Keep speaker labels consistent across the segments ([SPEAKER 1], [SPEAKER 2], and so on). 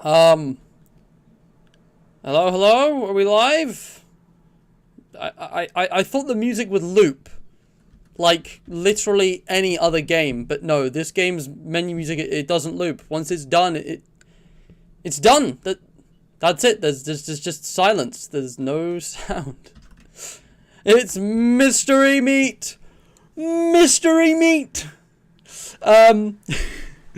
[SPEAKER 1] Um, hello? Are we live? I thought the music would loop. Like, literally any other game. But no, this game's menu music, it doesn't loop. Once it's done, it's done. That's it. There's just silence. There's no sound. It's mystery meat! Mystery meat!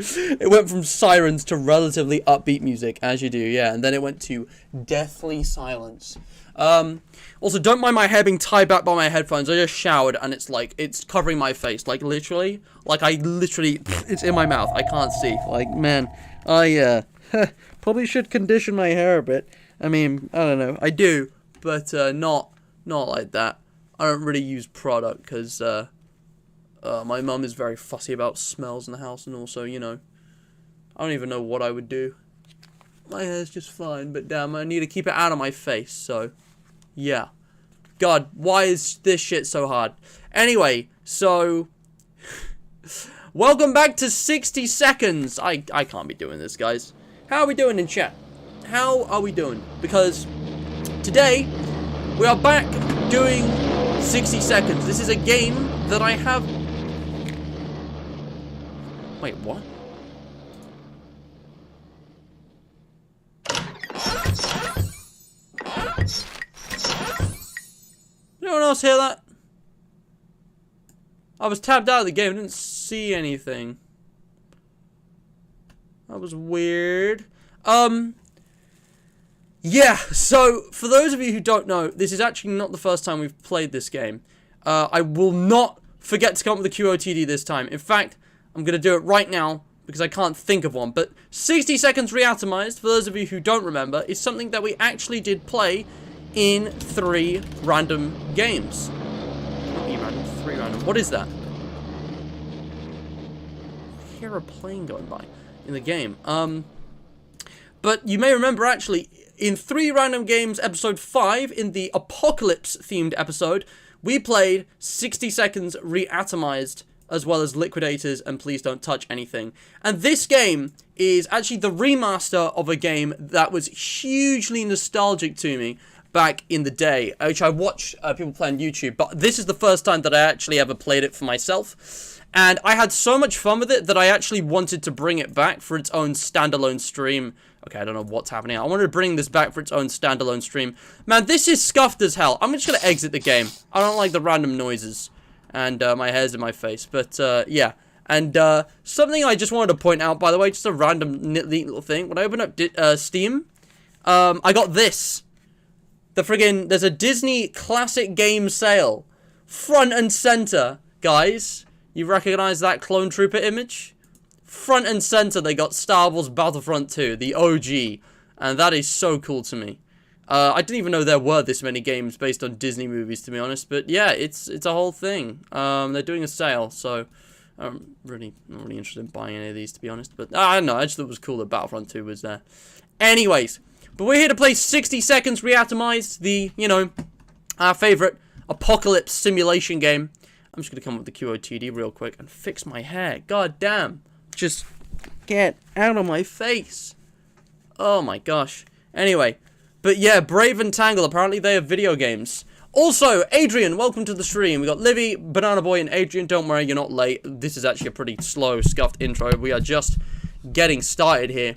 [SPEAKER 1] It went from sirens to relatively upbeat music, as you do, yeah, and then it went to deathly silence. Also, don't mind my hair being tied back by my headphones. I just showered, and it's covering my face, literally. It's in my mouth. I can't see. Man, I, probably should condition my hair a bit. I mean, I don't know. I do, but, not like that. I don't really use product, because, my mum is very fussy about smells in the house, and also, I don't even know what I would do. My hair's just fine, but damn, I need to keep it out of my face, so, yeah. God, why is this shit so hard? Anyway, so, welcome back to 60 seconds. I can't be doing this, guys. How are we doing in chat? How are we doing? Because today, we are back doing 60 seconds. This is a game that I have... Wait, what? Did anyone else hear that? I was tabbed out of the game. I didn't see anything. That was weird. Yeah, so, for those of you who don't know, this is actually not the first time we've played this game. I will not forget to come up with a QOTD this time. In fact, I'm going to do it right now, because I can't think of one. But 60 seconds reatomized, for those of you who don't remember, is something that we actually did play in 3 random games. Not random, 3 random. What is that? I hear a plane going by in the game. But you may remember, actually, in 3 random games, episode 5, in the apocalypse-themed episode, we played 60 seconds reatomized, as well as Liquidators and Please Don't Touch Anything. And this game is actually the remaster of a game that was hugely nostalgic to me back in the day, which I watched people play on YouTube, but this is the first time that I actually ever played it for myself. And I had so much fun with it that I actually wanted to bring it back for its own standalone stream. Okay, I don't know what's happening. I wanted to bring this back for its own standalone stream. Man, this is scuffed as hell. I'm just going to exit the game. I don't like the random noises. And my hair's in my face. But, yeah. And something I just wanted to point out, by the way, just a random neat little thing. When I open up Steam, I got this. There's a Disney classic game sale. Front and center, guys. You recognize that Clone Trooper image? Front and center, they got Star Wars Battlefront 2, the OG. And that is so cool to me. I didn't even know there were this many games based on Disney movies, to be honest. But yeah, it's a whole thing. They're doing a sale, so I'm not really interested in buying any of these, to be honest. But I don't know, I just thought it was cool that Battlefront 2 was there. Anyways, but we're here to play 60 Seconds Reatomized, the, our favorite apocalypse simulation game. I'm just going to come up with the QOTD real quick and fix my hair. God damn. Just get out of my face. Oh my gosh. Anyway. But yeah, Brave and Tangle, apparently they have video games. Also, Adrian, welcome to the stream. We got Livy, Banana Boy, and Adrian. Don't worry, you're not late. This is actually a pretty slow, scuffed intro. We are just getting started here.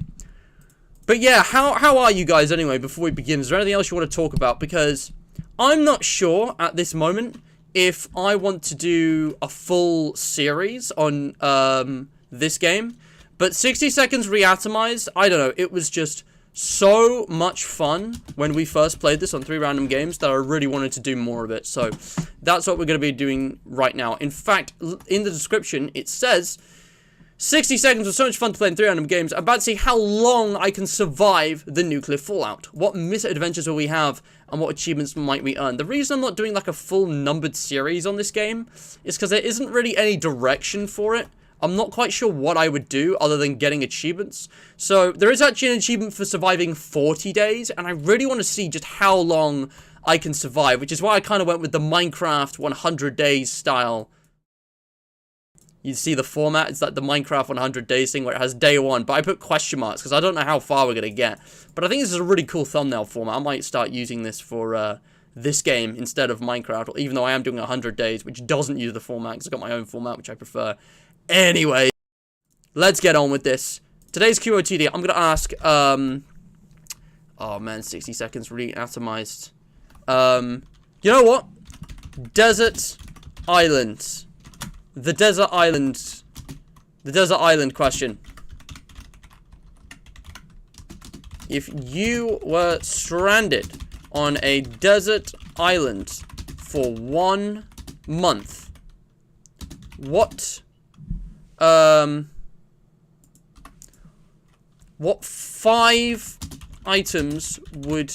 [SPEAKER 1] But yeah, how are you guys anyway, before we begin? Is there anything else you want to talk about? Because I'm not sure at this moment if I want to do a full series on this game. But 60 Seconds Reatomized, I don't know, it was just so much fun when we first played this on 3 random games that I really wanted to do more of it. So that's what we're going to be doing right now. In fact, in the description, it says 60 seconds was so much fun to play in 3 random games. I'm about to see how long I can survive the nuclear fallout. What misadventures will we have, and what achievements might we earn? The reason I'm not doing like a full numbered series on this game is because there isn't really any direction for it. I'm not quite sure what I would do other than getting achievements. So there is actually an achievement for surviving 40 days, and I really want to see just how long I can survive, which is why I kind of went with the Minecraft 100 days style You see the format, it's like the Minecraft 100 days thing where it has day 1, but I put question marks because I don't know how far we're going to get. But I think this is a really cool thumbnail format. I might start using this for this game instead of Minecraft, even though I am doing 100 days, which doesn't use the format because I've got my own format, which I prefer. Anyway, let's get on with this. Today's QOTD, I'm going to ask, oh man, 60 seconds, ReAtomized. You know what? Desert Island. The desert island. The desert island question. If you were stranded on a desert island for 1 month, what 5 items would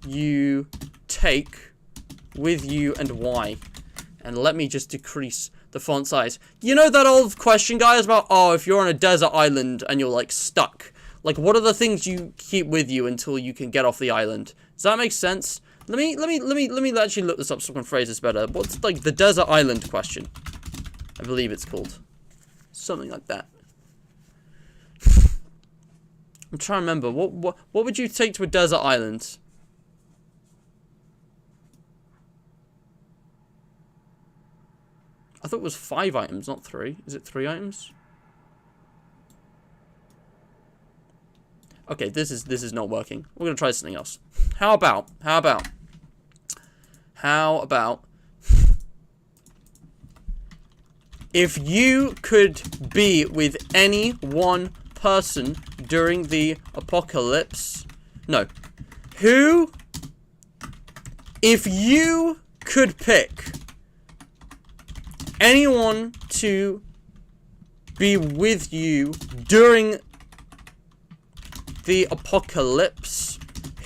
[SPEAKER 1] you take with you and why? And let me just decrease the font size. You know that old question, guys, about, oh, if you're on a desert island and you're, like, stuck, like, what are the things you keep with you until you can get off the island? Does that make sense? Let me actually look this up so I can phrase this better. What's, like, the desert island question? I believe it's called. Something like that. I'm trying to remember. What would you take to a desert island? I thought it was 5 items, not 3. Is it 3 items? Okay, this is not working. We're gonna try something else. How about if you could be with any one person during the apocalypse? No. Who? If you could pick anyone to be with you during the apocalypse,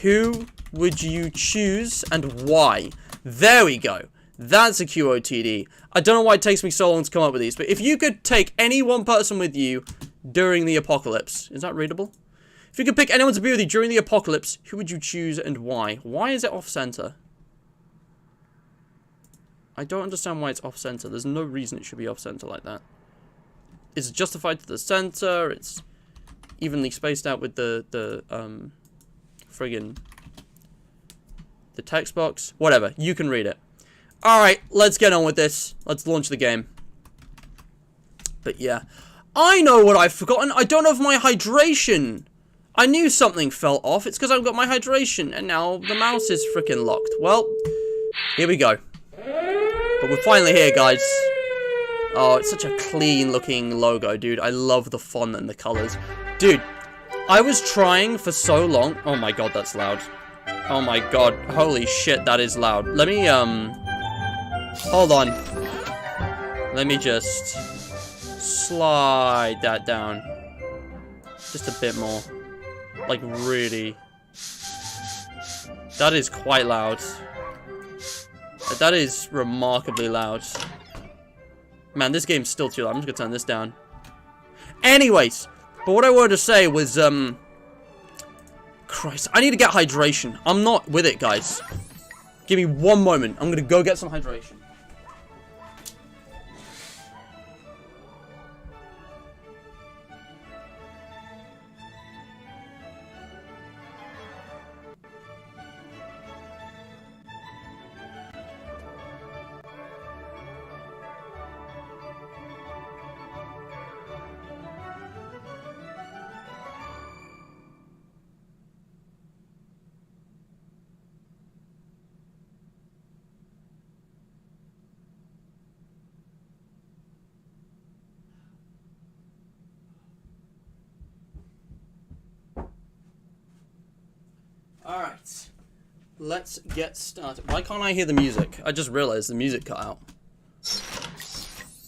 [SPEAKER 1] who would you choose and why? There we go. That's a QOTD. I don't know why it takes me so long to come up with these, but if you could take any one person with you during the apocalypse, is that readable? If you could pick anyone to be with you during the apocalypse, who would you choose and why? Why is it off-center? I don't understand why it's off-center. There's no reason it should be off-center like that. It's justified to the center. It's evenly spaced out with the friggin' the text box. Whatever. You can read it. Alright, let's get on with this. Let's launch the game. But yeah. I know what I've forgotten. I don't have my hydration. I knew something fell off. It's because I've got my hydration. And now the mouse is freaking locked. Well, here we go. But we're finally here, guys. Oh, it's such a clean looking logo, dude. I love the font and the colors. Dude, I was trying for so long. Oh my god, that's loud. Oh my god. Holy shit, that is loud. Let me, hold on. Let me just slide that down. Just a bit more. Like, really. That is quite loud. That is remarkably loud. Man, this game's still too loud. I'm just gonna turn this down. Anyways, but what I wanted to say was, Christ, I need to get hydration. I'm not with it, guys. Give me 1 moment. I'm gonna go get some hydration. Alright, let's get started. Why can't I hear the music? I just realized the music cut out.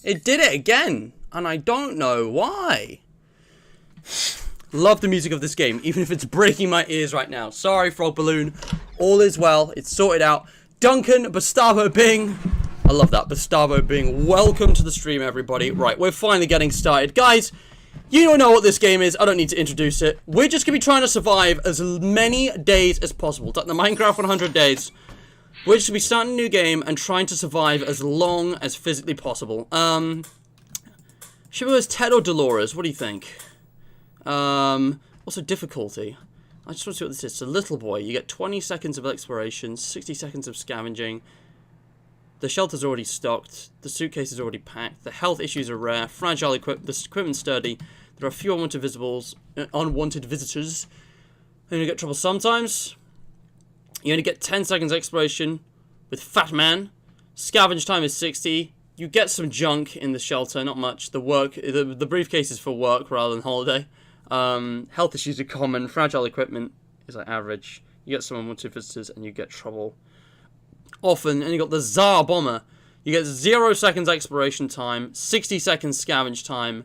[SPEAKER 1] It did it again, and I don't know why. Love the music of this game, even if it's breaking my ears right now. Sorry, Frog Balloon. All is well. It's sorted out. Duncan, Gustavo Bing. I love that. Gustavo Bing. Welcome to the stream, everybody. Right, we're finally getting started. Guys, you don't know what this game is. I don't need to introduce it. We're just going to be trying to survive as many days as possible. It's like the Minecraft 100 days. We're just going to be starting a new game and trying to survive as long as physically possible. Should we go as Ted or Dolores? What do you think? Also difficulty. I just want to see what this is. So little boy, you get 20 seconds of exploration, 60 seconds of scavenging. The shelter's already stocked. The suitcase is already packed. The health issues are rare. Fragile equipment. The equipment's sturdy. There are few unwanted visitors. You only get trouble sometimes. You only get 10 seconds exploration with Fat Man. Scavenge time is 60. You get some junk in the shelter, not much. The briefcase is for work rather than holiday. Health issues are common. Fragile equipment is like average. You get some unwanted visitors and you get trouble often. And you got the Tsar Bomber. You get 0 seconds exploration time, 60 seconds scavenge time.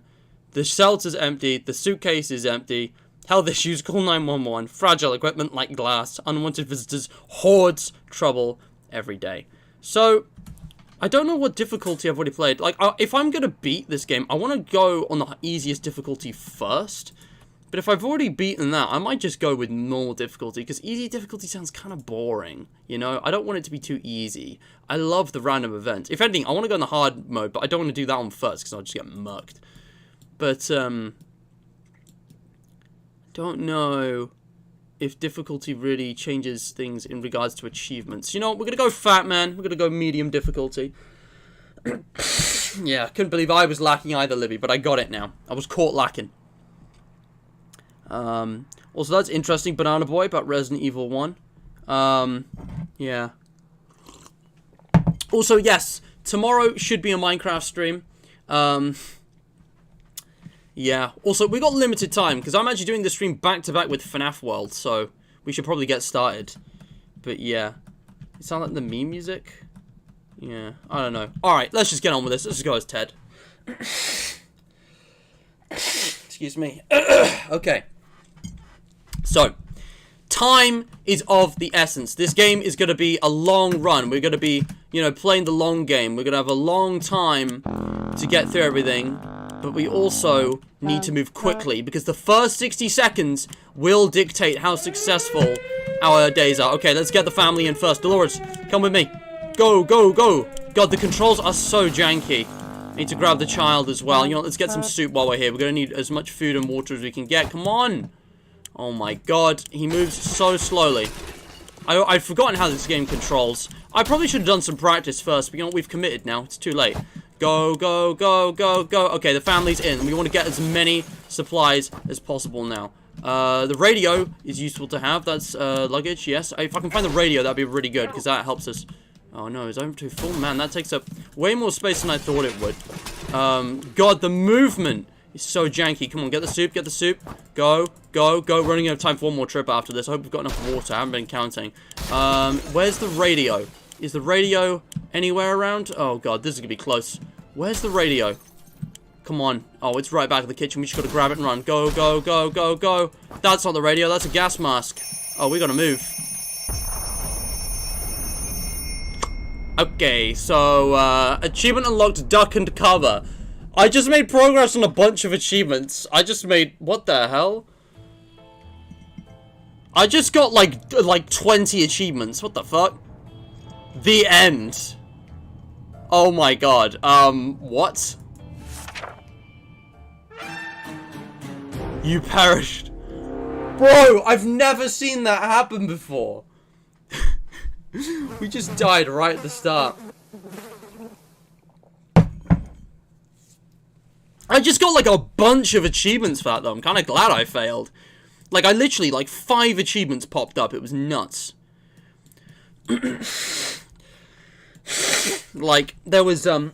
[SPEAKER 1] The shelter's empty. The suitcase is empty. Health issues, call 911. Fragile equipment like glass. Unwanted visitors, hordes, trouble every day. So, I don't know what difficulty I've already played. Like, if I'm going to beat this game, I want to go on the easiest difficulty first. But if I've already beaten that, I might just go with normal difficulty. Because easy difficulty sounds kind of boring, you know? I don't want it to be too easy. I love the random event. If anything, I want to go in the hard mode, but I don't want to do that one first, because I'll just get murked. But, don't know if difficulty really changes things in regards to achievements. You know what? We're going to go Fat Man. We're going to go medium difficulty. Yeah, I couldn't believe I was lacking either, Libby, but I got it now. I was caught lacking. Also, that's interesting. Banana Boy about Resident Evil 1. Yeah. Also, yes, tomorrow should be a Minecraft stream. Yeah. Also, we got limited time, because I'm actually doing the stream back-to-back with FNAF World, so we should probably get started. But, yeah. It sound like the meme music? Yeah, I don't know. Alright, let's just get on with this. Let's just go as Ted. Excuse me. Okay. So, time is of the essence. This game is going to be a long run. We're going to be, you know, playing the long game. We're going to have a long time to get through everything. But we also need to move quickly, because the first 60 seconds will dictate how successful our days are. Okay, let's get the family in first. Dolores, come with me. Go, go, go. God, the controls are so janky. Need to grab the child as well. You know, let's get some soup while we're here. We're going to need as much food and water as we can get. Come on. Oh my god, he moves so slowly. I've forgotten how this game controls. I probably should have done some practice first, but you know what, we've committed now. It's too late. Go, go, go, go, go. Okay, the family's in. We want to get as many supplies as possible now. The radio is useful to have. That's luggage, yes. If I can find the radio, that'd be really good, because that helps us. Oh no, is over too full? Man, that takes up way more space than I thought it would. God, the movement is so janky. Come on, get the soup, get the soup. Go, go, go. Running out of time for one more trip after this. I hope we've got enough water. I haven't been counting. Where's the radio? Is the radio anywhere around? Oh god, this is gonna be close. Where's the radio? Come on. Oh, it's right back in the kitchen. We just gotta grab it and run. Go, go, go, go, go. That's not the radio. That's a gas mask. Oh, we gotta move. Okay, so, achievement unlocked, duck and cover. I just made progress on a bunch of achievements. I just made, what the hell? I just got, like 20 achievements. What the fuck? The end. Oh my god. What? You perished. Bro, I've never seen that happen before. We just died right at the start. I just got like a bunch of achievements for that though. I'm kind of glad I failed. Like I literally, like 5 achievements popped up. It was nuts. Like there was there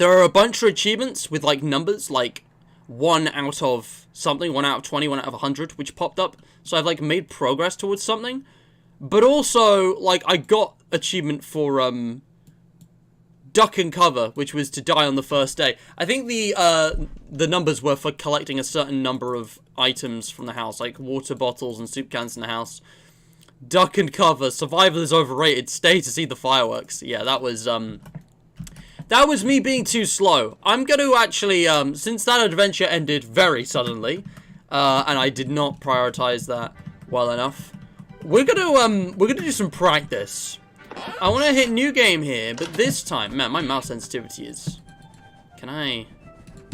[SPEAKER 1] are a bunch of achievements with like numbers like 1 out of something, 1 out of 20, 1 out of 100, which popped up. So I've like made progress towards something. But also, like, I got achievement for, duck and cover, which was to die on the first day. I think the numbers were for collecting a certain number of items from the house, like water bottles and soup cans in the house. Duck and cover, survival is overrated, stay to see the fireworks. Yeah, that was me being too slow. I'm gonna actually, since that adventure ended very suddenly, and I did not prioritize that well enough, we're gonna do some practice. I want to hit new game here, but this time, man, my mouse sensitivity is Can I?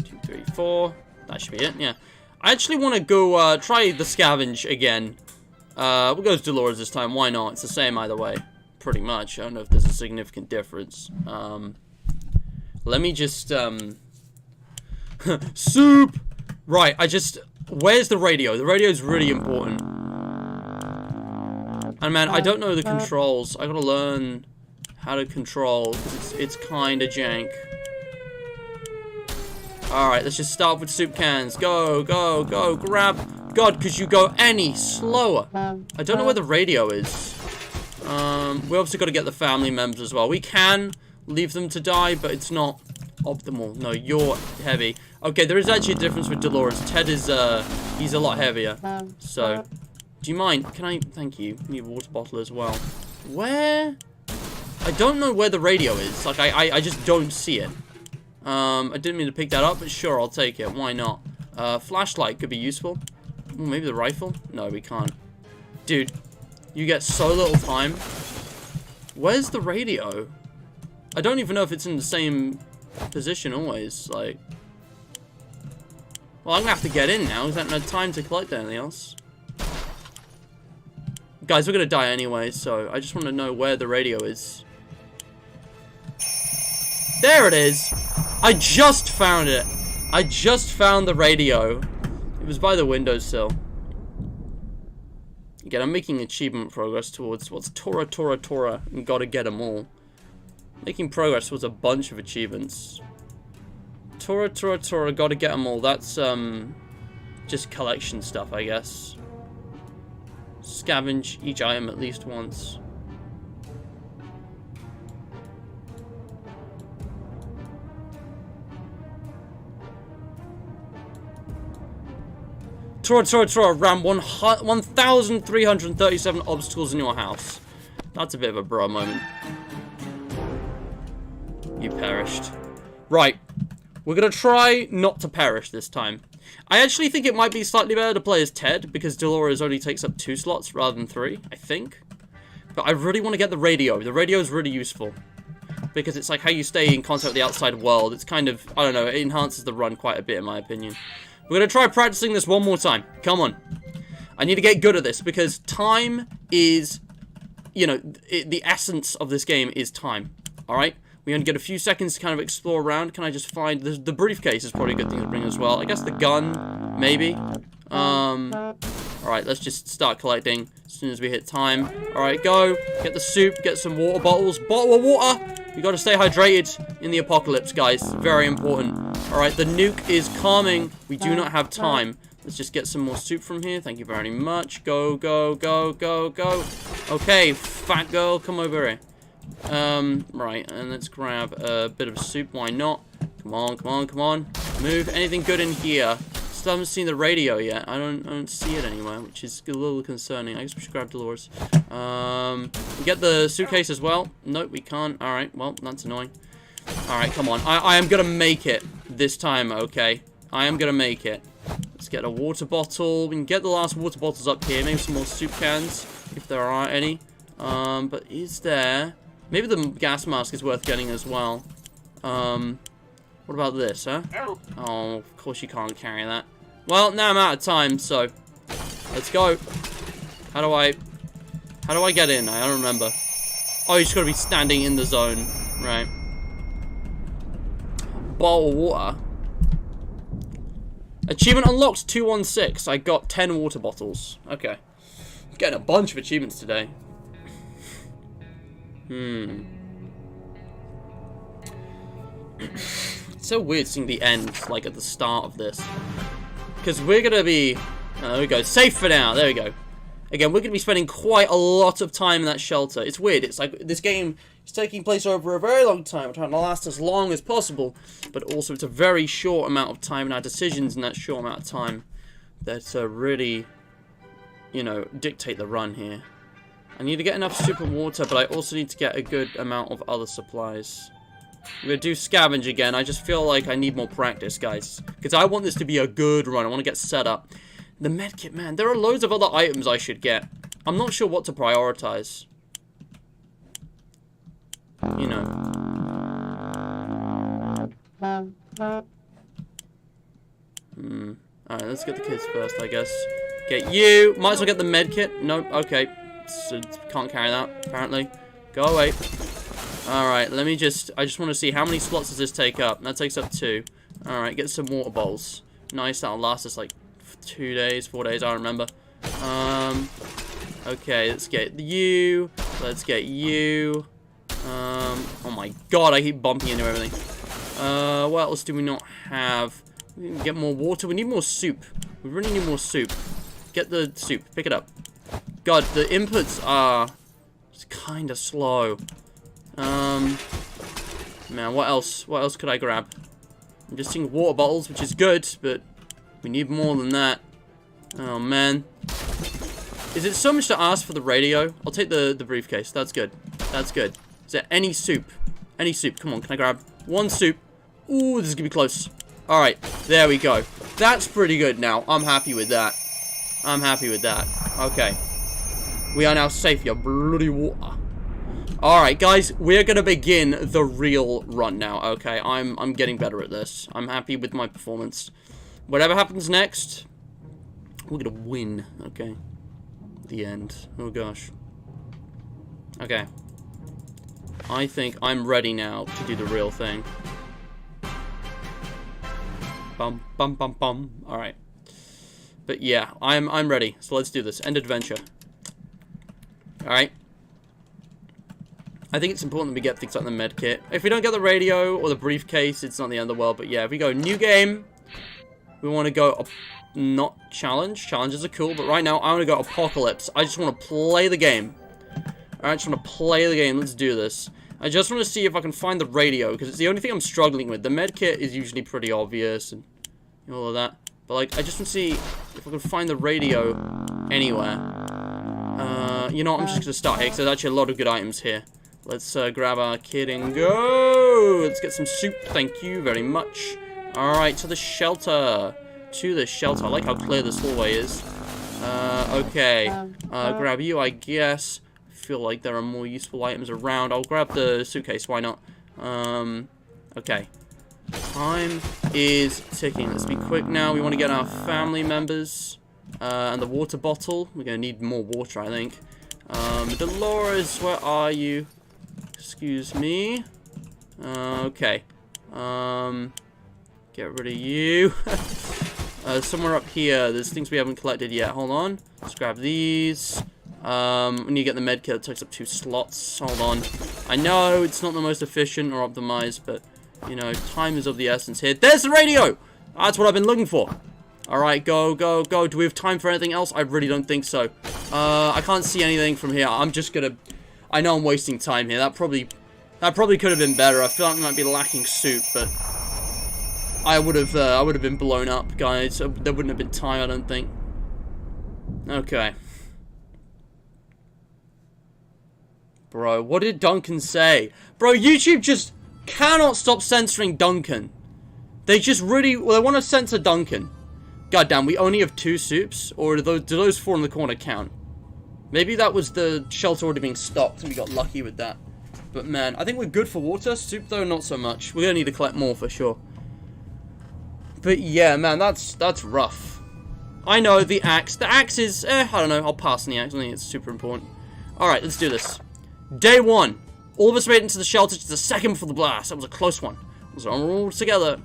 [SPEAKER 1] 2, 3, 4. That should be it, yeah. I actually want to go try the scavenge again. We'll go to Dolores this time. Why not? It's the same either way. Pretty much. I don't know if there's a significant difference. Let me just, soup! Right, where's the radio? The radio is really important. And man, I don't know the controls. I gotta learn how to control, because it's kinda jank. Alright, let's just start with soup cans. Go, go, go, grab. God, could you go any slower? I don't know where the radio is. We obviously got to get the family members as well. We can leave them to die, but it's not optimal. No, you're heavy. Okay, there is actually a difference with Dolores. Ted is, he's a lot heavier. So, do you mind? Can I, thank you. I need a water bottle as well. Where? I don't know where the radio is. Like, I just don't see it. I didn't mean to pick that up, but sure, I'll take it. Why not? Flashlight could be useful. Ooh, maybe the rifle? No, we can't. Dude, you get so little time. Where's the radio? I don't even know if it's in the same position always. Like, well, I'm gonna have to get in now. Is that no time to collect anything else? Guys, we're gonna die anyway, so I just want to know where the radio is. There it is! I just found it! I just found the radio. It was by the windowsill. Again, I'm making achievement progress towards what's Tora, and gotta get them all. Making progress was a bunch of achievements. Tora, gotta get them all. That's, just collection stuff, I guess. Scavenge each item at least once. Tora, ram 1,337 obstacles in your house. That's a bit of a bro moment. You perished. Right. We're gonna try not to perish this time. I actually think it might be slightly better to play as Ted, because Dolores only takes up 2 slots rather than 3, I think. But I really want to get the radio. The radio is really useful. Because it's like how you stay in contact with the outside world. It's kind of, I don't know, it enhances the run quite a bit in my opinion. We're going to try practicing this one more time. Come on. I need to get good at this because time is, you know, the essence of this game is time. Alright? We only get a few seconds to kind of explore around. Can I just find... The briefcase is probably a good thing to bring as well. I guess the gun, maybe. Alright, let's just start collecting as soon as we hit time. Alright, go. Get the soup. Get some water bottles. Bottle of water! We got to stay hydrated in the apocalypse, guys. Very important. Alright, the nuke is coming. We do not have time. Let's just get some more soup from here. Thank you very much. Go, go, go, go, go. Okay, fat girl, come over here. Right, and let's grab a bit of soup. Why not? Come on, come on, come on. Move. Anything good in here? Still haven't seen the radio yet. I don't see it anywhere, which is a little concerning. I guess we should grab Dolores. We get the suitcase as well. Nope, we can't. Alright, well, that's annoying. Alright, come on. I am gonna make it this time, okay? I am gonna make it. Let's get a water bottle. We can get the last water bottles up here. Maybe some more soup cans, if there are any. But is there... Maybe the gas mask is worth getting as well. What about this, huh? Oh, of course you can't carry that. Well, now I'm out of time, so... Let's go. How do I get in? I don't remember. Oh, you just gotta be standing in the zone. Right. Bottle of water. Achievement unlocked 216. I got 10 water bottles. Okay. Getting a bunch of achievements today. It's so weird seeing the end, like, at the start of this. Because we're gonna be... Oh, there we go. Safe for now. There we go. Again, we're gonna be spending quite a lot of time in that shelter. It's weird. It's like, this game is taking place over a very long time. We're trying to last as long as possible. But also, it's a very short amount of time, and our decisions in that short amount of time that really, you know, dictate the run here. I need to get enough soup and water, but I also need to get a good amount of other supplies. We're going to do scavenge again. I just feel like I need more practice, guys. Because I want this to be a good run. I want to get set up. The medkit, man. There are loads of other items I should get. I'm not sure what to prioritize. You know. Alright, let's get the kids first, I guess. Get you. Might as well get the med kit. Nope, okay. So, can't carry that, apparently. Go away. Alright, let me just... I just want to see how many slots does this take up. That takes up 2. Alright, get some water bowls. Nice, that'll last us like 2 days, 4 days, I don't remember. Okay, let's get you. Let's get you. Oh my god, I keep bumping into everything. What else do we not have? We can get more water. We need more soup. We really need more soup. Get the soup. Pick it up. God, the inputs are just kind of slow. Man, what else? What else could I grab? I'm just seeing water bottles, which is good, but we need more than that. Oh, man. Is it so much to ask for the radio? I'll take the briefcase. That's good. That's good. Is there any soup? Any soup? Come on, can I grab one soup? Ooh, this is gonna be close. Alright, there we go. That's pretty good now. I'm happy with that. I'm happy with that. Okay. We are now safe, your bloody water. Alright, guys, we're gonna begin the real run now, okay? I'm getting better at this. I'm happy with my performance. Whatever happens next, we're gonna win, okay? The end. Oh, gosh. Okay. I think I'm ready now to do the real thing. Bum, bum, bum, bum. Alright. But yeah, I'm ready. So let's do this. End adventure. Alright. I think it's important that we get things like the med kit. If we don't get the radio or the briefcase, it's not the end of the world. But yeah, if we go new game, we want to go not challenge. Challenges are cool, but right now I want to go apocalypse. I just want to play the game. I just want to play the game. Let's do this. I just want to see if I can find the radio, because it's the only thing I'm struggling with. The med kit is usually pretty obvious and all of that. But, like, I just want to see if I can find the radio anywhere. You know what? I'm just going to start here, because there's actually a lot of good items here. Let's grab our kid and go. Let's get some soup. Thank you very much. Alright, to the shelter. To the shelter. I like how clear this hallway is. Okay. Grab you, I guess. Feel like there are more useful items around. I'll grab the suitcase, why not? Okay. Time is ticking. Let's be quick now. We want to get our family members and the water bottle. We're going to need more water, I think. Dolores, where are you? Excuse me. Okay. Get rid of you. Somewhere up here, there's things we haven't collected yet. Hold on. Let's grab these. When you get the med kit, it takes up 2 slots. Hold on. I know it's not the most efficient or optimized, but, you know, time is of the essence here. There's the radio! That's what I've been looking for. Alright, go, go, go. Do we have time for anything else? I really don't think so. I can't see anything from here. I'm just gonna... I know I'm wasting time here. That probably could have been better. I feel like we might be lacking soup, but... I would have been blown up, guys. There wouldn't have been time, I don't think. Okay. Bro, what did Duncan say? Bro, YouTube just cannot stop censoring Duncan. They just really... Well, they want to censor Duncan. Goddamn, we only have 2 soups? Or do those 4 in the corner count? Maybe that was the shelter already being stocked and we got lucky with that. But man, I think we're good for water. Soup, though, not so much. We're going to need to collect more for sure. But yeah, man, that's rough. I know, the axe. The axe is... I don't know. I'll pass on the axe. I think it's super important. Alright, let's do this. Day 1. All of us made it into the shelter just a second before the blast. That was a close one. So we're all together.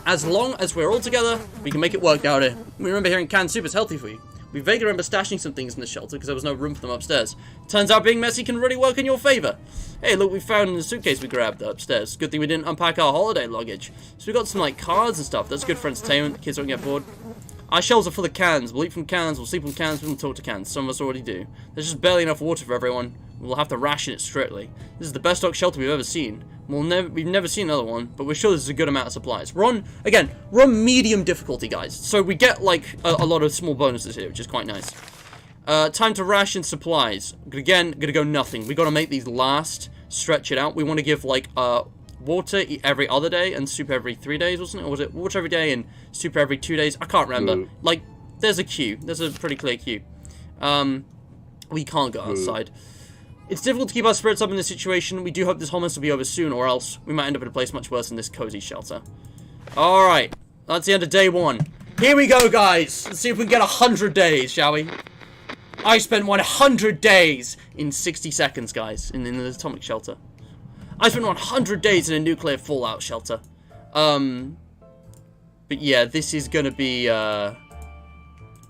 [SPEAKER 1] As long as we're all together, we can make it work out here. We remember hearing canned soup is healthy for you. We vaguely remember stashing some things in the shelter because there was no room for them upstairs. Turns out being messy can really work in your favor. Hey, look, we found in the suitcase we grabbed upstairs. Good thing we didn't unpack our holiday luggage. So we got some, like, cards and stuff. That's good for entertainment. The kids don't get bored. Our shelves are full of cans. We'll eat from cans, we'll sleep on cans, we'll talk to cans. Some of us already do. There's just barely enough water for everyone. We'll have to ration it strictly. This is the best stocked shelter we've ever seen. We've never seen another one, but we're sure this is a good amount of supplies. We're on medium difficulty, guys. So we get, like, a lot of small bonuses here, which is quite nice. Time to ration supplies. Again, gonna go nothing. We gotta make these last, stretch it out. We want to give, like, water every other day and soup every 3 days, wasn't it? Or was it water every day and soup every 2 days? I can't remember. Like, there's a queue. There's a pretty clear queue. We can't go outside. It's difficult to keep our spirits up in this situation. We do hope this whole mess will be over soon, or else we might end up in a place much worse than this cozy shelter. Alright. That's the end of day 1. Here we go, guys. Let's see if we can get 100 days, shall we? I spent 100 days in 60 seconds, guys, in the atomic shelter. I spent 100 days in a nuclear fallout shelter. But yeah, this is gonna be, I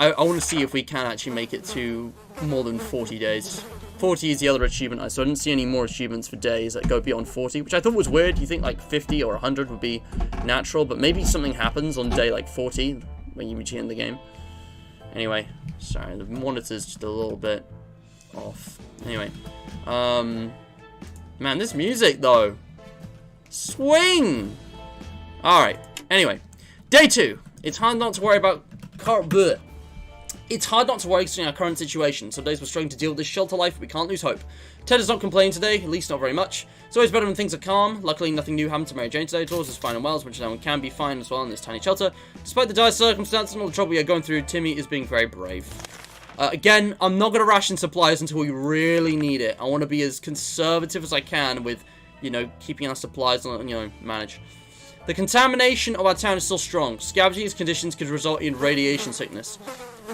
[SPEAKER 1] want to see if we can actually make it to more than 40 days. 40 is the other achievement, so I didn't see any more achievements for days that go beyond 40, which I thought was weird. You think like 50 or 100 would be natural, but maybe something happens on day like 40 when you begin the game. Anyway, sorry, the monitor's just a little bit off. Anyway, man, this music though, swing. All right. Anyway, day 2. It's hard not to worry about It's hard not to worry considering our current situation. Some days we're struggling to deal with this shelter life, but we can't lose hope. Ted has not complained today, at least not very much. It's always better when things are calm. Luckily, nothing new happened to Mary Jane today. Dawes is fine and well, as much as anyone can be fine as well in this tiny shelter. Despite the dire circumstances and all the trouble we are going through, Timmy is being very brave. Again, I'm not going to ration supplies until we really need it. I want to be as conservative as I can with, you know, keeping our supplies, you know, managed. The contamination of our town is still strong. Scavenging conditions could result in radiation sickness.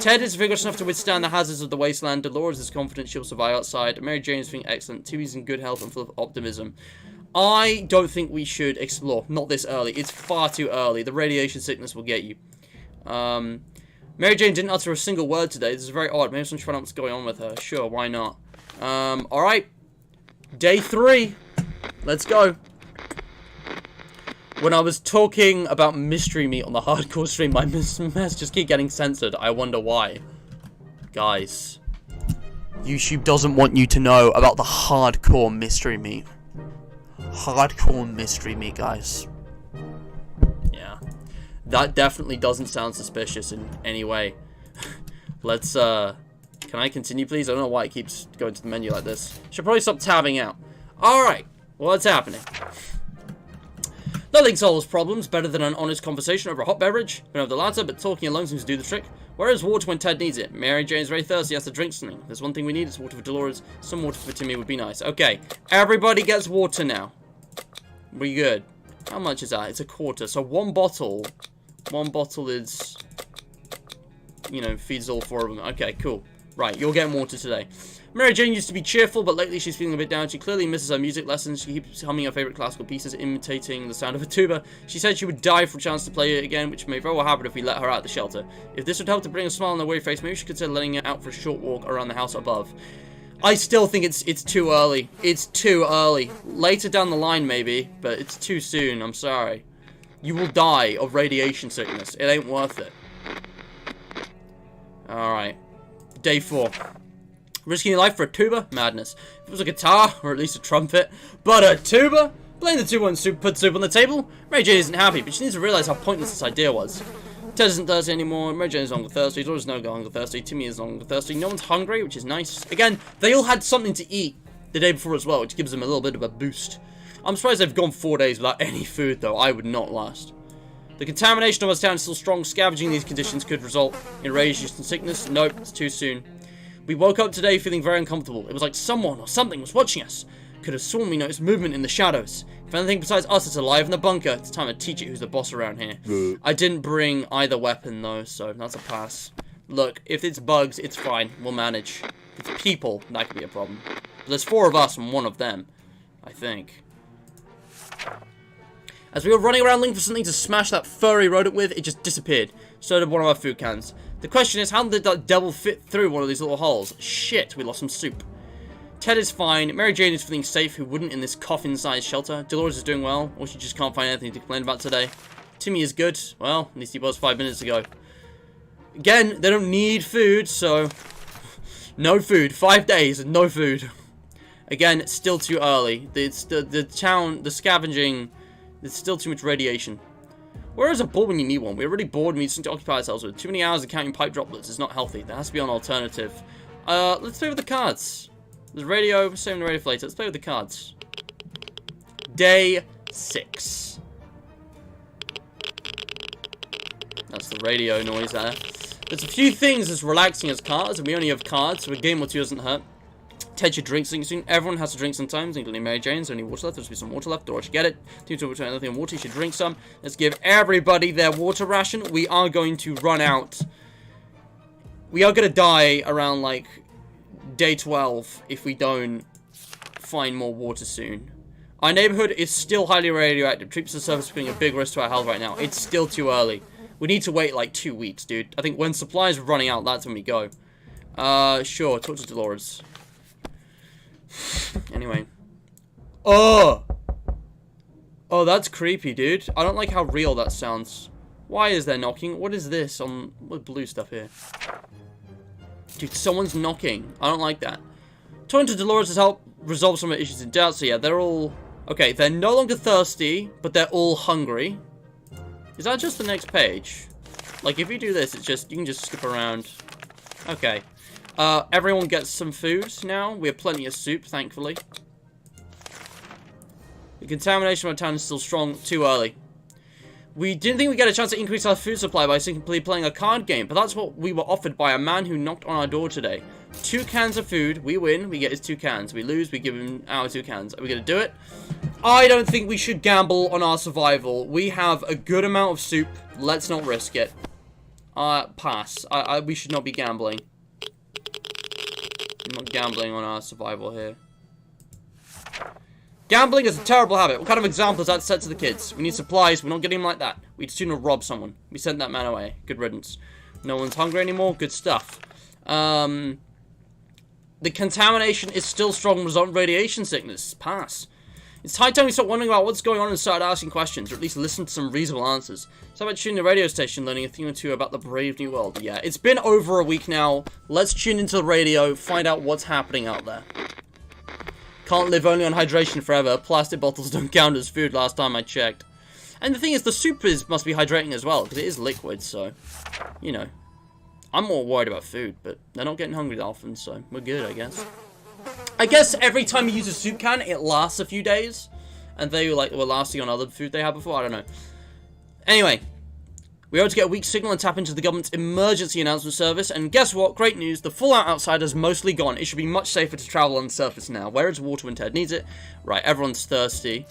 [SPEAKER 1] Ted is vigorous enough to withstand the hazards of the wasteland. Dolores is confident she'll survive outside. Mary Jane is feeling excellent. Timmy's in good health and full of optimism. I don't think we should explore. Not this early. It's far too early. The radiation sickness will get you. Mary Jane didn't utter a single word today. This is very odd. Maybe someone's trying to know what's going on with her. Sure, why not? Alright. Day 3. Let's go. When I was talking about mystery meat on the hardcore stream, my messages keep getting censored. I wonder why. Guys, YouTube doesn't want you to know about the hardcore mystery meat. Hardcore mystery meat, guys. Yeah. That definitely doesn't sound suspicious in any way. Let's, can I continue, please? I don't know why it keeps going to the menu like this. Should probably stop tabbing out. Alright, what's happening? Nothing solves problems better than an honest conversation over a hot beverage. We don't have the latter, but talking alone seems to do the trick. Where is water when Ted needs it? Mary Jane's very thirsty, has to drink something. There's one thing we need, it's water for Dolores. Some water for Timmy would be nice. Okay, everybody gets water now. We good. How much is that? It's a quarter. So one bottle is, you know, feeds all 4 of them. Okay, cool. Right, you're getting water today. Mary Jane used to be cheerful, but lately she's feeling a bit down. She clearly misses her music lessons. She keeps humming her favourite classical pieces, imitating the sound of a tuba. She said she would die for a chance to play it again, which may very well happen if we let her out of the shelter. If this would help to bring a smile on her weary face, maybe she could consider letting her out for a short walk around the house above. I still think it's too early. It's too early. Later down the line, maybe, but it's too soon. I'm sorry. You will die of radiation sickness. It ain't worth it. Alright. Day 4. Risking your life for a tuba? Madness. If it was a guitar, or at least a trumpet, but a tuba? Blame the tuba and put soup on the table? Mary Jane isn't happy, but she needs to realize how pointless this idea was. Ted isn't thirsty anymore, Mary Jane is no longer thirsty, Dora's no longer thirsty, Timmy is no longer thirsty, no one's hungry, which is nice. Again, they all had something to eat the day before as well, which gives them a little bit of a boost. I'm surprised they've gone 4 days without any food, though. I would not last. The contamination of our town is still strong. Scavenging these conditions could result in radiation sickness. Nope, it's too soon. We woke up today feeling very uncomfortable. It was like someone or something was watching us. Could have sworn we noticed movement in the shadows. If anything besides us is alive in the bunker, it's time to teach it who's the boss around here. I didn't bring either weapon though, so that's a pass. Look, if it's bugs, it's fine. We'll manage. If it's people, that could be a problem. But there's 4 of us and 1 of them, I think. As we were running around looking for something to smash that furry rodent with, it just disappeared. So did one of our food cans. The question is, how did that devil fit through one of these little holes? Shit, we lost some soup. Ted is fine. Mary Jane is feeling safe, who wouldn't in this coffin-sized shelter. Dolores is doing well, or she just can't find anything to complain about today. Timmy is good. Well, at least he was 5 minutes ago. Again, they don't need food, so... no food. 5 days and no food. Again, it's still too early. It's the scavenging... There's still too much radiation. Where is a ball when you need one? We're already bored and we need something to occupy ourselves with. Too many hours of counting pipe droplets is not healthy. There has to be an alternative. Let's play with the cards. There's radio, saving the radio for later. Let's play with the cards. Day 6. That's the radio noise there. There's a few things as relaxing as cards, and we only have cards, so a game or 2 doesn't hurt. Ted should drink something soon. Everyone has to drink sometimes, including Mary Jane. There's only water left. There should be some water left. Dora should get it. Team to return anything water. You should drink some. Let's give everybody their water ration. We are going to run out. We are going to die around, like, day 12 if we don't find more water soon. Our neighborhood is still highly radioactive. Troops to the surface are putting a big risk to our health right now. It's still too early. We need to wait, like, 2 weeks, dude. I think when supplies are running out, that's when we go. Sure. Talk to Dolores. Anyway. Oh, that's creepy, dude. I don't like how real that sounds. Why is there knocking? What is this on what blue stuff here? Dude, someone's knocking. I don't like that. Talking to Dolores has helped resolve some of the issues in doubt. So yeah, they're all... Okay, they're no longer thirsty, but they're all hungry. Is that just the next page? Like, if you do this, it's just... You can just skip around. Okay. Everyone gets some food now. We have plenty of soup, thankfully. The contamination of our town is still strong. Too early. We didn't think we'd get a chance to increase our food supply by simply playing a card game, but that's what we were offered by a man who knocked on our door today. 2 cans of food. We win. We get his 2 cans. We lose. We give him our 2 cans. Are we going to do it? I don't think we should gamble on our survival. We have a good amount of soup. Let's not risk it. Pass. We should not be gambling. I'm not gambling on our survival here. Gambling is a terrible habit. What kind of example is that set to the kids? We need supplies. We're not getting them like that. We'd sooner rob someone. We sent that man away. Good riddance. No one's hungry anymore. Good stuff. The contamination is still strong, resulting in radiation sickness. Pass. It's high time we stop wondering about what's going on and start asking questions, or at least listen to some reasonable answers. So how about tuning the radio station, learning a thing or two about the brave new world? Yeah, it's been over a week now. Let's tune into the radio, find out what's happening out there. Can't live only on hydration forever. Plastic bottles don't count as food last time I checked. And the thing is, the soup must be hydrating as well, because it is liquid, so, you know. I'm more worried about food, but they're not getting hungry that often, so we're good, I guess. I guess every time you use a soup can, it lasts a few days. And they were lasting on other food they had before, I don't know. Anyway, we are able to get a weak signal and tap into the government's emergency announcement service. And guess what? Great news. The fallout outside has mostly gone. It should be much safer to travel on the surface now. Where is water when Ted needs it? Right, everyone's thirsty.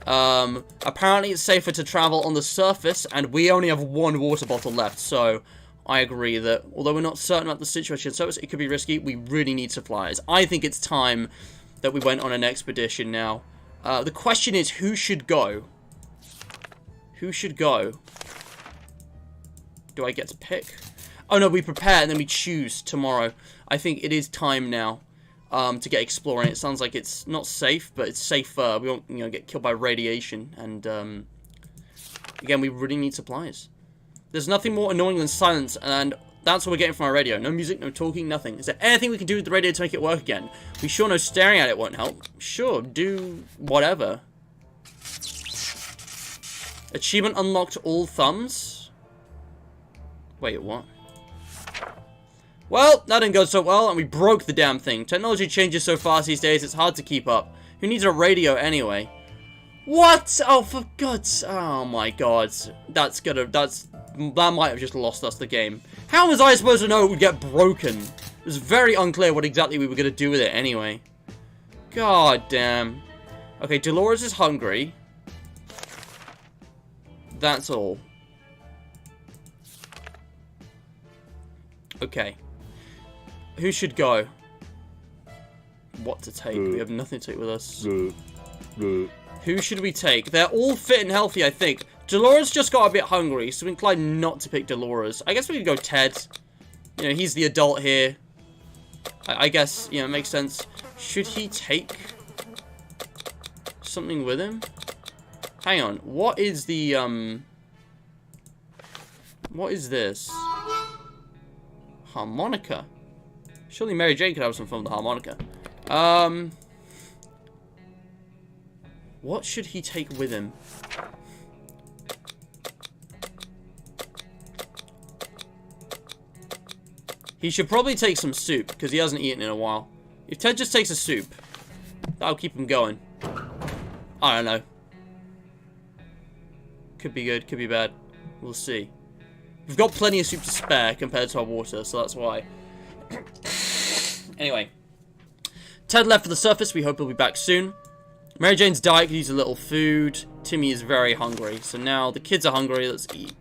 [SPEAKER 1] Apparently it's safer to travel on the surface, and we only have 1 water bottle left, so I agree that, although we're not certain about the situation on the surface, it could be risky, we really need supplies. I think it's time that we went on an expedition now. The question is, who should go? Who should go? Do I get to pick? Oh no, we prepare and then we choose tomorrow. I think it is time now to get exploring. It sounds like it's not safe, but it's safer. We won't, get killed by radiation. And again, we really need supplies. There's nothing more annoying than silence, and that's what we're getting from our radio. No music, no talking, nothing. Is there anything we can do with the radio to make it work again? We sure know staring at it won't help. Sure, do whatever. Achievement unlocked all thumbs? Wait, what? Well, that didn't go so well, and we broke the damn thing. Technology changes so fast these days, it's hard to keep up. Who needs a radio anyway? What? Oh, for God's... Oh, my God. That might have just lost us the game. How was I supposed to know it would get broken? It was very unclear what exactly we were going to do with it anyway. God damn. Okay, Dolores is hungry. That's all. Okay. Who should go? What to take? We have nothing to take with us. Who should we take? They're all fit and healthy, I think. Dolores just got a bit hungry, so we're inclined not to pick Dolores. I guess we could go Ted. He's the adult here. I guess, it makes sense. Should he take something with him? Hang on. What is the, what is this? Harmonica. Surely Mary Jane could have some fun with the harmonica. What should he take with him? He should probably take some soup, because he hasn't eaten in a while. If Ted just takes a soup, that'll keep him going. I don't know. Could be good, could be bad. We'll see. We've got plenty of soup to spare compared to our water, so that's why. Anyway. Ted left for the surface. We hope he'll be back soon. Mary Jane's diet could use a little food. Timmy is very hungry. So now the kids are hungry. Let's eat.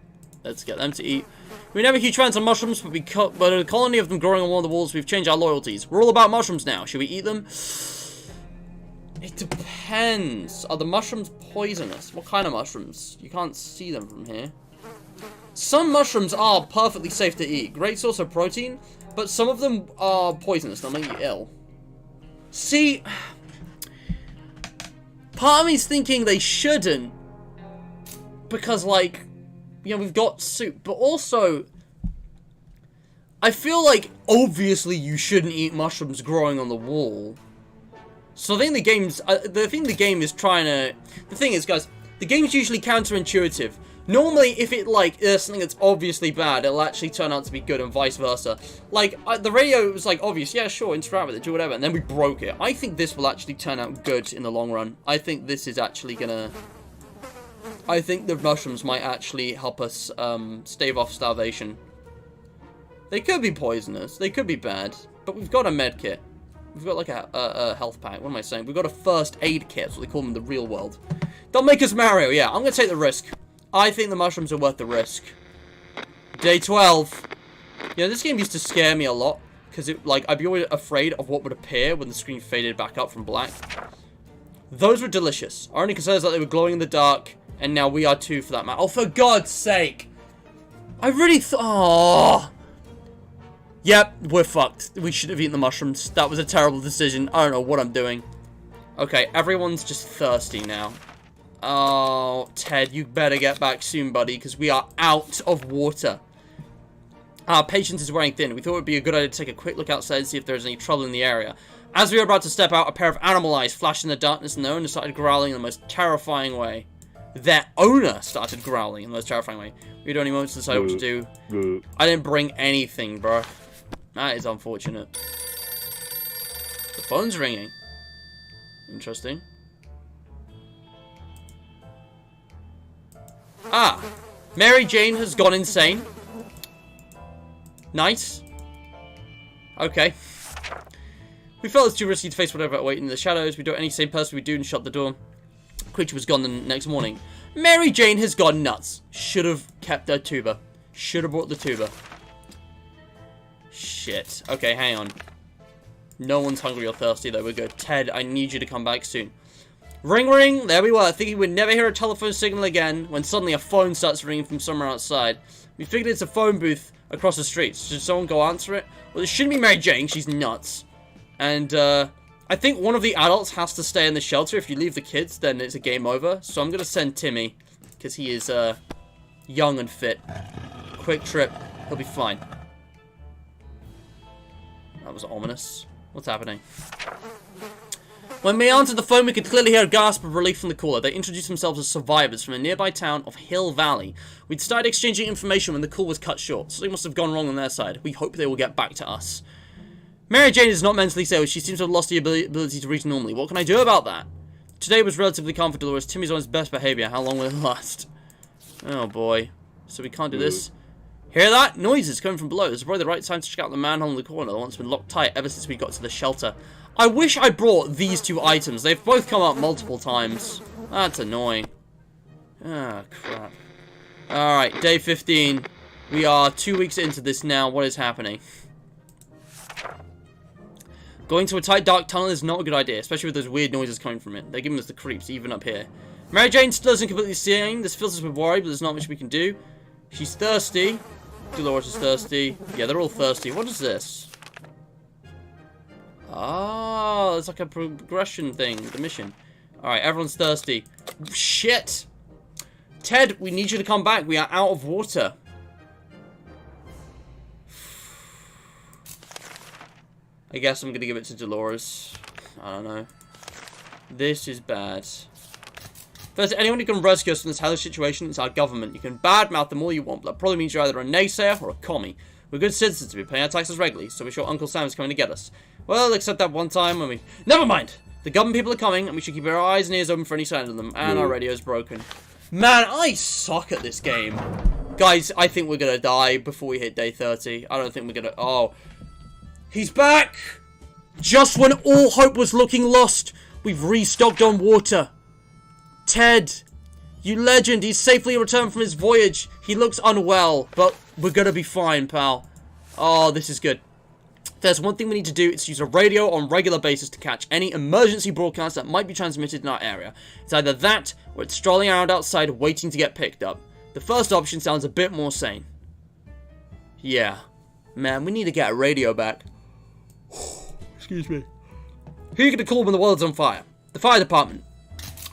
[SPEAKER 1] Let's get them to eat. We never huge fans of mushrooms, but a colony of them growing on one of the walls, we've changed our loyalties. We're all about mushrooms now. Should we eat them? It depends. Are the mushrooms poisonous? What kind of mushrooms? You can't see them from here. Some mushrooms are perfectly safe to eat. Great source of protein, but some of them are poisonous. They'll make you ill. See, part of me's thinking they shouldn't, because, like, you know, we've got soup, but also, I feel like, obviously, you shouldn't eat mushrooms growing on the wall. So I think the game is trying to, the thing is, guys, the game's usually counterintuitive. Normally, if it, like, is something that's obviously bad, it'll actually turn out to be good and vice versa. Like, the radio was, like, obvious, yeah, sure, interact with it, do whatever, and then we broke it. I think this will actually turn out good in the long run. I think this is actually gonna... I think the mushrooms might actually help us, stave off starvation. They could be poisonous, they could be bad, but we've got a med kit. We've got, like, a health pack, what am I saying? We've got a first aid kit, that's what they call them in the real world. Don't make us Mario, yeah, I'm gonna take the risk. I think the mushrooms are worth the risk. Day 12. Yeah, this game used to scare me a lot. Because, like, I'd be always afraid of what would appear when the screen faded back up from black. Those were delicious. Our only concern is that they were glowing in the dark. And now we are too, for that matter. Oh, for God's sake. I really thought... Oh. Yep, we're fucked. We should have eaten the mushrooms. That was a terrible decision. I don't know what I'm doing. Okay, everyone's just thirsty now. Oh, Ted, you better get back soon, buddy, because we are out of water. Our patience is wearing thin. We thought it would be a good idea to take a quick look outside and see if there's any trouble in the area. As we were about to step out, a pair of animal eyes flashed in the darkness, and their owner started growling in the most terrifying way. Their owner started growling in the most terrifying way. We had only moments to decide what to do. I didn't bring anything, bro. That is unfortunate. The phone's ringing. Interesting. Ah, Mary Jane has gone insane. Nice. Okay. We felt it's too risky to face whatever waiting in the shadows. We do any same person we do and shut the door. Creature was gone the next morning. Mary Jane has gone nuts. Should have kept her tuba. Should have brought the tuba. Shit. Okay, hang on. No one's hungry or thirsty though. We're good. Ted, I need you to come back soon. Ring, ring. There we were, thinking we'd never hear a telephone signal again, when suddenly a phone starts ringing from somewhere outside. We figured it's a phone booth across the street. Should someone go answer it? Well, it shouldn't be Mary Jane. She's nuts. And, I think one of the adults has to stay in the shelter. If you leave the kids, then it's a game over. So I'm going to send Timmy, because he is, young and fit. Quick trip. He'll be fine. That was ominous. What's happening? When we answered the phone, we could clearly hear a gasp of relief from the caller. They introduced themselves as survivors from a nearby town of Hill Valley. We'd started exchanging information when the call was cut short. Something must have gone wrong on their side. We hope they will get back to us. Mary Jane is not mentally stable. She seems to have lost the ability to reach normally. What can I do about that? Today was relatively calm for Dolores. Timmy's on his best behavior. How long will it last? Oh boy. So we can't do this. Hear that? Noises coming from below. This is probably the right time to check out the manhole in the corner. The one's been locked tight ever since we got to the shelter. I wish I brought these two items. They've both come up multiple times. That's annoying. Ah, crap. Alright, day 15. We are 2 weeks into this now. What is happening? Going to a tight, dark tunnel is not a good idea, especially with those weird noises coming from it. They're giving us the creeps, even up here. Mary Jane still isn't completely seeing. This fills us with worry, but there's not much we can do. She's thirsty. Dolores is thirsty. Yeah, they're all thirsty. What is this? Oh, it's like a progression thing, the mission. Alright, everyone's thirsty. Shit! Ted, we need you to come back. We are out of water. I guess I'm gonna give it to Dolores. I don't know. This is bad. First, anyone who can rescue us from this hellish situation is our government. You can badmouth them all you want, but that probably means you're either a naysayer or a commie. We're good citizens, we pay our taxes regularly, so we're sure Uncle Sam's coming to get us. Well, except that one time when we... Never mind! The government people are coming, and we should keep our eyes and ears open for any sign of them, and our radio's broken. Man, I suck at this game. Guys, I think we're gonna die before we hit day 30. I don't think we're gonna... Oh. He's back! Just when all hope was looking lost, we've restocked on water. Ted, you legend, he's safely returned from his voyage. He looks unwell, but we're gonna be fine, pal. Oh, this is good. There's one thing we need to do, it's use a radio on a regular basis to catch any emergency broadcasts that might be transmitted in our area. It's either that, or it's strolling around outside waiting to get picked up. The first option sounds a bit more sane. Yeah. Man, we need to get a radio back. Excuse me. Who are you going to call when the world's on fire? The fire department.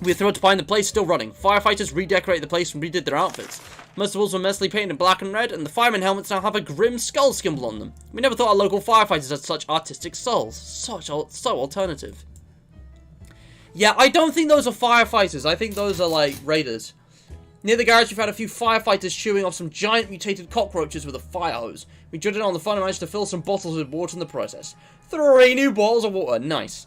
[SPEAKER 1] We're thrilled to find the place still running. Firefighters redecorated the place and redid their outfits. Most walls were mostly painted in black and red, and the fireman helmets now have a grim skull symbol on them. We never thought our local firefighters had such artistic souls. So alternative. Yeah, I don't think those are firefighters. I think those are, like, raiders. Near the garage, we found a few firefighters chewing off some giant mutated cockroaches with a fire hose. We drew it on the fun and managed to fill some bottles with water in the process. 3 new bottles of water. Nice.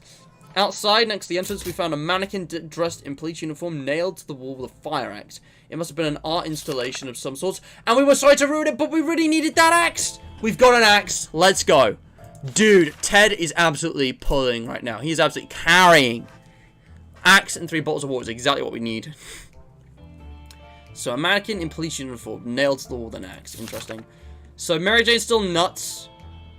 [SPEAKER 1] Outside, next to the entrance, we found a mannequin dressed in police uniform nailed to the wall with a fire axe. It must have been an art installation of some sort. And we were sorry to ruin it, but we really needed that axe. We've got an axe. Let's go. Dude, Ted is absolutely pulling right now. He is absolutely carrying. Axe and 3 bottles of water is exactly what we need. So, a mannequin in police uniform nailed to the wall with an axe. Interesting. So, Mary Jane's still nuts.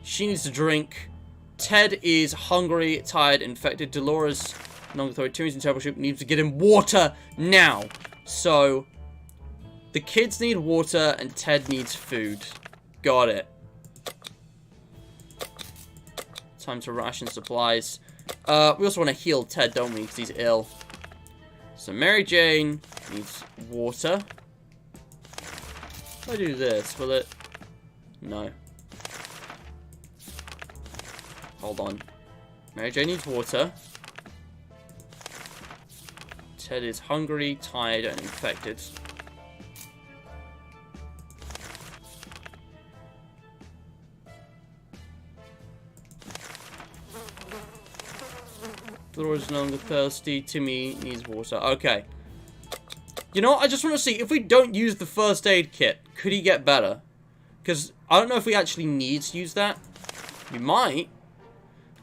[SPEAKER 1] She needs to drink. Ted is hungry, tired, infected. Dolores, non-authoritarian, in terrible shape, needs to get him water now. So, the kids need water and Ted needs food. Got it. Time to ration supplies. We also want to heal Ted, don't we? Because he's ill. So, Mary Jane needs water. If I do this, will it? No. Hold on. Mary Jane needs water. Ted is hungry, tired, and infected. Laura's no longer thirsty. Timmy needs water. Okay. You know what? I just want to see, if we don't use the first aid kit, could he get better? Because I don't know if we actually need to use that. We might.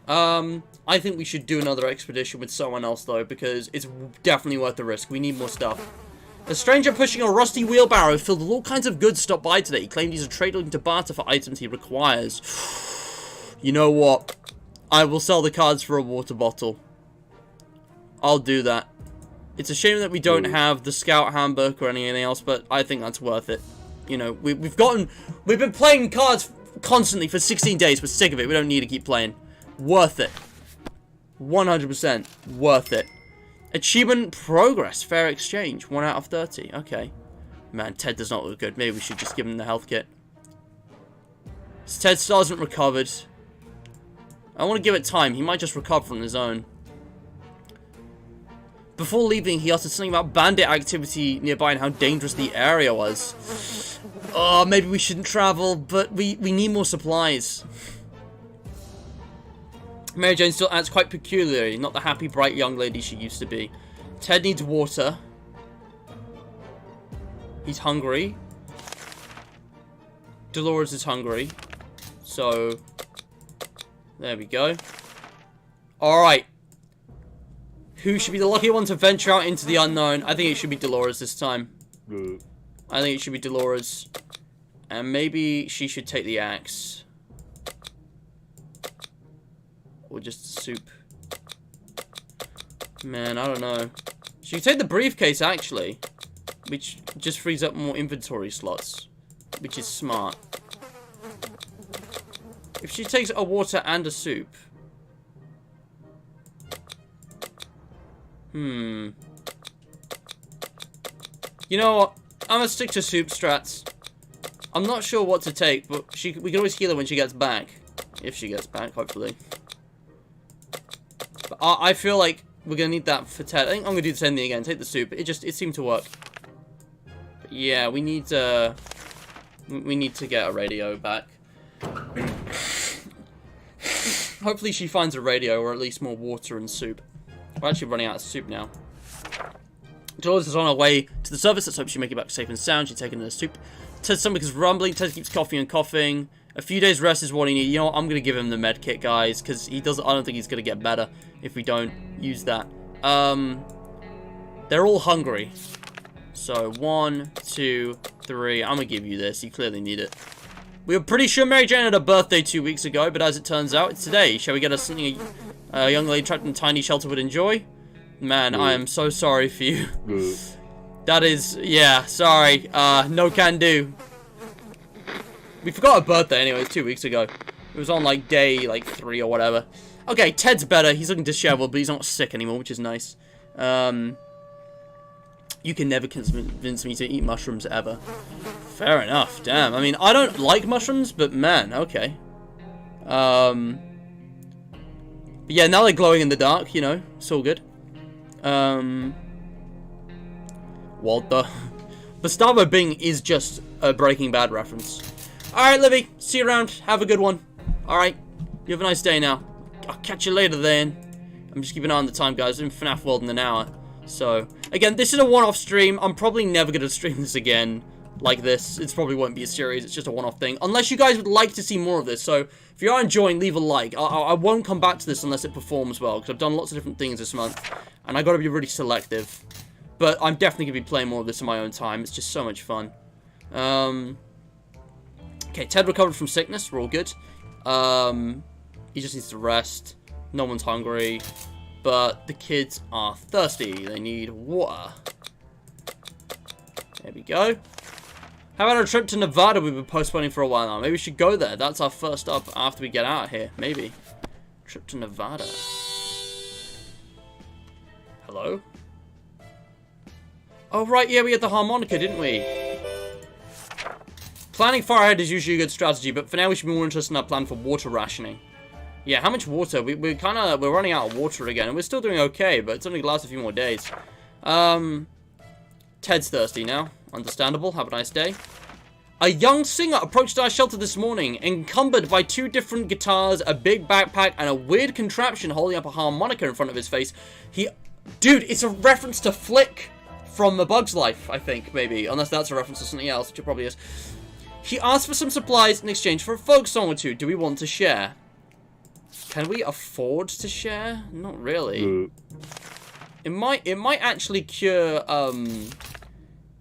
[SPEAKER 1] I think we should do another expedition with someone else, though, because it's definitely worth the risk. We need more stuff. A stranger pushing a rusty wheelbarrow filled with all kinds of goods stopped by today. He claimed he's a trader looking to barter for items he requires. You know what? I will sell the cards for a water bottle. I'll do that. It's a shame that we don't have the Scout Handbook or anything else, but I think that's worth it. You know, we've been playing cards constantly for 16 days. We're sick of it. We don't need to keep playing. Worth it. 100% worth it. Achievement progress. Fair exchange. 1 out of 30. Okay. Man, Ted does not look good. Maybe we should just give him the health kit. Ted still hasn't recovered. I want to give it time. He might just recover on his own. Before leaving, he uttered something about bandit activity nearby and how dangerous the area was. Oh, maybe we shouldn't travel, but we need more supplies. Mary Jane still acts quite peculiarly, not the happy, bright young lady she used to be. Ted needs water. He's hungry. Dolores is hungry. So, there we go. Alright. Who should be the lucky one to venture out into the unknown? I think it should be Dolores this time. I think it should be Dolores. And maybe she should take the axe. Or just the soup. Man, I don't know. She could take the briefcase, actually. Which just frees up more inventory slots. Which is smart. If she takes a water and a soup. You know what? I'm gonna stick to soup strats. I'm not sure what to take, but we can always heal her when she gets back. If she gets back, hopefully. But I feel like we're gonna need that for Ted. I think I'm gonna do the same thing again. Take the soup. It seemed to work. But yeah, we need to get a radio back. Hopefully she finds a radio or at least more water and soup. We're actually running out of soup now. Dolores is on her way to the surface. Let's hope she make it back safe and sound. She's taking her soup. Ted's stomach is rumbling. Ted keeps coughing and coughing. A few days rest is what he needs. You know what? I'm going to give him the med kit, guys, because he doesn't. I don't think he's going to get better if we don't use that. They're all hungry. So, 1, 2, 3. I'm going to give you this. You clearly need it. We were pretty sure Mary Jane had a birthday 2 weeks ago, but as it turns out, it's today. Shall we get us something a young lady trapped in a tiny shelter would enjoy? Man, I am so sorry for you. That is, yeah, sorry. No can do. We forgot her birthday anyway, 2 weeks ago. It was on, like, day, 3 or whatever. Okay, Ted's better. He's looking disheveled, but he's not sick anymore, which is nice. You can never convince me to eat mushrooms ever. Fair enough, damn. I mean, I don't like mushrooms, but man, okay. But yeah, now they're glowing in the dark, you know. It's all good. Walter. Gustavo Bing is just a Breaking Bad reference. Alright, Livy. See you around. Have a good one. Alright. You have a nice day now. I'll catch you later then. I'm just keeping an eye on the time, guys. I'm in FNAF World in an hour. So, again, this is a one-off stream. I'm probably never going to stream this again like this. It probably won't be a series. It's just a one-off thing. Unless you guys would like to see more of this. So, if you are enjoying, leave a like. I won't come back to this unless it performs well. Because I've done lots of different things this month. And I got to be really selective. But I'm definitely going to be playing more of this in my own time. It's just so much fun. Okay, Ted recovered from sickness. We're all good. He just needs to rest. No one's hungry. But the kids are thirsty. They need water. There we go. How about a trip to Nevada we've been postponing for a while now? Maybe we should go there. That's our first stop after we get out of here. Maybe. Trip to Nevada. Hello? Oh, right. Yeah, we had the harmonica, didn't we? Planning far ahead is usually a good strategy, but for now we should be more interested in our plan for water rationing. Yeah, how much water? We're running out of water again, and we're still doing okay, but it's only going to last a few more days. Ted's thirsty now. Understandable. Have a nice day. A young singer approached our shelter this morning, encumbered by 2 different guitars, a big backpack, and a weird contraption holding up a harmonica in front of his face. Dude, it's a reference to Flick from A Bug's Life, I think, maybe. Unless that's a reference to something else, which it probably is. He asked for some supplies in exchange for a folk song or 2. Do we want to share? Can we afford to share? Not really. It might actually cure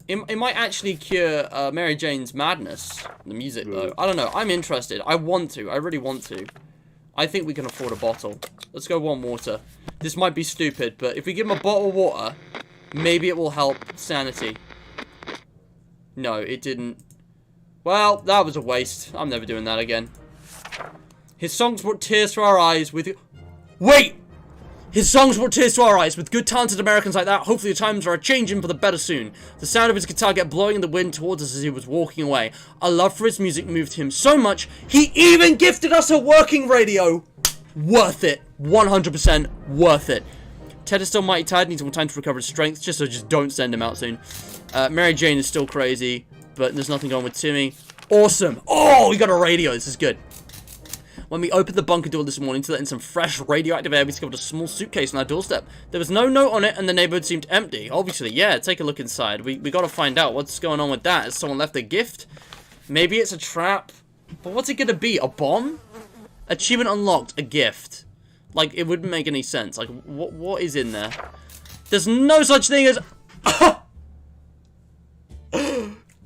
[SPEAKER 1] it might actually cure Mary Jane's madness. The music though. I don't know. I'm interested. I want to. I really want to. I think we can afford a bottle. Let's go 1 water. This might be stupid, but if we give him a bottle of water, maybe it will help sanity. No, it didn't. Well, that was a waste. I'm never doing that again. His songs brought tears to our eyes with... Wait! His songs brought tears to our eyes. With good talented Americans like that, hopefully the times are changing for the better soon. The sound of his guitar kept blowing in the wind towards us as he was walking away. Our love for his music moved him so much, he even gifted us a working radio! Worth it. 100% worth it. Ted is still mighty tired, needs more time to recover his strength, so just don't send him out soon. Mary Jane is still crazy, but there's nothing going with Timmy. Awesome! Oh, we got a radio. This is good. When we opened the bunker door this morning to let in some fresh radioactive air, we discovered a small suitcase on our doorstep. There was no note on it, and the neighborhood seemed empty. Obviously, yeah, take a look inside. We gotta find out what's going on with that. Has someone left a gift? Maybe it's a trap. But what's it gonna be? A bomb? Achievement unlocked. A gift. Like, it wouldn't make any sense. Like, what is in there? There's no such thing as...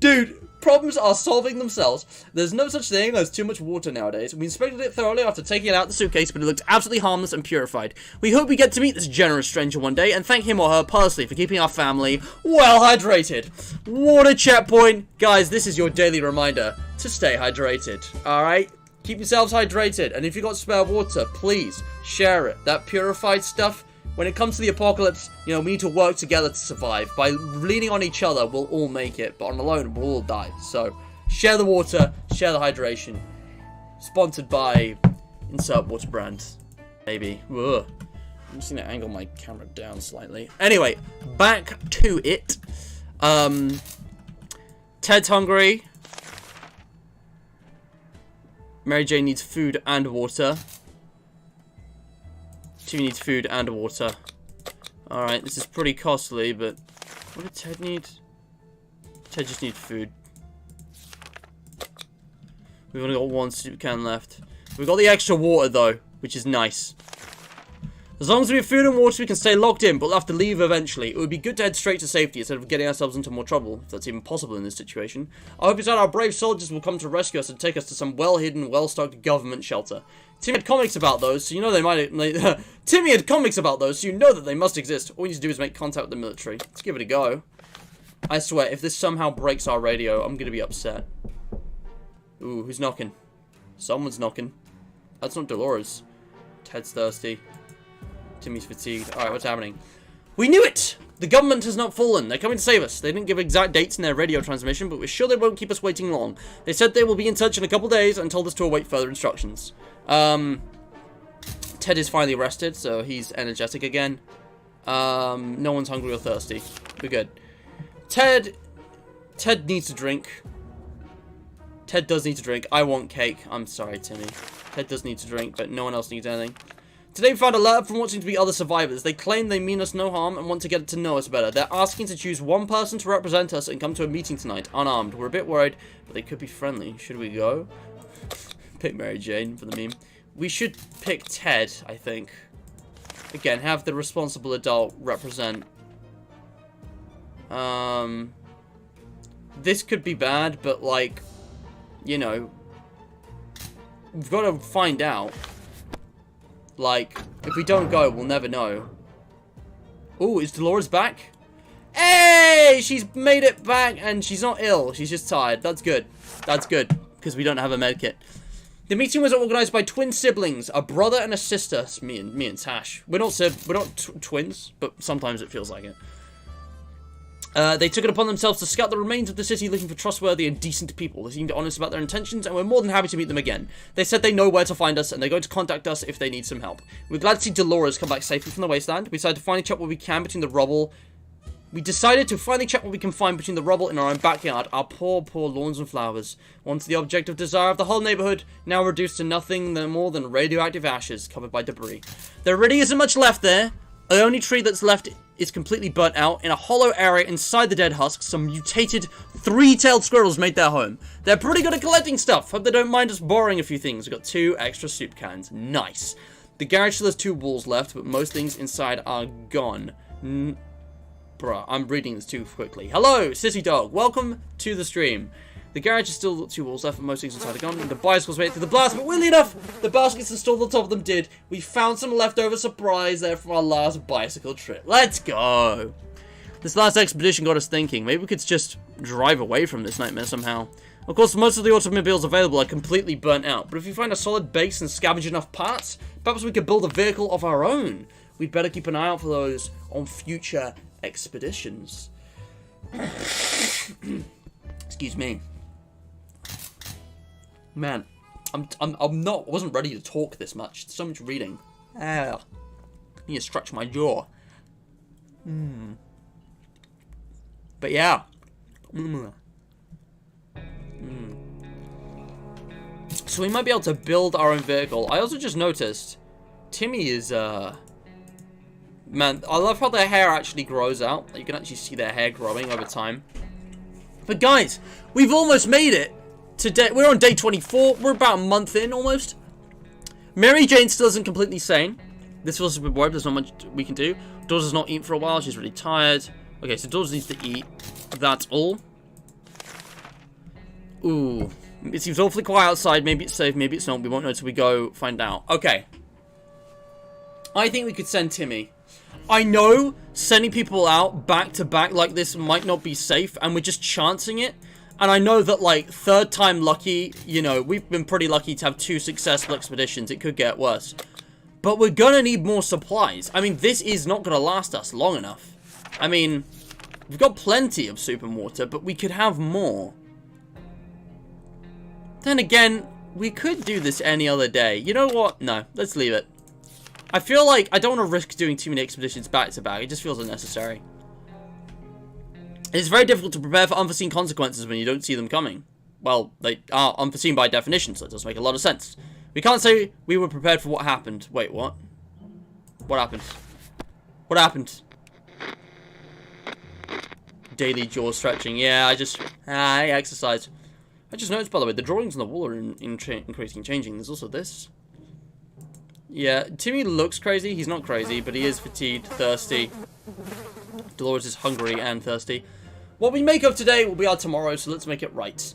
[SPEAKER 1] Dude, problems are solving themselves. There's no such thing as too much water nowadays. We inspected it thoroughly after taking it out of the suitcase, but it looked absolutely harmless and purified. We hope we get to meet this generous stranger one day, and thank him or her personally for keeping our family well hydrated. Water checkpoint. Guys, this is your daily reminder to stay hydrated. Alright? Keep yourselves hydrated, and if you've got spare water, please share it. That purified stuff, when it comes to the apocalypse, you know, we need to work together to survive. By leaning on each other, we'll all make it, but on alone, we'll all die. So, share the water, share the hydration. Sponsored by insert water brand. Maybe. Ugh. I'm just gonna angle my camera down slightly. Anyway, back to it. Ted's hungry. Mary Jane needs food and water. Timmy needs food and water. Alright, this is pretty costly, but... What did Ted need? Ted just needs food. We've only got one soup can left. We've got the extra water, though, which is nice. As long as we have food and water, we can stay locked in, but we'll have to leave eventually. It would be good to head straight to safety instead of getting ourselves into more trouble, if that's even possible in this situation. I hope that our brave soldiers will come to rescue us and take us to some well-hidden, well-stocked government shelter. Timmy had comics about those, so you know they might... Timmy had comics about those, so you know that they must exist. All we need to do is make contact with the military. Let's give it a go. I swear, if this somehow breaks our radio, I'm gonna be upset. Ooh, who's knocking? Someone's knocking. That's not Dolores. Ted's thirsty. Timmy's fatigued. Alright, what's happening? We knew it! The government has not fallen. They're coming to save us. They didn't give exact dates in their radio transmission, but we're sure they won't keep us waiting long. They said they will be in touch in a couple days and told us to await further instructions. Ted is finally rested, so he's energetic again. No one's hungry or thirsty. We're good. Ted needs to drink. Ted does need to drink. I want cake. I'm sorry, Timmy. Ted does need to drink, but no one else needs anything. Today we found a letter from what seem to be other survivors. They claim they mean us no harm and want to get to know us better. They're asking to choose one person to represent us and come to a meeting tonight, unarmed. We're a bit worried, but they could be friendly. Should we go? Pick Mary Jane for the meme. We should pick Ted, I think. Again, have the responsible adult represent. This could be bad, but like, you know, we've got to find out. Like, if we don't go, we'll never know. Ooh, is Dolores back? Hey! She's made it back, and she's not ill. She's just tired. That's good. That's good, because we don't have a med kit. The meeting was organized by twin siblings, a brother and a sister. It's me and Tash. We're not twins, but sometimes it feels like it. They took it upon themselves to scout the remains of the city looking for trustworthy and decent people. They seemed honest about their intentions, and we're more than happy to meet them again. They said they know where to find us, and they're going to contact us if they need some help. We're glad to see Dolores come back safely from the wasteland. We decided to finally check what we can between the rubble. We decided to finally check what we can find between the rubble in our own backyard, our poor, poor lawns and flowers. Once the object of desire of the whole neighborhood, now reduced to nothing more than radioactive ashes covered by debris. There really isn't much left there. The only tree that's left is completely burnt out. In a hollow area inside the dead husks, some mutated three-tailed squirrels made their home. They're pretty good at collecting stuff. Hope they don't mind us borrowing a few things. We've got 2 extra soup cans. Nice. The garage still has 2 walls left, but most things inside are gone. Bruh, I'm reading this too quickly. Hello, City Dog. Welcome to the stream. The garage is still 2 walls left, but most things inside are gone. The bicycles made it through the blast, but weirdly enough, the baskets installed on top of them did. We found some leftover surprise there from our last bicycle trip. Let's go. This last expedition got us thinking. Maybe we could just drive away from this nightmare somehow. Of course, most of the automobiles available are completely burnt out, but if we find a solid base and scavenge enough parts, perhaps we could build a vehicle of our own. We'd better keep an eye out for those on future expeditions. Excuse me. Man, I wasn't ready to talk this much. So much reading. I need to stretch my jaw. But yeah. So we might be able to build our own vehicle. I also just noticed Timmy is, man, I love how their hair actually grows out. You can actually see their hair growing over time. But guys, we've almost made it. Today, we're on day 24. We're about a month in, almost. Mary Jane still isn't completely sane. This feels a bit worried. There's not much we can do. Daughter's not eaten for a while. She's really tired. Okay, so Daughter needs to eat. That's all. Ooh. It seems awfully quiet outside. Maybe it's safe. Maybe it's not. We won't know until we go find out. Okay. I think we could send Timmy. I know sending people out back to back like this might not be safe, and we're just chancing it. And I know that, like, 3rd time lucky, you know, we've been pretty lucky to have 2 successful expeditions. It could get worse. But we're gonna need more supplies. I mean, this is not gonna last us long enough. I mean, we've got plenty of soup and water, but we could have more. Then again, we could do this any other day. You know what? No, let's leave it. I feel like I don't want to risk doing too many expeditions back to back. It just feels unnecessary. It's very difficult to prepare for unforeseen consequences when you don't see them coming. Well, they are unforeseen by definition, so it does make a lot of sense. We can't say we were prepared for what happened. Wait, what? What happened? What happened? Daily jaw stretching. Yeah, I exercise. I just noticed, by the way, the drawings on the wall are increasing and changing. There's also this. Yeah, Timmy looks crazy. He's not crazy, but he is fatigued, thirsty. Dolores is hungry and thirsty. What we make of today will be our tomorrow, so let's make it right.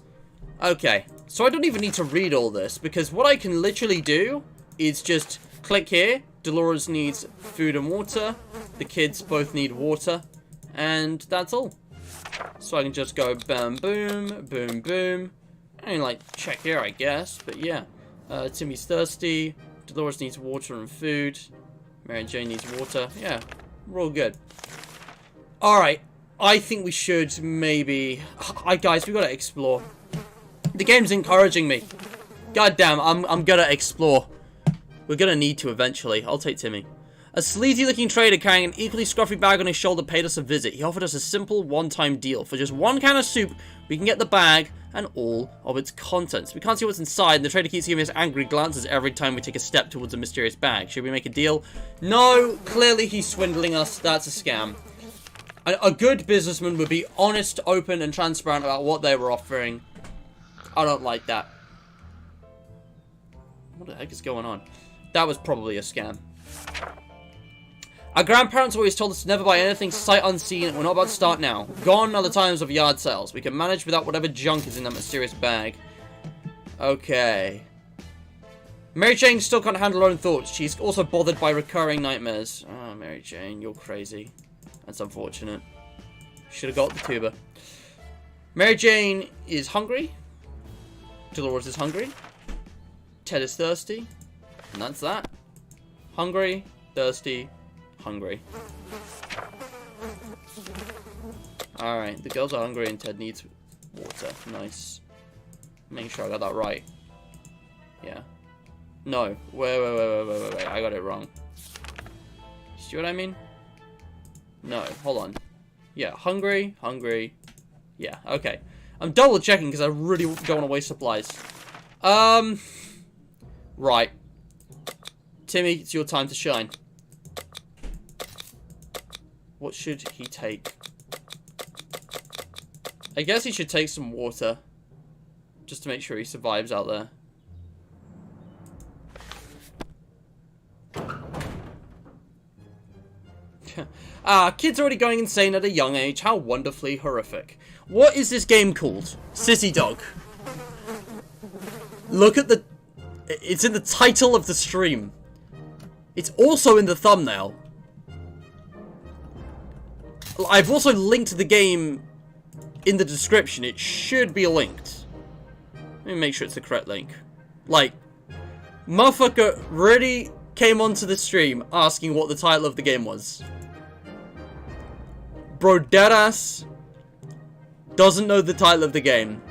[SPEAKER 1] Okay, so I don't even need to read all this, because what I can literally do is just click here. Dolores needs food and water. The kids both need water. And that's all. So I can just go bam, boom, boom, boom. I mean, like, check here, I guess. But yeah, Timmy's thirsty. Dolores needs water and food. Mary Jane needs water. Yeah, we're all good. Alright, I think we should maybe... guys, we gotta explore. The game's encouraging me. God damn, I'm gonna explore. We're gonna need to eventually. I'll take Timmy. A sleazy-looking trader carrying an equally scruffy bag on his shoulder paid us a visit. He offered us a simple one-time deal. For just one can of soup, we can get the bag and all of its contents. We can't see what's inside, and the trader keeps giving us angry glances every time we take a step towards a mysterious bag. Should we make a deal? No, clearly he's swindling us. That's a scam. A good businessman would be honest, open, and transparent about what they were offering. I don't like that. What the heck is going on? That was probably a scam. Our grandparents always told us to never buy anything sight unseen, and we're not about to start now. Gone are the times of yard sales. We can manage without whatever junk is in that mysterious bag. Okay. Mary Jane still can't handle her own thoughts. She's also bothered by recurring nightmares. Oh, Mary Jane, you're crazy. That's unfortunate. Should have got the tuba. Mary Jane is hungry. Dolores is hungry. Ted is thirsty. And that's that. Hungry, thirsty, hungry. Alright, the girls are hungry and Ted needs water. Nice. Making sure I got that right. Yeah. No. Wait. I got it wrong. See what I mean? No. Hold on. Yeah, hungry. Yeah, okay. I'm double checking because I really don't want to waste supplies. Right. Timmy, it's your time to shine. What should he take? I guess he should take some water. Just to make sure he survives out there. Kids already going insane at a young age. How wonderfully horrific. What is this game called? Sissy Dog. Look at the... It's in the title of the stream. It's also in the thumbnail. I've also linked the game in the description. It should be linked. Let me make sure it's the correct link. Like, motherfucker really came onto the stream asking what the title of the game was. Bro, deadass doesn't know the title of the game.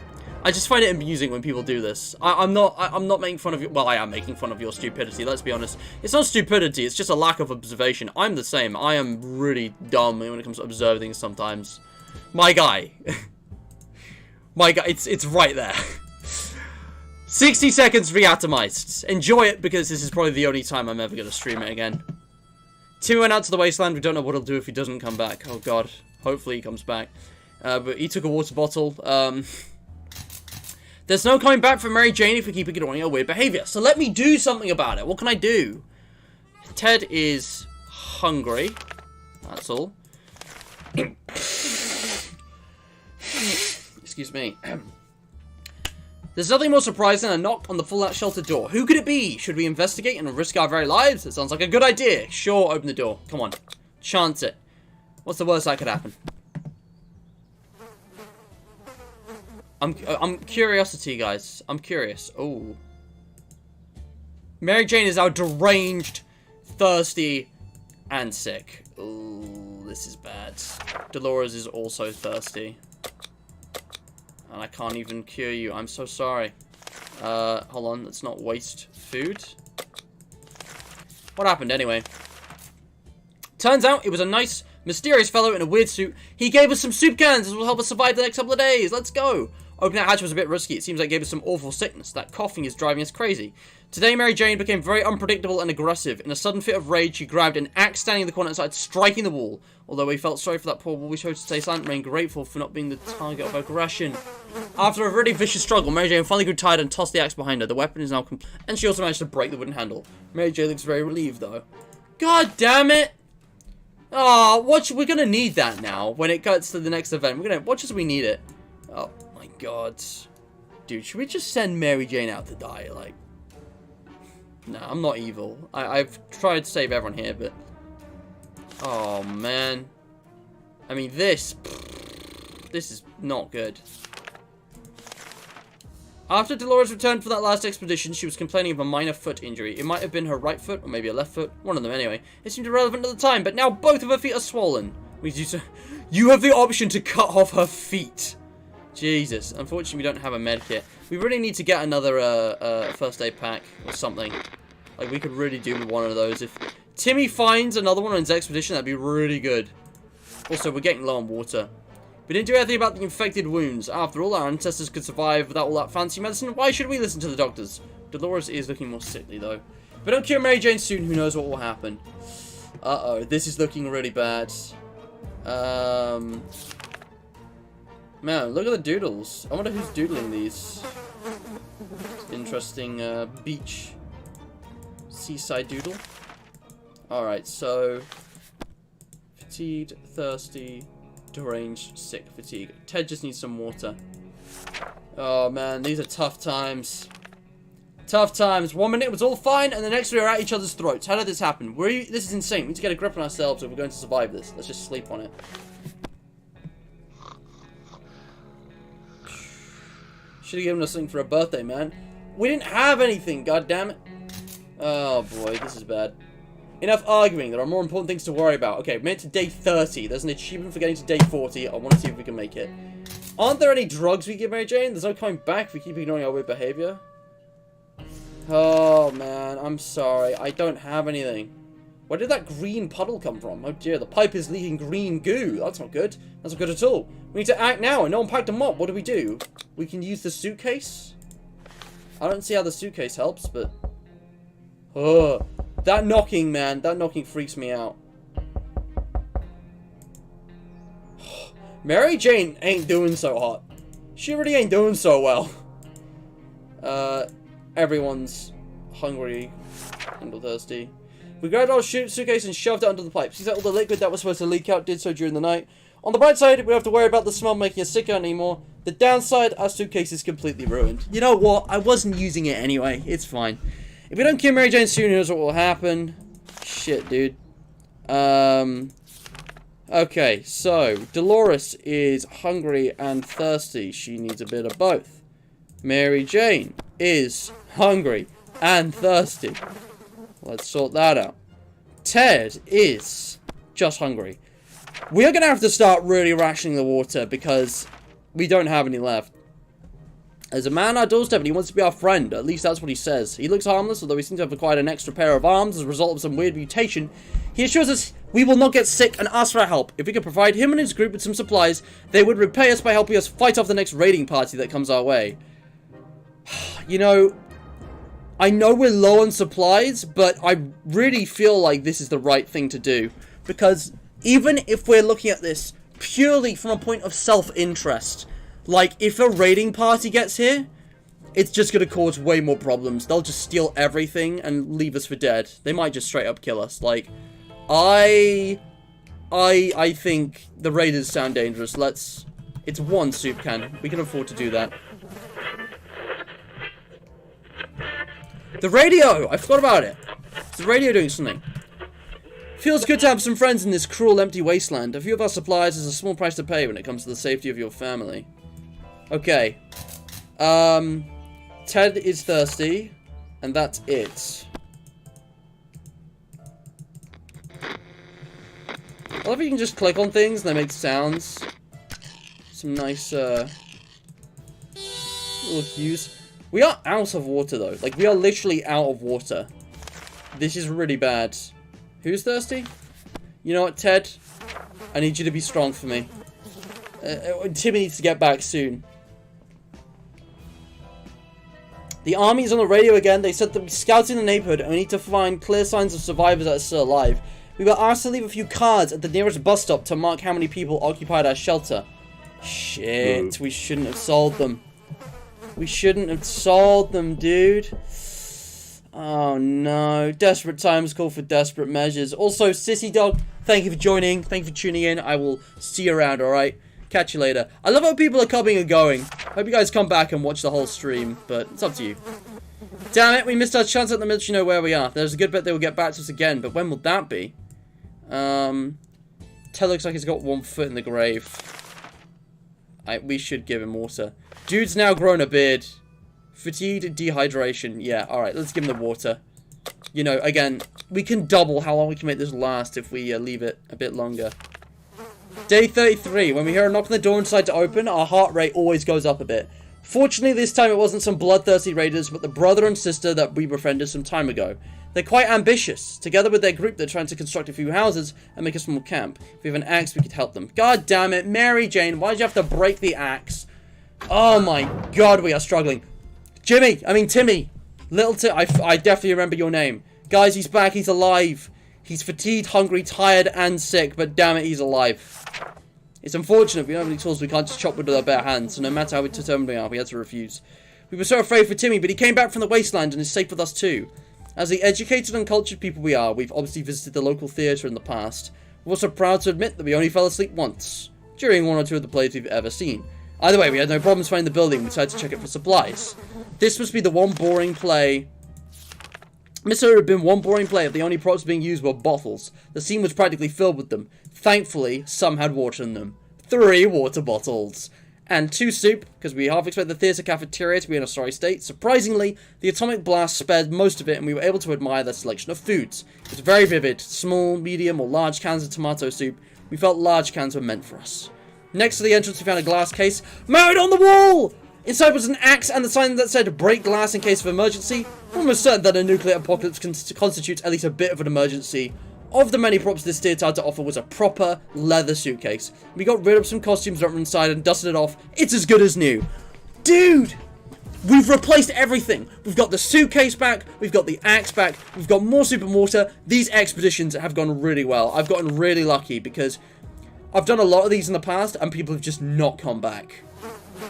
[SPEAKER 1] I just find it amusing when people do this. I'm not making fun of you. Well, I am making fun of your stupidity. Let's be honest. It's not stupidity. It's just a lack of observation. I'm the same. I am really dumb when it comes to observing things sometimes. My guy. My guy. It's right there. 60 seconds ReAtomized. Enjoy it because this is probably the only time I'm ever going to stream it again. Timmy went out to the wasteland. We don't know what he'll do if he doesn't come back. Oh, God. Hopefully he comes back. But he took a water bottle. There's no coming back from Mary Jane if we keep ignoring her weird behavior. So let me do something about it. What can I do? Ted is hungry. That's all. Excuse me. There's nothing more surprising than a knock on the fallout shelter door. Who could it be? Should we investigate and risk our very lives? It sounds like a good idea. Sure, open the door. Come on. Chance it. What's the worst that could happen? I'm curiosity, guys. I'm curious. Oh. Mary Jane is now deranged, thirsty, and sick. Oh, this is bad. Dolores is also thirsty. And I can't even cure you. I'm so sorry. Hold on. Let's not waste food. What happened anyway? Turns out it was a nice, mysterious fellow in a weird suit. He gave us some soup cans. This will help us survive the next couple of days. Let's go. Opening that hatch was a bit risky. It seems like it gave us some awful sickness. That coughing is driving us crazy. Today, Mary Jane became very unpredictable and aggressive. In a sudden fit of rage, she grabbed an axe standing in the corner and started striking the wall. Although we felt sorry for that poor wall, we chose to stay silent and remain grateful for not being the target of aggression. After a really vicious struggle, Mary Jane finally grew tired and tossed the axe behind her. The weapon is now complete, and she also managed to break the wooden handle. Mary Jane looks very relieved, though. God damn it! Oh, we're gonna need that now when it gets to the next event. We're gonna watch as we need it. Oh my god. Dude, should we just send Mary Jane out to die? Like, no, I'm not evil. I've tried to save everyone here, but oh man. I mean, this is not good. After Dolores returned from that last expedition, she was complaining of a minor foot injury. It might have been her right foot, or maybe a left foot. One of them, anyway. It seemed irrelevant at the time, but now both of her feet are swollen. You have the option to cut off her feet. Jesus. Unfortunately, we don't have a med kit. We really need to get another first aid pack or something. Like, we could really do with one of those. If Timmy finds another one on his expedition, that'd be really good. Also, we're getting low on water. We didn't do anything about the infected wounds. After all, our ancestors could survive without all that fancy medicine. Why should we listen to the doctors? Dolores is looking more sickly, though. If we don't cure Mary Jane soon, who knows what will happen. Uh-oh, this is looking really bad. Man, look at the doodles. I wonder who's doodling these. Interesting, beach. Seaside doodle. Alright, so fatigued, thirsty, deranged, sick, fatigue. Ted just needs some water. Oh man, these are tough times. Tough times. 1 minute it was all fine, and the next we are at each other's throats. How did this happen? This is insane. We need to get a grip on ourselves if we're going to survive this. Let's just sleep on it. Should have given us something for a birthday, man. We didn't have anything, goddammit. Oh boy, this is bad. Enough arguing. There are more important things to worry about. Okay, we made it to day 30. There's an achievement for getting to day 40. I want to see if we can make it. Aren't there any drugs we give Mary Jane? There's no coming back if we keep ignoring our weird behavior. Oh, man. I'm sorry. I don't have anything. Where did that green puddle come from? Oh, dear. The pipe is leaking green goo. That's not good. That's not good at all. We need to act now, and no one packed a mop. What do we do? We can use the suitcase? I don't see how the suitcase helps, but... Oh, that knocking, man. That knocking freaks me out. Mary Jane ain't doing so hot. She really ain't doing so well. Everyone's hungry and thirsty. We grabbed our suitcase and shoved it under the pipe. Seems like all the liquid that was supposed to leak out did so during the night. On the bright side, we don't have to worry about the smell making us sicker anymore. The downside, our suitcase is completely ruined. You know what? I wasn't using it anyway. It's fine. If we don't kill Mary Jane soon, here's what will happen. Shit, dude. Okay, so Dolores is hungry and thirsty. She needs a bit of both. Mary Jane is hungry and thirsty. Let's sort that out. Ted is just hungry. We are going to have to start really rationing the water because we don't have any left. There's a man on our doorstep and he wants to be our friend. At least that's what he says. He looks harmless, although he seems to have acquired an extra pair of arms as a result of some weird mutation. He assures us we will not get sick and ask for our help. If we could provide him and his group with some supplies, they would repay us by helping us fight off the next raiding party that comes our way. You know, I know we're low on supplies, but I really feel like this is the right thing to do. Because even if we're looking at this purely from a point of self-interest, like, if a raiding party gets here, it's just going to cause way more problems. They'll just steal everything and leave us for dead. They might just straight up kill us. Like, I think the raiders sound dangerous. It's one soup can. We can afford to do that. The radio! I forgot about it. Is the radio doing something? Feels good to have some friends in this cruel, empty wasteland. A few of our supplies is a small price to pay when it comes to the safety of your family. Okay. Ted is thirsty, and that's it. I love how you can just click on things and they make sounds. Some nice, little cues. We are out of water, though. Like, we are literally out of water. This is really bad. Who's thirsty? You know what, Ted? I need you to be strong for me. Timmy needs to get back soon. The army's on the radio again. They said that we're scouting the neighborhood and we need to find clear signs of survivors that are still alive. We were asked to leave a few cards at the nearest bus stop to mark how many people occupied our shelter. Shit, we shouldn't have sold them. We shouldn't have sold them, dude. Oh no. Desperate times call for desperate measures. Also, Sissy Dog, thank you for joining. Thank you for tuning in. I will see you around, alright? Catch you later. I love how people are coming and going. Hope you guys come back and watch the whole stream, but it's up to you. Damn it, we missed our chance at the military know where we are. There's a good bet they will get back to us again, but when will that be? Ted looks like he's got one foot in the grave. We should give him water. Dude's now grown a beard. Fatigue, dehydration. Yeah, alright, let's give him the water. You know, again, we can double how long we can make this last if we leave it a bit longer. Day 33. When we hear a knock on the door and decide to open, our heart rate always goes up a bit. Fortunately, this time it wasn't some bloodthirsty raiders, but the brother and sister that we befriended some time ago. They're quite ambitious. Together with their group, they're trying to construct a few houses and make a small camp. If we have an axe, we could help them. God damn it, Mary Jane, why'd you have to break the axe? Oh my god, we are struggling. Timmy. Little Tim, I definitely remember your name. Guys, he's back, he's alive. He's fatigued, hungry, tired, and sick, but damn it, he's alive. It's unfortunate we don't have any tools we can't just chop with our bare hands, so no matter how determined we are, we had to refuse. We were so afraid for Timmy, but he came back from the wasteland and is safe with us too. As the educated and cultured people we are, we've obviously visited the local theatre in the past. We're also proud to admit that we only fell asleep once, during one or two of the plays we've ever seen. Either way, we had no problems finding the building, we decided to check it for supplies. This must be the one boring play. Missed there had been one boring play if the only props being used were bottles. The scene was practically filled with them. Thankfully, some had water in them. 3 water bottles. And 2 soup, because we half expect the theatre cafeteria to be in a sorry state. Surprisingly, the atomic blast spared most of it and we were able to admire their selection of foods. It was very vivid. Small, medium, or large cans of tomato soup. We felt large cans were meant for us. Next to the entrance we found a glass case mounted on the wall! Inside was an axe and the sign that said break glass in case of emergency. We're almost certain that a nuclear apocalypse constitutes at least a bit of an emergency. Of the many props this theatre had to offer was a proper leather suitcase. We got rid of some costumes that were inside and dusted it off. It's as good as new. Dude! We've replaced everything. We've got the suitcase back. We've got the axe back. We've got more soup and water. These expeditions have gone really well. I've gotten really lucky because I've done a lot of these in the past and people have just not come back.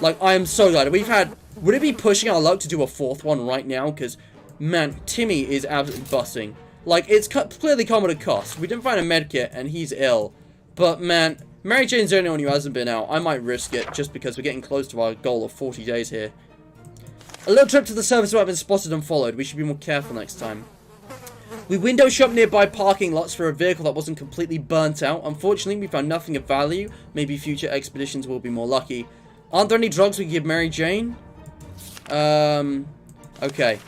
[SPEAKER 1] Like, I am so glad. We've had... Would it be pushing our luck to do a 4th one right now? Because, man, Timmy is absolutely busting. Like, it's clearly come at a cost. We didn't find a medkit, and he's ill. But, man, Mary Jane's the only one who hasn't been out. I might risk it, just because we're getting close to our goal of 40 days here. A little trip to the service might have been spotted and followed. We should be more careful next time. We window shop nearby parking lots for a vehicle that wasn't completely burnt out. Unfortunately, we found nothing of value. Maybe future expeditions will be more lucky. Aren't there any drugs we can give Mary Jane? Okay.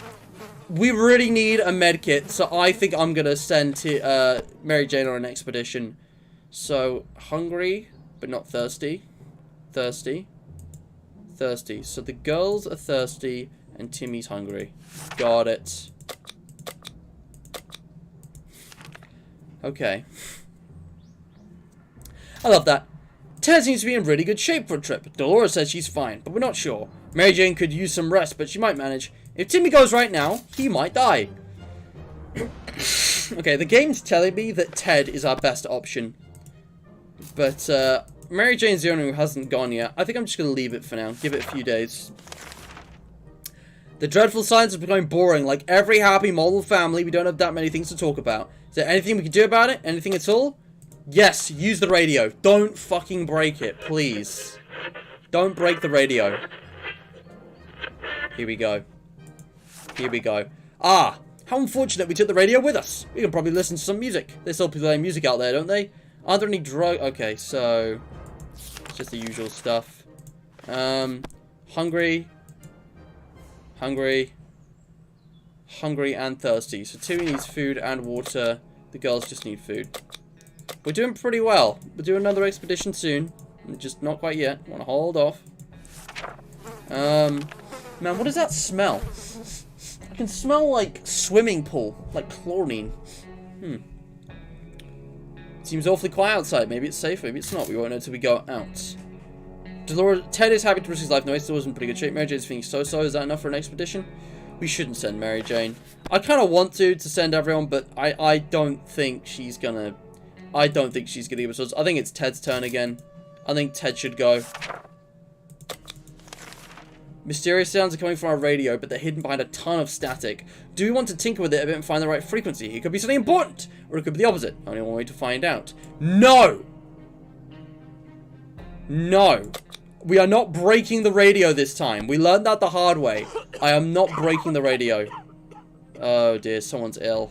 [SPEAKER 1] We really need a medkit, so I think I'm gonna send to, Mary Jane on an expedition. So, hungry, but not thirsty. Thirsty. Thirsty. So the girls are thirsty, and Timmy's hungry. Got it. Okay. I love that. Ted seems to be in really good shape for a trip. Dolores says she's fine, but we're not sure. Mary Jane could use some rest, but she might manage. If Timmy goes right now, he might die. Okay, the game's telling me that Ted is our best option. But, Mary Jane's the only one who hasn't gone yet. I think I'm just going to leave it for now. Give it a few days. The dreadful science is becoming boring. Like every happy model family, we don't have that many things to talk about. Is there anything we can do about it? Anything at all? Yes, use the radio. Don't fucking break it, please. Don't break the radio. Here we go. Here we go. Ah, how unfortunate we took the radio with us. We can probably listen to some music. They still play music out there, don't they? Aren't there any drug... Okay, so... It's just the usual stuff. Hungry. Hungry. Hungry and thirsty. So Timmy needs food and water. The girls just need food. We're doing pretty well. We'll do another expedition soon. Just not quite yet. Want to hold off. Man, what does that smell? I can smell like swimming pool, like chlorine. Seems awfully quiet outside. Maybe it's safe, maybe it's not. We won't know until we go out. Dolores, Ted is happy to risk his life. No, he still was in pretty good shape. Mary Jane's feeling so-so. Is that enough for an expedition? We shouldn't send Mary Jane. I kind of want to send everyone, but I don't think she's gonna... I don't think she's gonna give us... I think it's Ted's turn again. I think Ted should go. Mysterious sounds are coming from our radio, but they're hidden behind a ton of static. Do we want to tinker with it a bit and find the right frequency? It could be something important, or it could be the opposite. Only one way to find out. No! No. We are not breaking the radio this time. We learned that the hard way. I am not breaking the radio. Oh dear, someone's ill.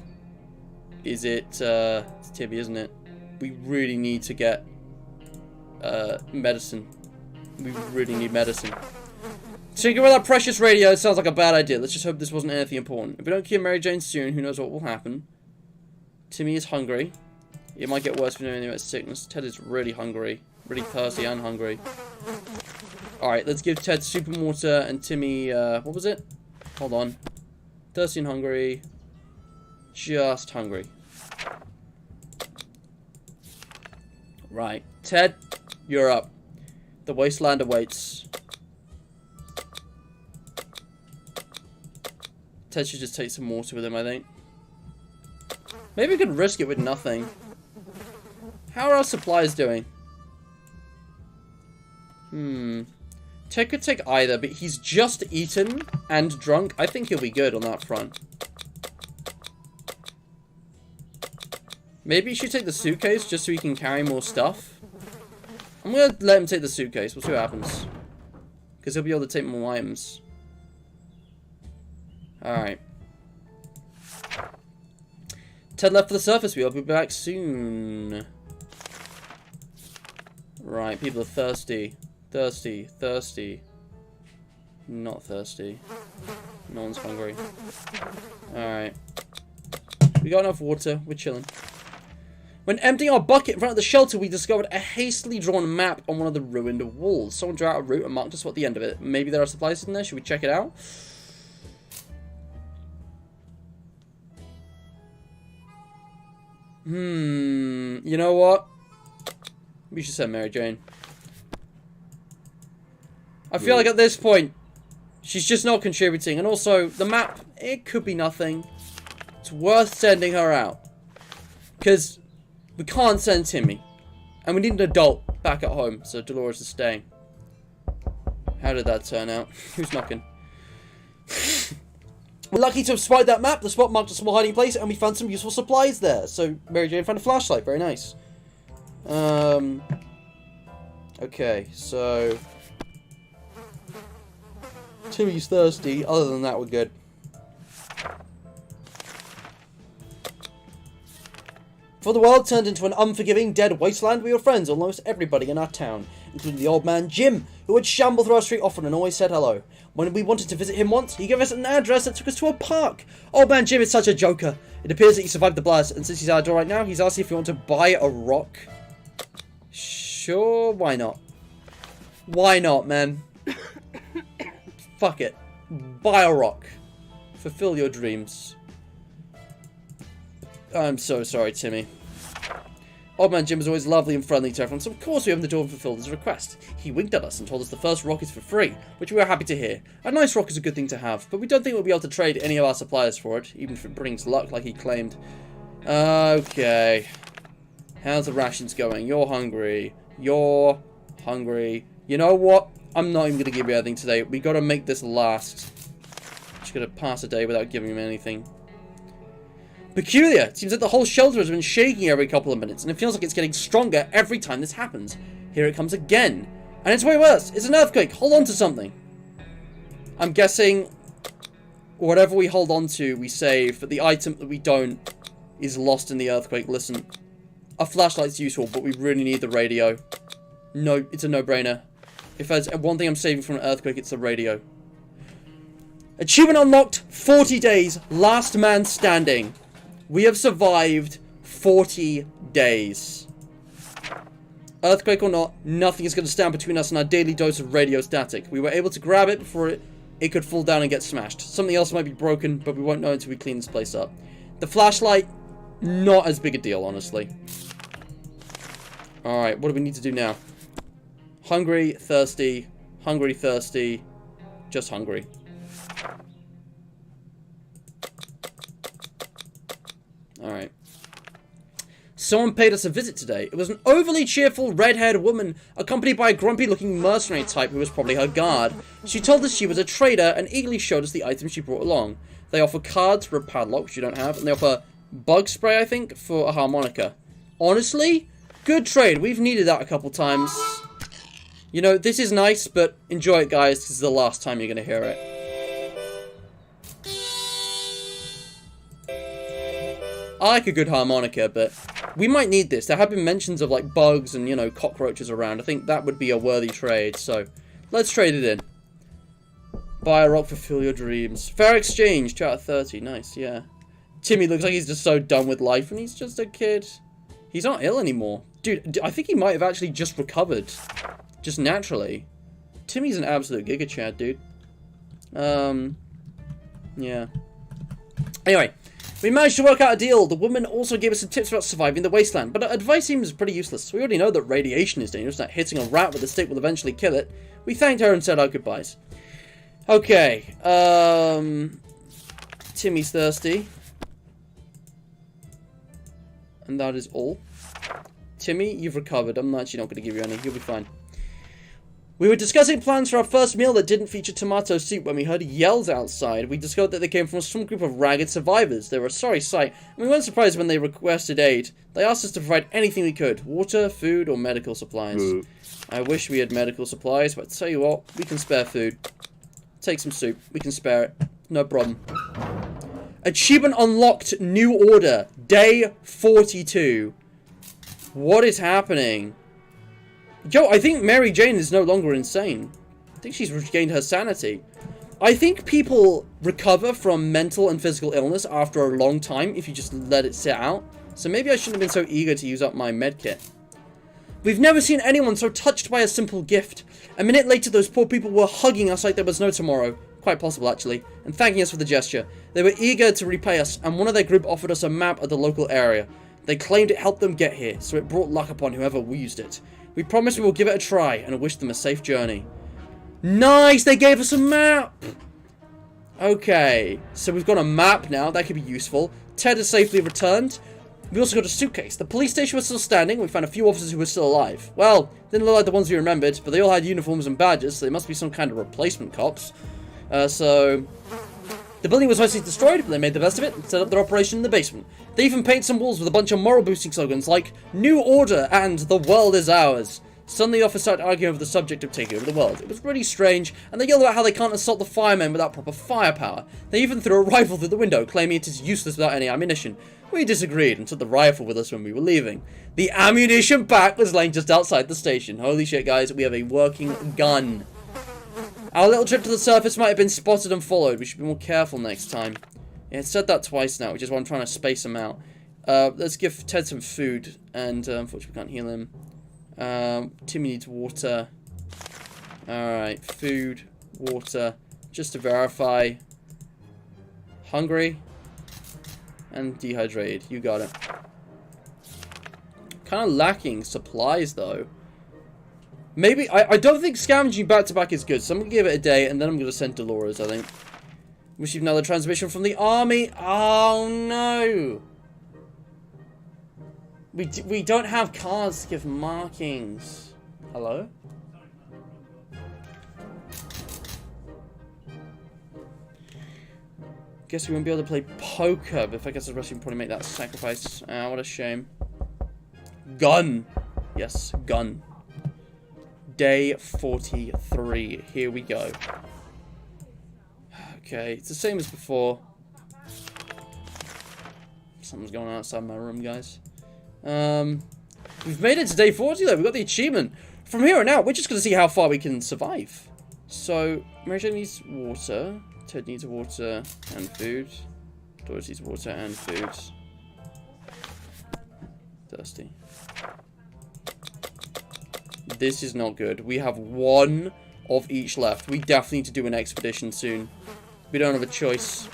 [SPEAKER 1] Is it, it's Tibby, isn't it? We really need to get, medicine. We really need medicine. Tinker with our precious radio sounds like a bad idea. Let's just hope this wasn't anything important. If we don't cure Mary Jane soon, who knows what will happen. Timmy is hungry. It might get worse if we know anything about sickness. Ted is really hungry. Really thirsty and hungry. Alright, let's give Ted super water and Timmy, what was it? Hold on. Thirsty and hungry. Just hungry. Right. Ted, you're up. The wasteland awaits. Ted should just take some water with him, I think. Maybe we could risk it with nothing. How are our supplies doing? Ted could take either, but he's just eaten and drunk. I think he'll be good on that front. Maybe he should take the suitcase just so he can carry more stuff. I'm gonna let him take the suitcase. We'll see what happens. Because he'll be able to take more items. Alright. Ted left for the surface wheel. He'll be back soon. Right, people are thirsty. Thirsty. Thirsty. Not thirsty. No one's hungry. Alright. We got enough water. We're chilling. When emptying our bucket in front of the shelter, we discovered a hastily drawn map on one of the ruined walls. Someone drew out a route and marked us at the end of it. Maybe there are supplies in there. Should we check it out? You know what? We should send Mary Jane. I feel like at this point, she's just not contributing. And also, the map, it could be nothing. It's worth sending her out. Because we can't send Timmy. And we need an adult back at home. So Dolores is staying. How did that turn out? Who's knocking? We're lucky to have spied that map. The spot marked a small hiding place, and we found some useful supplies there. So Mary Jane found a flashlight. Very nice. Okay, so Timmy's thirsty. Other than that, we're good. Before the world turned into an unforgiving, dead wasteland, we were friends with almost everybody in our town, including the old man Jim, who would shamble through our street often and always said hello. When we wanted to visit him once, he gave us an address that took us to a park. Old man Jim is such a joker. It appears that he survived the blast, and since he's at our door right now, he's asking if we want to buy a rock. Sure, why not? Why not, man? Fuck it. Buy a rock. Fulfill your dreams. I'm so sorry, Timmy. Old man Jim is always lovely and friendly to everyone, so of course we opened the door and fulfilled his request. He winked at us and told us the first rock is for free, which we were happy to hear. A nice rock is a good thing to have, but we don't think we'll be able to trade any of our suppliers for it, even if it brings luck like he claimed. Okay. How's the rations going? You're hungry. You're hungry. You know what? I'm not even going to give you anything today. We got to make this last. Just going to pass a day without giving him anything. Peculiar. It seems like the whole shelter has been shaking every couple of minutes, and it feels like it's getting stronger every time this happens. Here it comes again. And it's way worse. It's an earthquake. Hold on to something. I'm guessing whatever we hold on to, we save, but the item that we don't is lost in the earthquake. Listen, a flashlight's useful, but we really need the radio. No, it's a no-brainer. If there's one thing I'm saving from an earthquake, it's the radio. Achievement unlocked, 40 days, last man standing. We have survived 40 days. Earthquake or not, nothing is going to stand between us and our daily dose of radio static. We were able to grab it before it could fall down and get smashed. Something else might be broken, but we won't know until we clean this place up. The flashlight, not as big a deal, honestly. Alright, what do we need to do now? Hungry, thirsty, just hungry. Alright. Someone paid us a visit today. It was an overly cheerful, red-haired woman, accompanied by a grumpy-looking mercenary type who was probably her guard. She told us she was a trader and eagerly showed us the items she brought along. They offer cards for a padlock, which you don't have, and they offer bug spray, I think, for a harmonica. Honestly, good trade. We've needed that a couple times. You know, this is nice, but enjoy it, guys. This is the last time you're going to hear it. I like a good harmonica, but we might need this. There have been mentions of, like, bugs and, you know, cockroaches around. I think that would be a worthy trade, so let's trade it in. Buy a rock, fulfill your dreams. Fair exchange, 2 out of 30. Nice, yeah. Timmy looks like he's just so done with life, and he's just a kid. He's not ill anymore. Dude, I think he might have actually just recovered. Just naturally. Timmy's an absolute Giga Chad, dude. Yeah. Anyway. We managed to work out a deal. The woman also gave us some tips about surviving the wasteland, but her advice seems pretty useless. We already know that radiation is dangerous, that hitting a rat with a stick will eventually kill it. We thanked her and said our goodbyes. Okay, Timmy's thirsty. And that is all. Timmy, you've recovered. I'm actually not going to give you any. You'll be fine. We were discussing plans for our first meal that didn't feature tomato soup when we heard yells outside. We discovered that they came from some group of ragged survivors. They were a sorry sight, and we weren't surprised when they requested aid. They asked us to provide anything we could. Water, food, or medical supplies. I wish we had medical supplies, but I tell you what, we can spare food. Take some soup. We can spare it. No problem. Achievement unlocked. New order. Day 42. What is happening? Yo, I think Mary Jane is no longer insane. I think she's regained her sanity. I think people recover from mental and physical illness after a long time if you just let it sit out. So maybe I shouldn't have been so eager to use up my medkit. We've never seen anyone so touched by a simple gift. A minute later, those poor people were hugging us like there was no tomorrow. Quite possible, actually. And thanking us for the gesture. They were eager to repay us, and one of their group offered us a map of the local area. They claimed it helped them get here, so it brought luck upon whoever used it. We promised we will give it a try, and wished them a safe journey. Nice! They gave us a map! Okay, so we've got a map now. That could be useful. Ted is safely returned. We also got a suitcase. The police station was still standing. We found a few officers who were still alive. Well, didn't look like the ones we remembered, but they all had uniforms and badges, so they must be some kind of replacement cops. So... The building was mostly destroyed, but they made the best of it and set up their operation in the basement. They even painted some walls with a bunch of moral-boosting slogans like, New Order and The World is Ours. Suddenly the officers started arguing over the subject of taking over the world. It was really strange, and they yelled about how they can't assault the firemen without proper firepower. They even threw a rifle through the window, claiming it is useless without any ammunition. We disagreed and took the rifle with us when we were leaving. The ammunition pack was laying just outside the station. Holy shit, guys, we have a working gun. Our little trip to the surface might have been spotted and followed. We should be more careful next time. Yeah, it's said that twice now, which is why I'm trying to space them out. Let's give Ted some food, and unfortunately we can't heal him. Timmy needs water. Alright, food, water, just to verify. Hungry and dehydrated. You got it. Kind of lacking supplies, though. Maybe, I don't think scavenging back-to-back is good, so I'm going to give it a day, and then I'm going to send Dolores, I think. Receive another transmission from the army. Oh, no. We don't have cards to give markings. Hello? Guess we won't be able to play poker, but if I guess the rest, we can probably make that sacrifice. Ah, what a shame. Gun. Yes, gun. Day 43. Here we go. Okay, it's the same as before. Something's going on outside my room, guys. We've made it to day 40, though. We've got the achievement. From here on out, we're just going to see how far we can survive. So, Mary Jane needs water. Ted needs water and food. Doris needs water and food. Thirsty. This is not good. We have one of each left. We definitely need to do an expedition soon. We don't have a choice.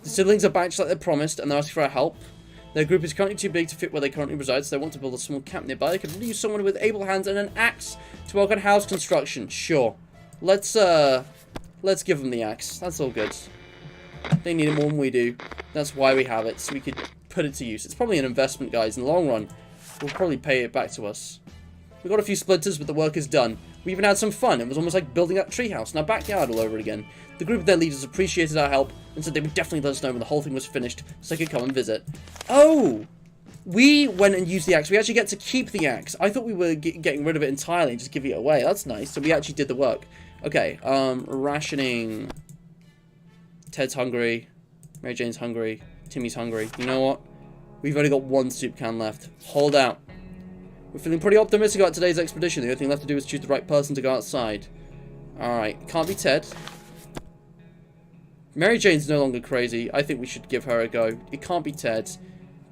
[SPEAKER 1] The siblings are back just like they promised, and they're asking for our help. Their group is currently too big to fit where they currently reside, so they want to build a small camp nearby. They could really use someone with able hands and an axe to work on house construction. Sure. Let's give them the axe. That's all good. They need it more than we do. That's why we have it, so we could put it to use. It's probably an investment, guys. In the long run, we'll probably pay it back to us. We got a few splinters, but the work is done. We even had some fun. It was almost like building that treehouse in our backyard all over again. The group of their leaders appreciated our help and said they would definitely let us know when the whole thing was finished so they could come and visit. Oh! We went and used the axe. We actually get to keep the axe. I thought we were getting rid of it entirely and just giving it away. That's nice. So we actually did the work. Okay, rationing. Ted's hungry. Mary Jane's hungry. Timmy's hungry. You know what? We've only got one soup can left. Hold out. We're feeling pretty optimistic about today's expedition. The only thing left to do is choose the right person to go outside. Alright, can't be Ted. Mary Jane's no longer crazy. I think we should give her a go. It can't be Ted.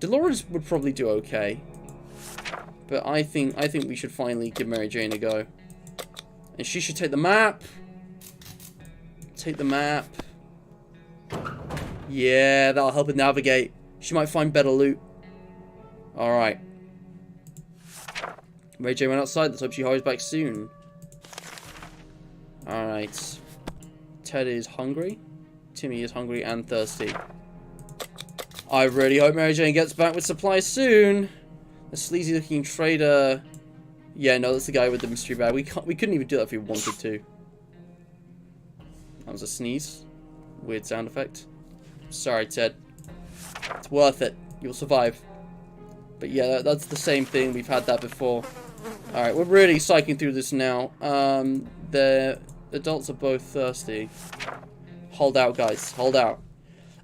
[SPEAKER 1] Dolores would probably do okay. But I think we should finally give Mary Jane a go. And she should take the map. Take the map. Yeah, that'll help her navigate. She might find better loot. Alright. Mary Jane went outside. Let's hope she hurries back soon. Alright. Ted is hungry. Timmy is hungry and thirsty. I really hope Mary Jane gets back with supplies soon. The sleazy looking trader. Yeah, no, that's the guy with the mystery bag. We couldn't even do that if we wanted to. That was a sneeze. Weird sound effect. Sorry, Ted. It's worth it. You'll survive. But yeah, that's the same thing. We've had that before. Alright, we're really cycling through this now. The adults are both thirsty. Hold out, guys. Hold out.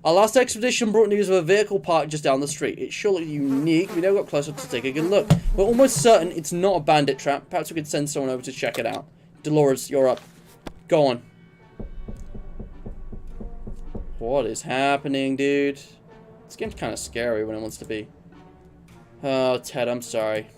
[SPEAKER 1] Our last expedition brought news of a vehicle parked just down the street. It sure looked unique. We never got closer to take a good look. We're almost certain it's not a bandit trap. Perhaps we could send someone over to check it out. Dolores, you're up. Go on. What is happening, dude? This game's kind of scary when it wants to be. Oh, Ted, I'm sorry.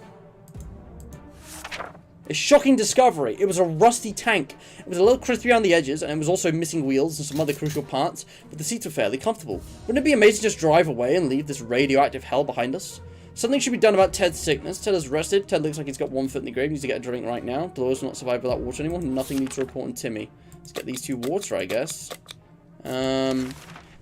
[SPEAKER 1] A shocking discovery. It was a rusty tank. It was a little crispy around the edges, and it was also missing wheels and some other crucial parts, but the seats were fairly comfortable. Wouldn't it be amazing to just drive away and leave this radioactive hell behind us? Something should be done about Ted's sickness. Ted has rested. Ted looks like he's got one foot in the grave. He needs to get a drink right now. Dolores will not survive without water anymore. Nothing needs to report on Timmy. Let's get these two water, I guess.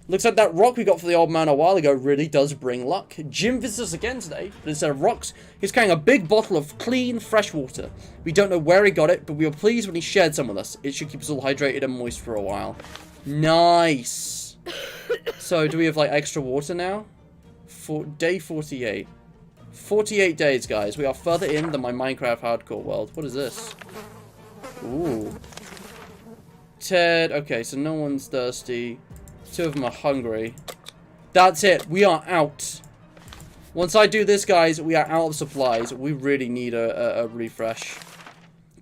[SPEAKER 1] Looks like that rock we got for the old man a while ago really does bring luck. Jim visits us again today, but instead of rocks, he's carrying a big bottle of clean, fresh water. We don't know where he got it, but we were pleased when he shared some with us. It should keep us all hydrated and moist for a while. Nice. So, do we have, like, extra water now? For day 48. 48 days, guys. We are further in than my Minecraft hardcore world. What is this? Ooh. Ted. Okay, so no one's thirsty. Two of them are hungry. That's it. We are out. Once I do this, guys, we are out of supplies. We really need a refresh.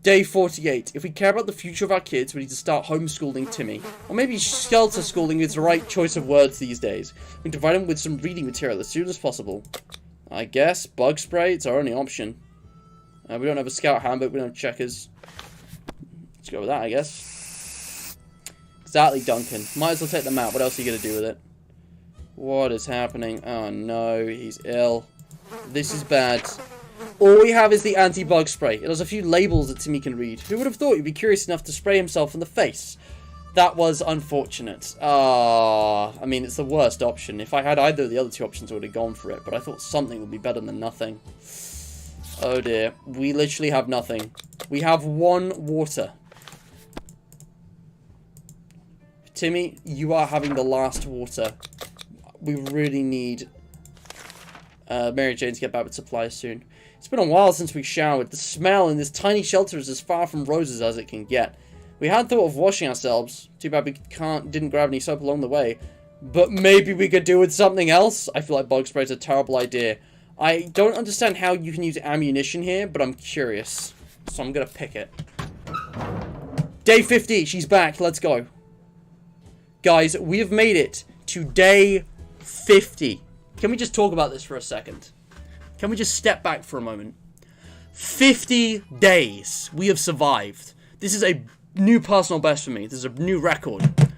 [SPEAKER 1] Day 48. If we care about the future of our kids, we need to start homeschooling Timmy. Or maybe shelter schooling is the right choice of words these days. We need to provide him with some reading material as soon as possible. I guess bug spray, it's our only option. We don't have a scout handbook, we don't have checkers. Let's go with that, I guess. Exactly, Duncan. Might as well take them out. What else are you going to do with it? What is happening? Oh, no. He's ill. This is bad. All we have is the anti-bug spray. It has a few labels that Timmy can read. Who would have thought he'd be curious enough to spray himself in the face? That was unfortunate. Ah, I mean, it's the worst option. If I had either of the other two options, I would have gone for it. But I thought something would be better than nothing. Oh, dear. We literally have nothing. We have one water. Timmy, you are having the last water. We really need Mary Jane to get back with supplies soon. It's been a while since we showered. The smell in this tiny shelter is as far from roses as it can get. We had thought of washing ourselves. Too bad we didn't grab any soap along the way. But maybe we could do with something else? I feel like bug spray is a terrible idea. I don't understand how you can use ammunition here, but I'm curious. So I'm going to pick it. Day 50. She's back. Let's go. Guys, we have made it to day 50. Can we just talk about this for a second? Can we just step back for a moment? 50 days we have survived. This is a new personal best for me. This is a new record.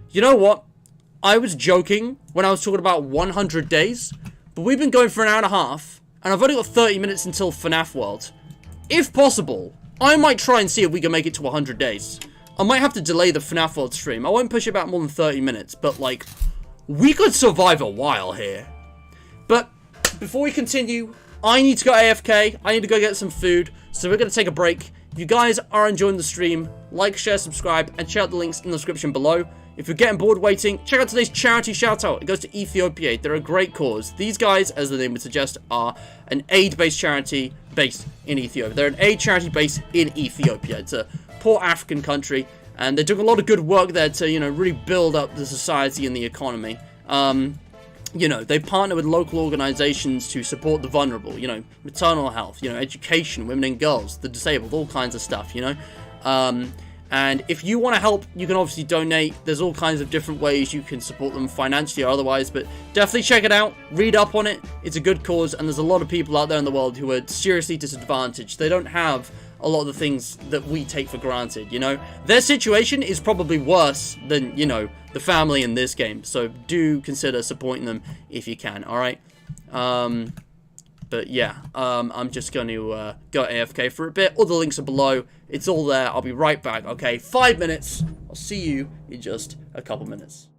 [SPEAKER 1] You know what? I was joking when I was talking about 100 days, but we've been going for an hour and a half, and I've only got 30 minutes until FNAF World. If possible, I might try and see if we can make it to 100 days. I might have to delay the FNAF World stream. I won't push it back more than 30 minutes, but, like, we could survive a while here. But before we continue, I need to go AFK. I need to go get some food. So we're going to take a break. If you guys are enjoying the stream, like, share, subscribe, and check out the links in the description below. If you're getting bored waiting, check out today's charity shoutout. It goes to Ethiopia. They're a great cause. These guys, as the name would suggest, are an aid-based charity based in Ethiopia. They're an aid charity based in Ethiopia. It's a poor African country, and they're doing a lot of good work there to, you know, really build up the society and the economy. You know, they partner with local organizations to support the vulnerable, you know, maternal health, you know, education, women and girls, the disabled, all kinds of stuff, you know. And if you want to help, you can obviously donate. There's all kinds of different ways you can support them financially or otherwise, but definitely check it out. Read up on it. It's a good cause, and there's a lot of people out there in the world who are seriously disadvantaged. They don't have a lot of the things that we take for granted, you know. Their situation is probably worse than, you know, the family in this game, so do consider supporting them if you can, alright? But yeah, I'm just going to go AFK for a bit. All the links are below. It's all there. I'll be right back, okay? 5 minutes. I'll see you in just a couple minutes.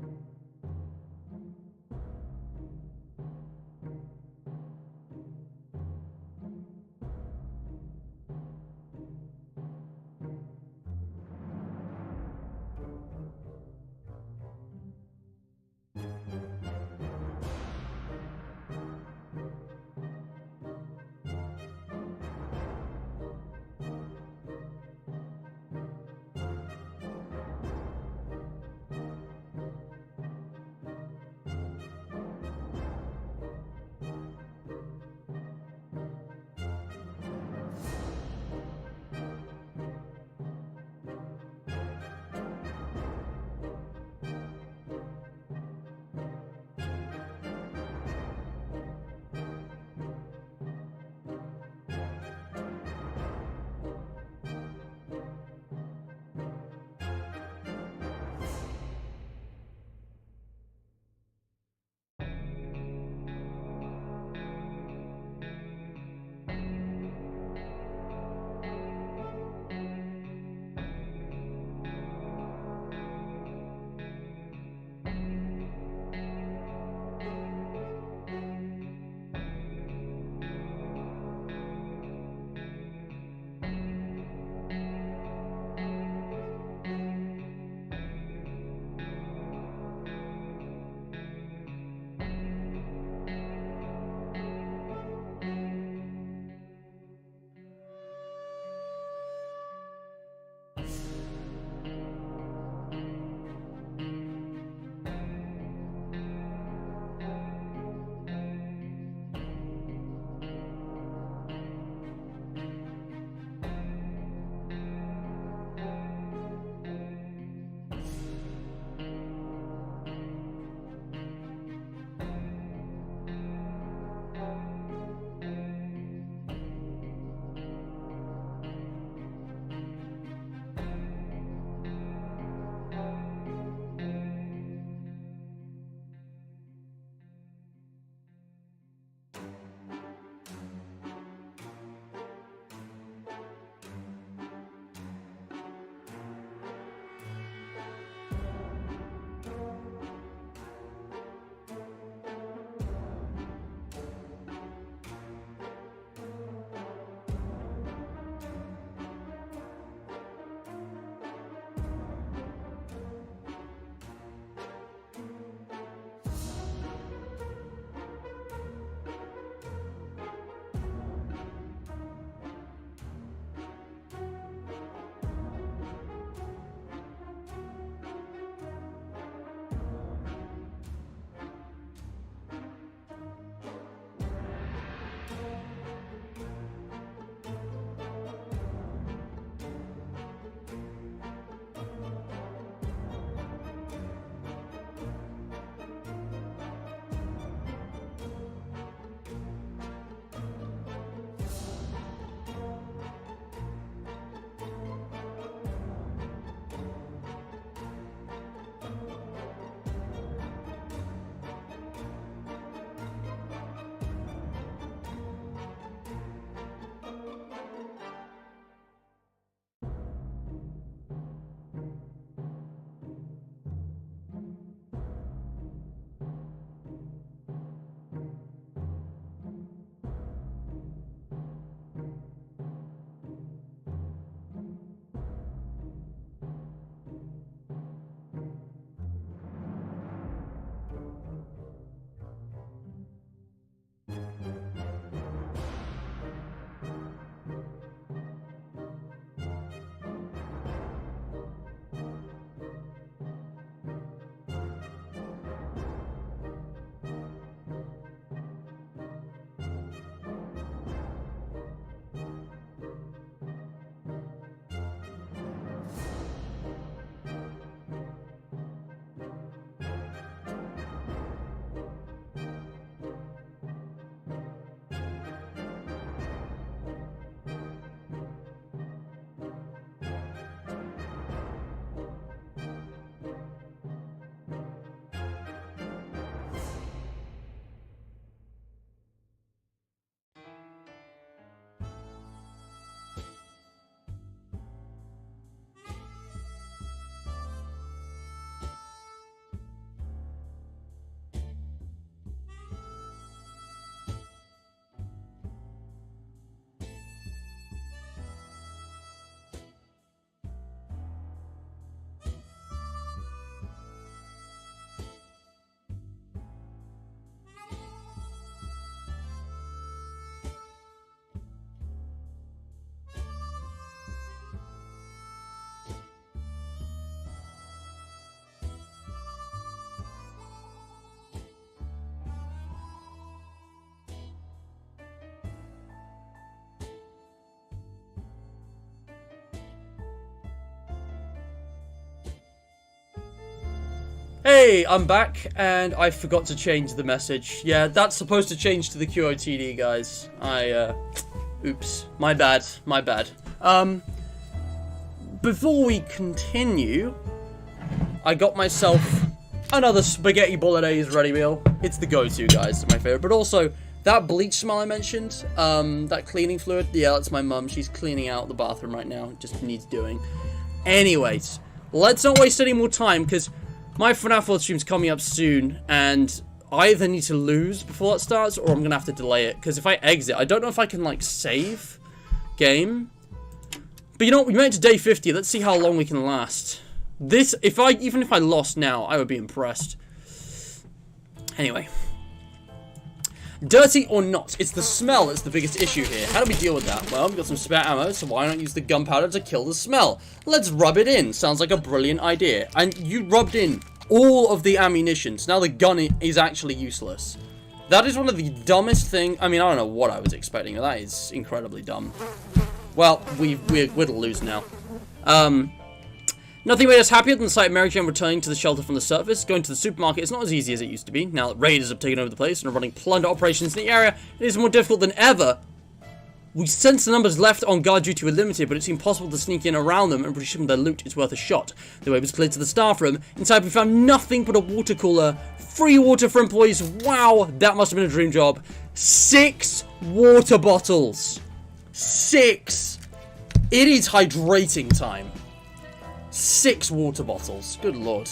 [SPEAKER 1] Hey, I'm back, and I forgot to change the message. Yeah, that's supposed to change to the QOTD, guys. Oops. My bad. My bad. Before we continue, I got myself another spaghetti bolognese ready meal. It's the go-to, guys. It's my favorite. But also, that bleach smell I mentioned, that cleaning fluid, yeah, that's my mum. She's cleaning out the bathroom right now. It just needs doing. Anyways, let's not waste any more time, because my FNAF World stream's coming up soon, and I either need to lose before that starts, or I'm going to have to delay it, because if I exit, I don't know if I can, like, save game. But you know what, we made it to day 50, let's see how long we can last. This, even if I lost now, I would be impressed. Anyway. Dirty or not, it's the smell that's the biggest issue here. How do we deal with that? Well, we've got some spare ammo, so why not use the gunpowder to kill the smell? Let's rub it in. Sounds like a brilliant idea. And you rubbed in all of the ammunition, so now the gun is actually useless. That is one of the dumbest things. I mean, I don't know what I was expecting, but that is incredibly dumb. Well, we're to lose now. Nothing made us happier than the sight of Mary Jane returning to the shelter from the surface. Going to the supermarket is not as easy as it used to be. Now that raiders have taken over the place and are running plunder operations in the area, it is more difficult than ever. We sense the numbers left on guard duty were limited, but it's impossible to sneak in around them and presume their loot is worth a shot. The way was cleared to the staff room. Inside we found nothing but a water cooler. Free water for employees. Wow, that must have been a dream job. 6 water bottles. 6. It is hydrating time. 6 water bottles. Good lord.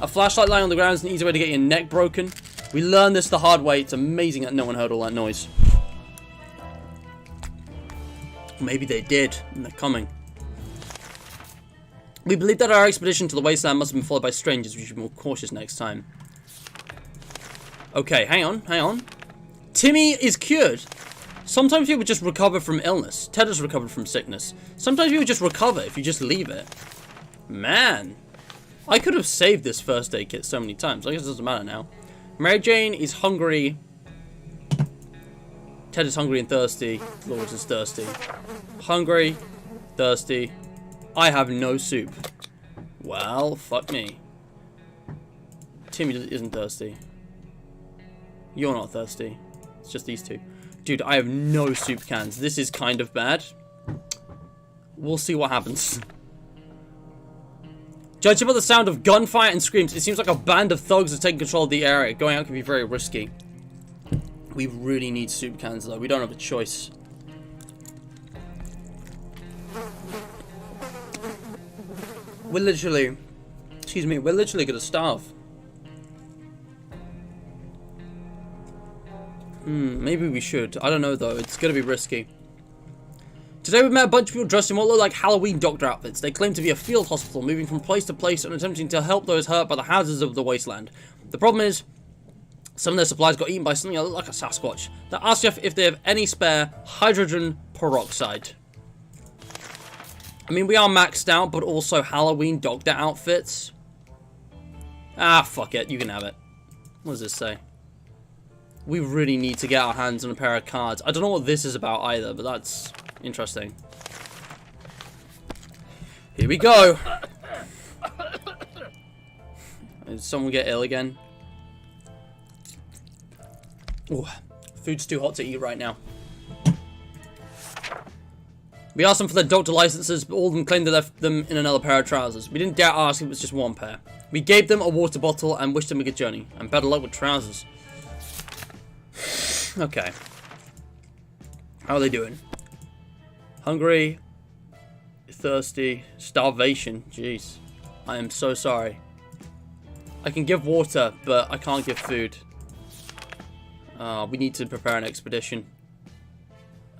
[SPEAKER 1] A flashlight lying on the ground is an easy way to get your neck broken. We learned this the hard way. It's amazing that no one heard all that noise. Maybe they did, and they're coming. We believe that our expedition to the wasteland must have been followed by strangers. We should be more cautious next time. Okay, hang on. Timmy is cured. Sometimes people just recover from illness. Ted has recovered from sickness. Sometimes people just recover if you just leave it. Man. I could have saved this first aid kit so many times. I guess it doesn't matter now. Mary Jane is hungry. Ted is hungry and thirsty. Lawrence is thirsty. Hungry. Thirsty. I have no soup. Well, fuck me. Timmy isn't thirsty. You're not thirsty. It's just these two. Dude, I have no soup cans. This is kind of bad. We'll see what happens. Judging by the sound of gunfire and screams, it seems like a band of thugs are taking control of the area. Going out can be very risky. We really need soup cans, though. We don't have a choice. We're literally gonna starve. Maybe we should. I don't know, though. It's gonna be risky. Today we met a bunch of people dressed in what look like Halloween doctor outfits. They claim to be a field hospital, moving from place to place and attempting to help those hurt by the hazards of the wasteland. The problem is, some of their supplies got eaten by something that looked like a Sasquatch. They asked if they have any spare hydrogen peroxide. I mean, we are maxed out, but also Halloween doctor outfits. Ah, fuck it. You can have it. What does this say? We really need to get our hands on a pair of cards. I don't know what this is about either, but that's interesting. Here we go. Did someone get ill again? Ooh, food's too hot to eat right now. We asked them for their doctor licenses, but all of them claimed they left them in another pair of trousers. We didn't dare ask if it was just one pair. We gave them a water bottle and wished them a good journey. And better luck with trousers. Okay. How are they doing? Hungry. Thirsty. Starvation. Jeez. I am so sorry. I can give water, but I can't give food. We need to prepare an expedition.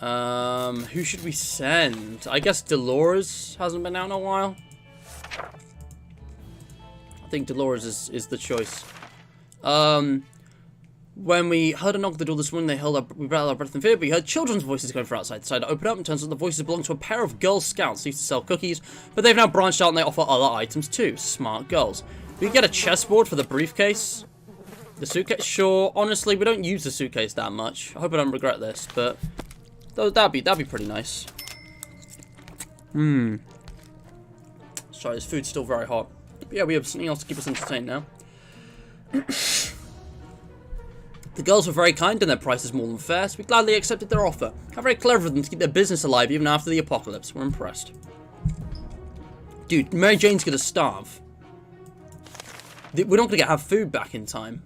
[SPEAKER 1] Who should we send? I guess Dolores hasn't been out in a while. I think Dolores is the choice. When we heard a knock at the door this morning, we held our breath in fear, but we heard children's voices going from outside. Decided to open up, and turns out the voices belong to a pair of Girl Scouts who used to sell cookies, but they've now branched out and they offer other items too. Smart girls. We can get a chessboard for the briefcase. The suitcase? Sure. Honestly, we don't use the suitcase that much. I hope I don't regret this, but that'd be pretty nice. Sorry, this food's still very hot. But yeah, we have something else to keep us entertained now. The girls were very kind and their price is more than fair, so we gladly accepted their offer. How very clever of them to keep their business alive even after the apocalypse. We're impressed. Dude, Mary Jane's gonna starve. We're not gonna have food back in time.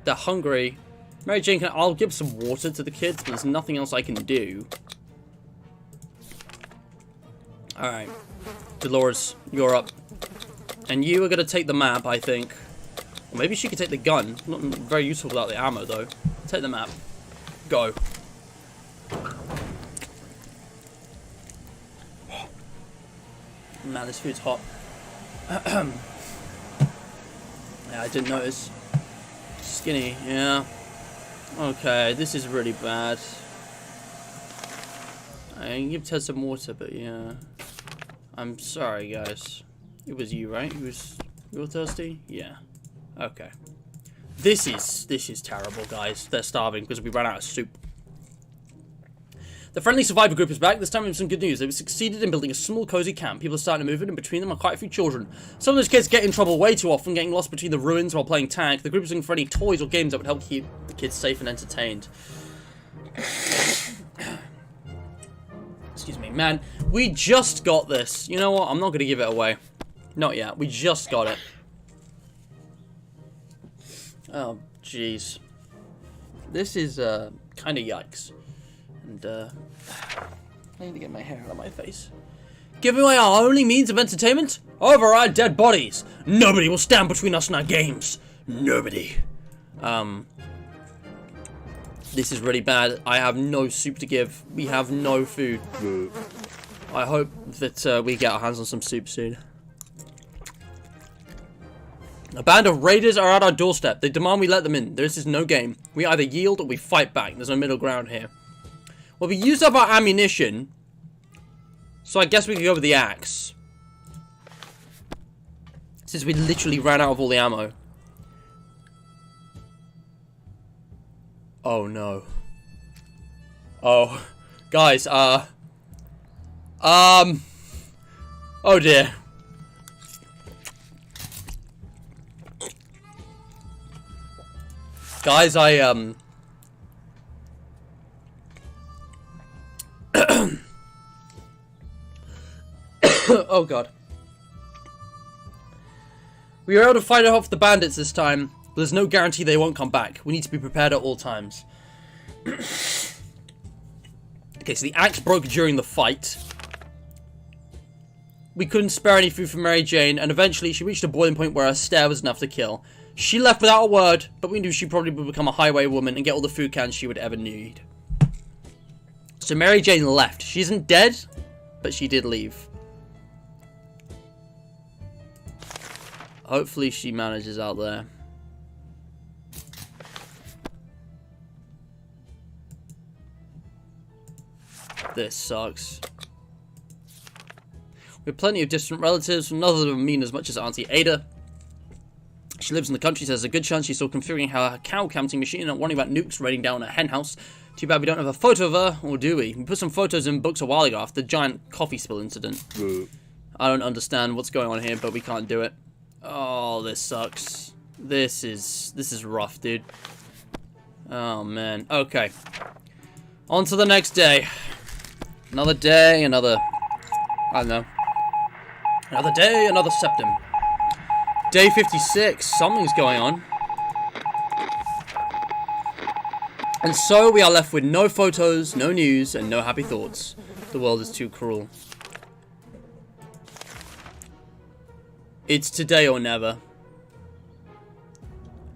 [SPEAKER 1] They're hungry. Mary Jane, I'll give some water to the kids, but there's nothing else I can do. Alright. Dolores, you're up. And you are gonna take the map, I think. Or maybe she could take the gun. Not very useful without the ammo, though. Take the map. Go. Man, this food's hot. Yeah, I didn't notice. Skinny, yeah. Okay, this is really bad. I can give Ted some water, but yeah. I'm sorry, guys. It was you, right? You were thirsty? Yeah. Okay. This is terrible, guys. They're starving because we ran out of soup. The friendly survivor group is back. This time we have some good news. They've succeeded in building a small, cozy camp. People are starting to move in, and between them are quite a few children. Some of those kids get in trouble way too often, getting lost between the ruins while playing tag. The group is looking for any toys or games that would help keep the kids safe and entertained. Excuse me. Man, we just got this. You know what? I'm not going to give it away. Not yet. We just got it. Oh, jeez. This is, kind of yikes. And, I need to get my hair out of my face. Giving away our only means of entertainment? Over our dead bodies. Nobody will stand between us and our games. Nobody. This is really bad. I have no soup to give. We have no food. I hope that, we get our hands on some soup soon. A band of raiders are at our doorstep. They demand we let them in. This is no game. We either yield or we fight back. There's no middle ground here. Well, we used up our ammunition. So I guess we could go with the axe. Since we literally ran out of all the ammo. Oh, no. Oh. Guys, oh, dear. Guys, oh god. We were able to fight off the bandits this time, but there's no guarantee they won't come back. We need to be prepared at all times. Okay, so the axe broke during the fight. We couldn't spare any food for Mary Jane, and eventually she reached a boiling point where her stare was enough to kill. She left without a word, but we knew she probably would become a highway woman and get all the food cans she would ever need. So Mary Jane left. She isn't dead, but she did leave. Hopefully she manages out there. This sucks. We have plenty of distant relatives, none of them mean as much as Auntie Ada. She lives in the country, so there's a good chance she's still configuring her cow counting machine and worrying about nukes raining down her hen house. Too bad we don't have a photo of her, or do we? We put some photos in books a while ago after the giant coffee spill incident. I don't understand what's going on here, but we can't do it. Oh, this sucks. This is rough, dude. Oh, man. Okay. On to the next day. Another day, another... I don't know. Another day, another septum. Day 56. Something's going on. And so we are left with no photos, no news, and no happy thoughts. The world is too cruel. It's today or never.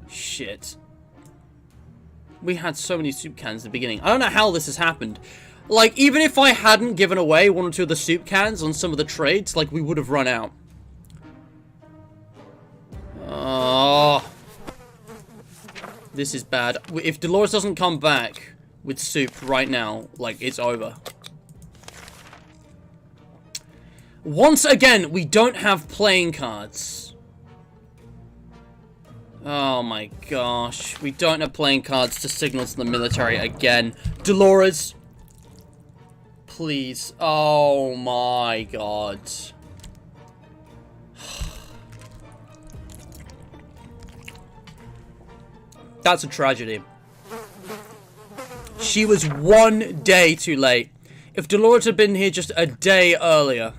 [SPEAKER 1] Shit. We had so many soup cans at the beginning. I don't know how this has happened. Like, even if I hadn't given away one or two of the soup cans on some of the trades, like, we would have run out. Oh. This is bad. If Dolores doesn't come back with soup right now, like, it's over. Once again, we don't have playing cards. Oh my gosh. We don't have playing cards to signal to the military again. Dolores. Please. Oh my god. That's a tragedy. She was 1 day too late. If Dolores had been here just a day earlier.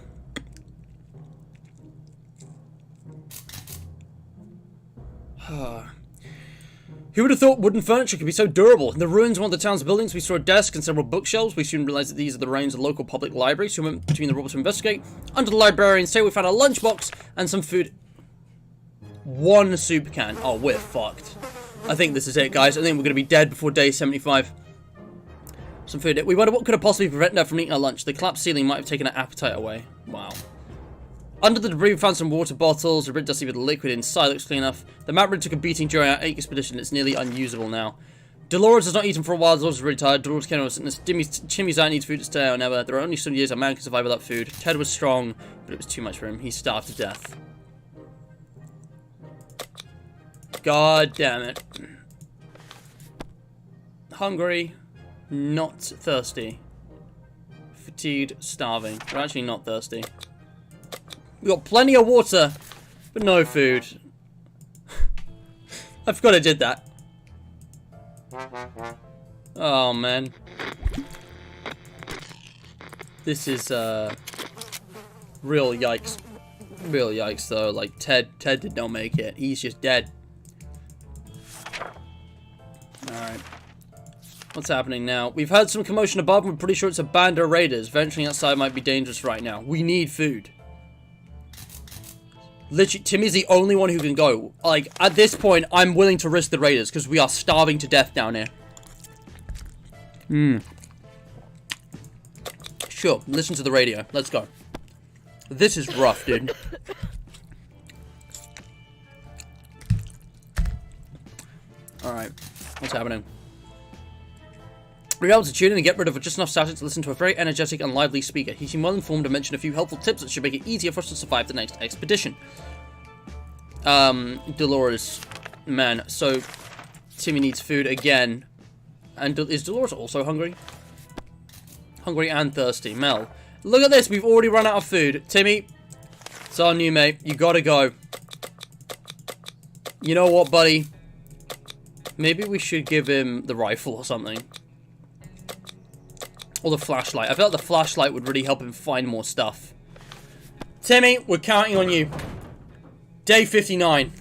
[SPEAKER 1] Who would have thought wooden furniture could be so durable? In the ruins of one of the town's buildings, we saw a desk and several bookshelves. We soon realized that these are the remains of the local public library, so we went between the rubble to investigate. Under the librarian's table, we found a lunchbox and some food. 1 soup can. Oh, we're fucked. I think this is it, guys. I think we're going to be dead before day 75. Some food. We wonder what could have possibly prevented her from eating her lunch. The collapsed ceiling might have taken her appetite away. Wow. Under the debris, we found some water bottles, a bit dusty with the liquid inside, looks clean enough. The map really took a beating during our 8 expedition, it's nearly unusable now. Dolores has not eaten for a while, Dolores is really tired, Dolores came with sickness, Timmy's out needs food to stay out never. There are only some years a man can survive without food. Ted was strong, but it was too much for him. He starved to death. God damn it. Hungry, not thirsty. Fatigued, starving. We're actually not thirsty. We got plenty of water, but no food. I forgot I did that. Oh, man. This is, real yikes. Real yikes, though. Like, Ted did not make it. He's just dead. Alright. What's happening now? We've heard some commotion above, and we're pretty sure it's a band of raiders. Venturing outside might be dangerous right now. We need food. Literally, Timmy's the only one who can go. Like, at this point, I'm willing to risk the raiders, because we are starving to death down here. Sure, listen to the radio. Let's go. This is rough, dude. Alright, what's happening? We're able to tune in and get rid of just enough static to listen to a very energetic and lively speaker. He seemed well informed and mentioned a few helpful tips that should make it easier for us to survive the next expedition. Dolores. Man, so Timmy needs food again. And is Dolores also hungry? Hungry and thirsty. Mel. Look at this, we've already run out of food. Timmy, it's on you, mate. You gotta go. You know what, buddy? Maybe we should give him the rifle or something. Or the flashlight. I felt the flashlight would really help him find more stuff. Timmy, we're counting on you. Day 59.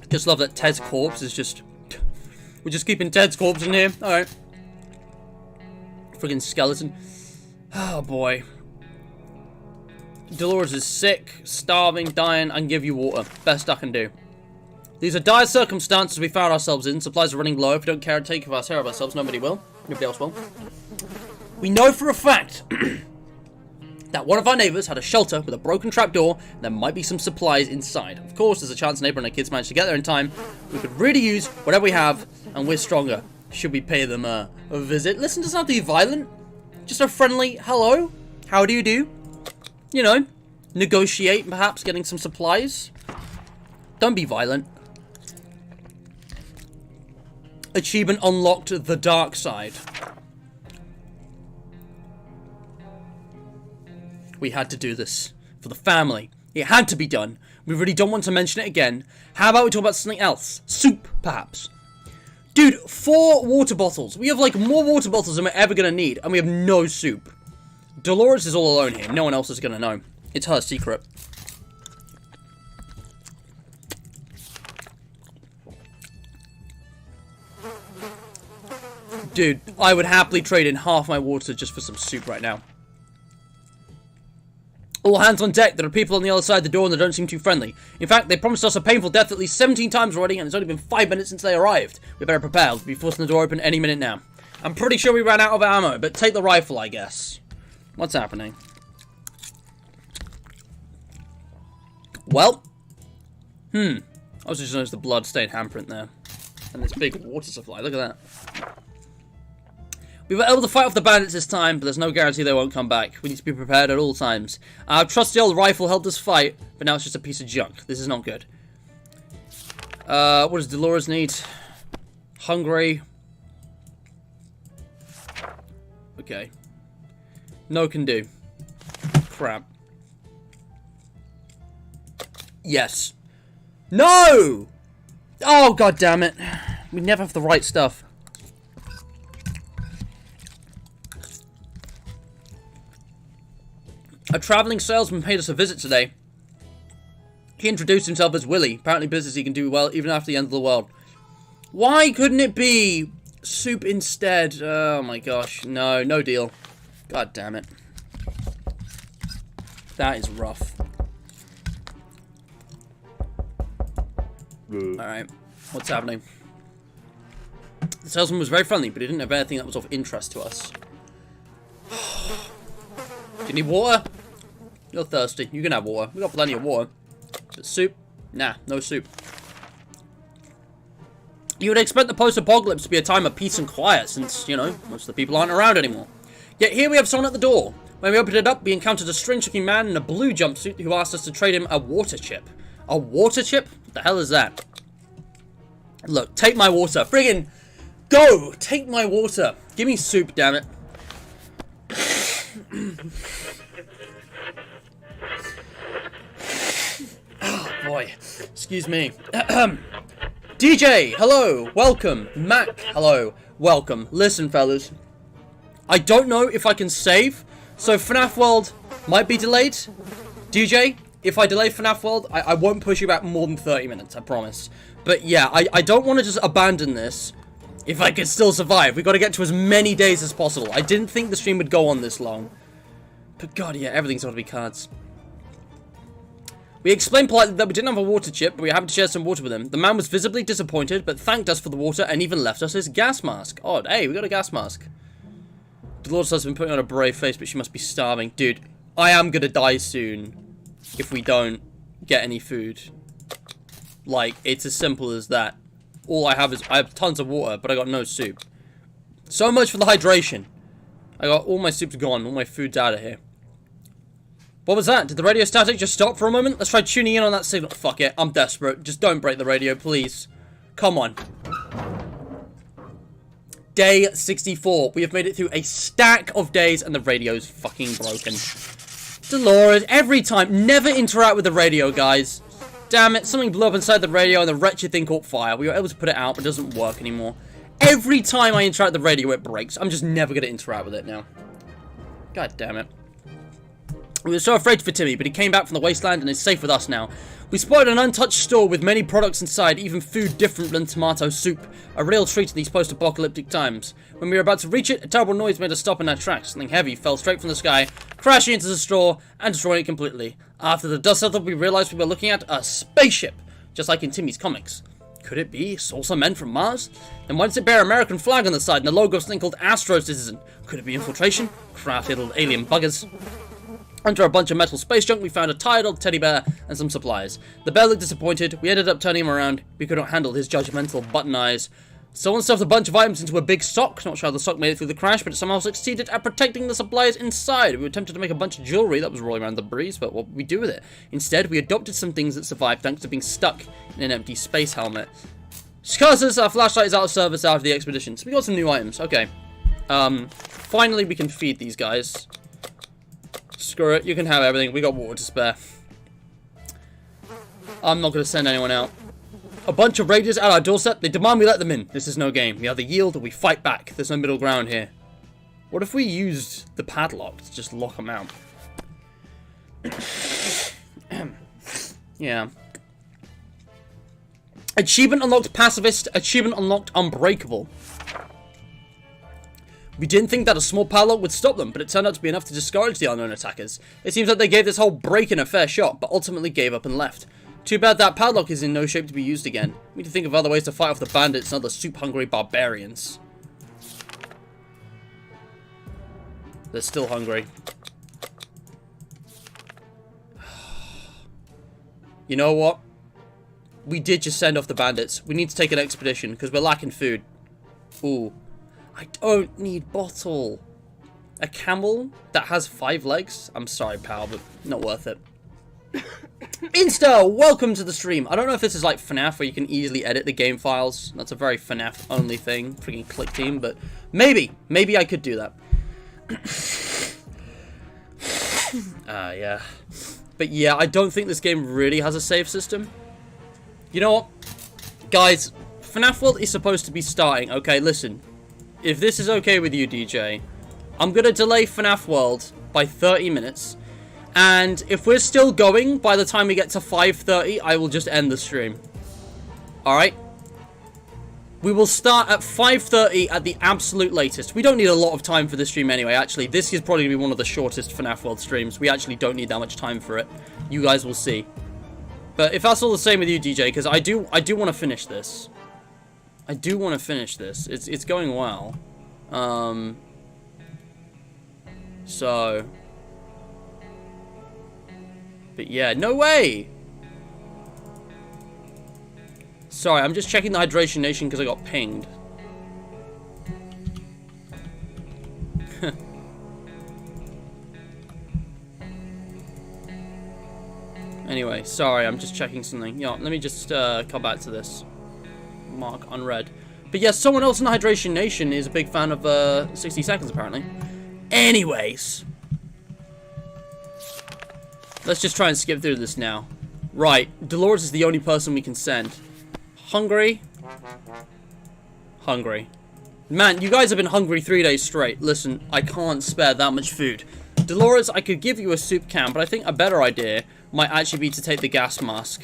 [SPEAKER 1] Just love that Ted's corpse is just... We're just keeping Ted's corpse in here. Alright. Friggin' skeleton. Oh, boy. Dolores is sick, starving, dying. I can give you water. Best I can do. These are dire circumstances we found ourselves in. Supplies are running low. If we don't care and take care of ourselves, nobody will. Nobody else will. We know for a fact that one of our neighbours had a shelter with a broken trapdoor, and there might be some supplies inside. Of course, there's a chance a neighbour and her kids managed to get there in time. We could really use whatever we have, and we're stronger. Should we pay them a visit? Listen, doesn't have to be violent. Just a friendly hello. How do you do? You know, negotiate, perhaps getting some supplies. Don't be violent. Achievement unlocked, the dark side. We had to do this. For the family. It had to be done. We really don't want to mention it again. How about we talk about something else? Soup, perhaps. Dude, 4 water bottles. We have, like, more water bottles than we're ever gonna need. And we have no soup. Dolores is all alone here. No one else is gonna know. It's her secret. Dude, I would happily trade in half my water just for some soup right now. All hands on deck. There are people on the other side of the door and they don't seem too friendly. In fact, they promised us a painful death at least 17 times already, and it's only been 5 minutes since they arrived. We better prepare. We'll be forcing the door open any minute now. I'm pretty sure we ran out of ammo, but take the rifle, I guess. What's happening? Well. I was just noticed the blood-stained handprint there. And this big water supply. Look at that. We were able to fight off the bandits this time, but there's no guarantee they won't come back. We need to be prepared at all times. Our trusty old rifle helped us fight, but now it's just a piece of junk. This is not good. What does Dolores need? Hungry. Okay. No can do. Crap. Yes. No! Oh, god damn it. We never have the right stuff. A traveling salesman paid us a visit today. He introduced himself as Willie. Apparently business he can do well even after the end of the world. Why couldn't it be soup instead? Oh my gosh. No, no deal. God damn it. That is rough. Alright. What's happening? The salesman was very friendly, but he didn't have anything that was of interest to us. Do you need water? You're thirsty. You can have water. We got plenty of water. But soup? Nah, no soup. You would expect the post-apocalypse to be a time of peace and quiet, since, you know, most of the people aren't around anymore. Yet here we have someone at the door. When we opened it up, we encountered a strange-looking man in a blue jumpsuit who asked us to trade him a water chip. A water chip? What the hell is that? Look, take my water. Friggin' go! Take my water. Give me soup, damn it. Oh, boy. Excuse me. DJ, hello. Welcome. Mac, hello. Welcome. Listen, fellas. I don't know if I can save, so FNAF World might be delayed. DJ, if I delay FNAF World, I won't push you back more than 30 minutes, I promise. But yeah, I don't want to just abandon this if I can still survive. We've got to get to as many days as possible. I didn't think the stream would go on this long. But god, yeah, everything's got to be cards. We explained politely that we didn't have a water chip, but we were happy to share some water with him. The man was visibly disappointed, but thanked us for the water and even left us his gas mask. Odd. Hey, we got a gas mask. Dolores has been putting on a brave face, but she must be starving. Dude, I am gonna die soon if we don't get any food. Like, it's as simple as that. All I have is, I have tons of water, but I got no soup. So much for the hydration. I got, all my soup's gone, all my food's out of here. What was that? Did the radio static just stop for a moment? Let's try tuning in on that signal. Fuck it, I'm desperate. Just don't break the radio, please. Come on. Day 64. We have made it through a stack of days and the radio's fucking broken. Dolores, every time. Never interact with the radio, guys. Damn it, something blew up inside the radio and the wretched thing caught fire. We were able to put it out, but it doesn't work anymore. Every time I interact with the radio, it breaks. I'm just never going to interact with it now. God damn it. We were so afraid for Timmy, but he came back from the wasteland and is safe with us now. We spotted an untouched store with many products inside, even food different than tomato soup. A real treat in these post-apocalyptic times. When we were about to reach it, a terrible noise made us stop in our tracks. Something heavy fell straight from the sky, crashing into the store and destroying it completely. After the dust settled, we realized we were looking at a spaceship, just like in Timmy's comics. Could it be Salsa Men from Mars? Then why does it bear an American flag on the side and the logo something called Astro Citizen? Could it be infiltration? Crafty little alien buggers. Under a bunch of metal space junk, we found a tired old teddy bear and some supplies. The bear looked disappointed. We ended up turning him around. We could not handle his judgmental button eyes. Someone stuffed a bunch of items into a big sock. Not sure how the sock made it through the crash, but it somehow succeeded at protecting the supplies inside. We were tempted to make a bunch of jewelry that was rolling around the breeze, but what would we do with it? Instead, we adopted some things that survived thanks to being stuck in an empty space helmet. Because our flashlight is out of service after the expedition, so we got some new items. Okay. Finally we can feed these guys. Screw it, you can have everything. We got water to spare. I'm not going to send anyone out. A bunch of raiders at our doorstep. They demand we let them in. This is no game. We either yield or we fight back. There's no middle ground here. What if we used the padlock to just lock them out? Yeah. Achievement unlocked pacifist. Achievement unlocked unbreakable. We didn't think that a small padlock would stop them, but it turned out to be enough to discourage the unknown attackers. It seems like they gave this whole break-in a fair shot, but ultimately gave up and left. Too bad that padlock is in no shape to be used again. We need to think of other ways to fight off the bandits and other soup-hungry barbarians. They're still hungry. You know what? We did just send off the bandits. We need to take an expedition, because we're lacking food. Ooh. I don't need bottle. A camel that has 5 legs? I'm sorry, pal, but not worth it. Insta, welcome to the stream. I don't know if this is like FNAF where you can easily edit the game files. That's a very FNAF only thing. Freaking click team, but maybe I could do that. Yeah. But yeah, I don't think this game really has a save system. You know what? Guys, FNAF World is supposed to be starting. Okay, listen. If this is okay with you, DJ, I'm going to delay FNAF World by 30 minutes. And if we're still going by the time we get to 5:30, I will just end the stream. Alright? We will start at 5:30 at the absolute latest. We don't need a lot of time for this stream anyway, actually. This is probably going to be one of the shortest FNAF World streams. We actually don't need that much time for it. You guys will see. But if that's all the same with you, DJ, because I do want to finish this. I do want to finish this. It's going well. So... But yeah, no way! Sorry, I'm just checking the Hydration Nation because I got pinged. Anyway, sorry, I'm just checking something. Yeah, let me just come back to this. Mark unread. But yes, someone else in the Hydration Nation is a big fan of 60 seconds, apparently. Anyways. Let's just try and skip through this now. Right, Dolores is the only person we can send. Hungry. Hungry. Man, you guys have been hungry 3 days straight. Listen, I can't spare that much food. Dolores, I could give you a soup can, but I think a better idea might actually be to take the gas mask.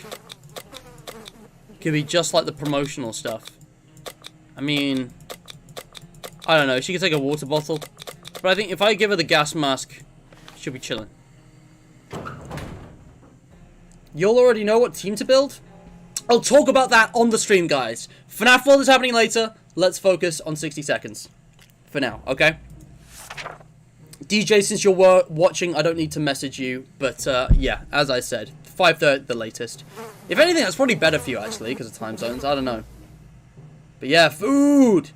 [SPEAKER 1] Could be just like the promotional stuff. I mean, I don't know. She could take a water bottle. But I think if I give her the gas mask, she'll be chilling. You'll already know what team to build? I'll talk about that on the stream, guys. FNAF World is happening later. Let's focus on 60 seconds. For now, okay? DJ, since you're watching, I don't need to message you. But, yeah, as I said, 5:30 the latest. If anything, that's probably better for you, actually, because of time zones. I don't know. But, yeah, food!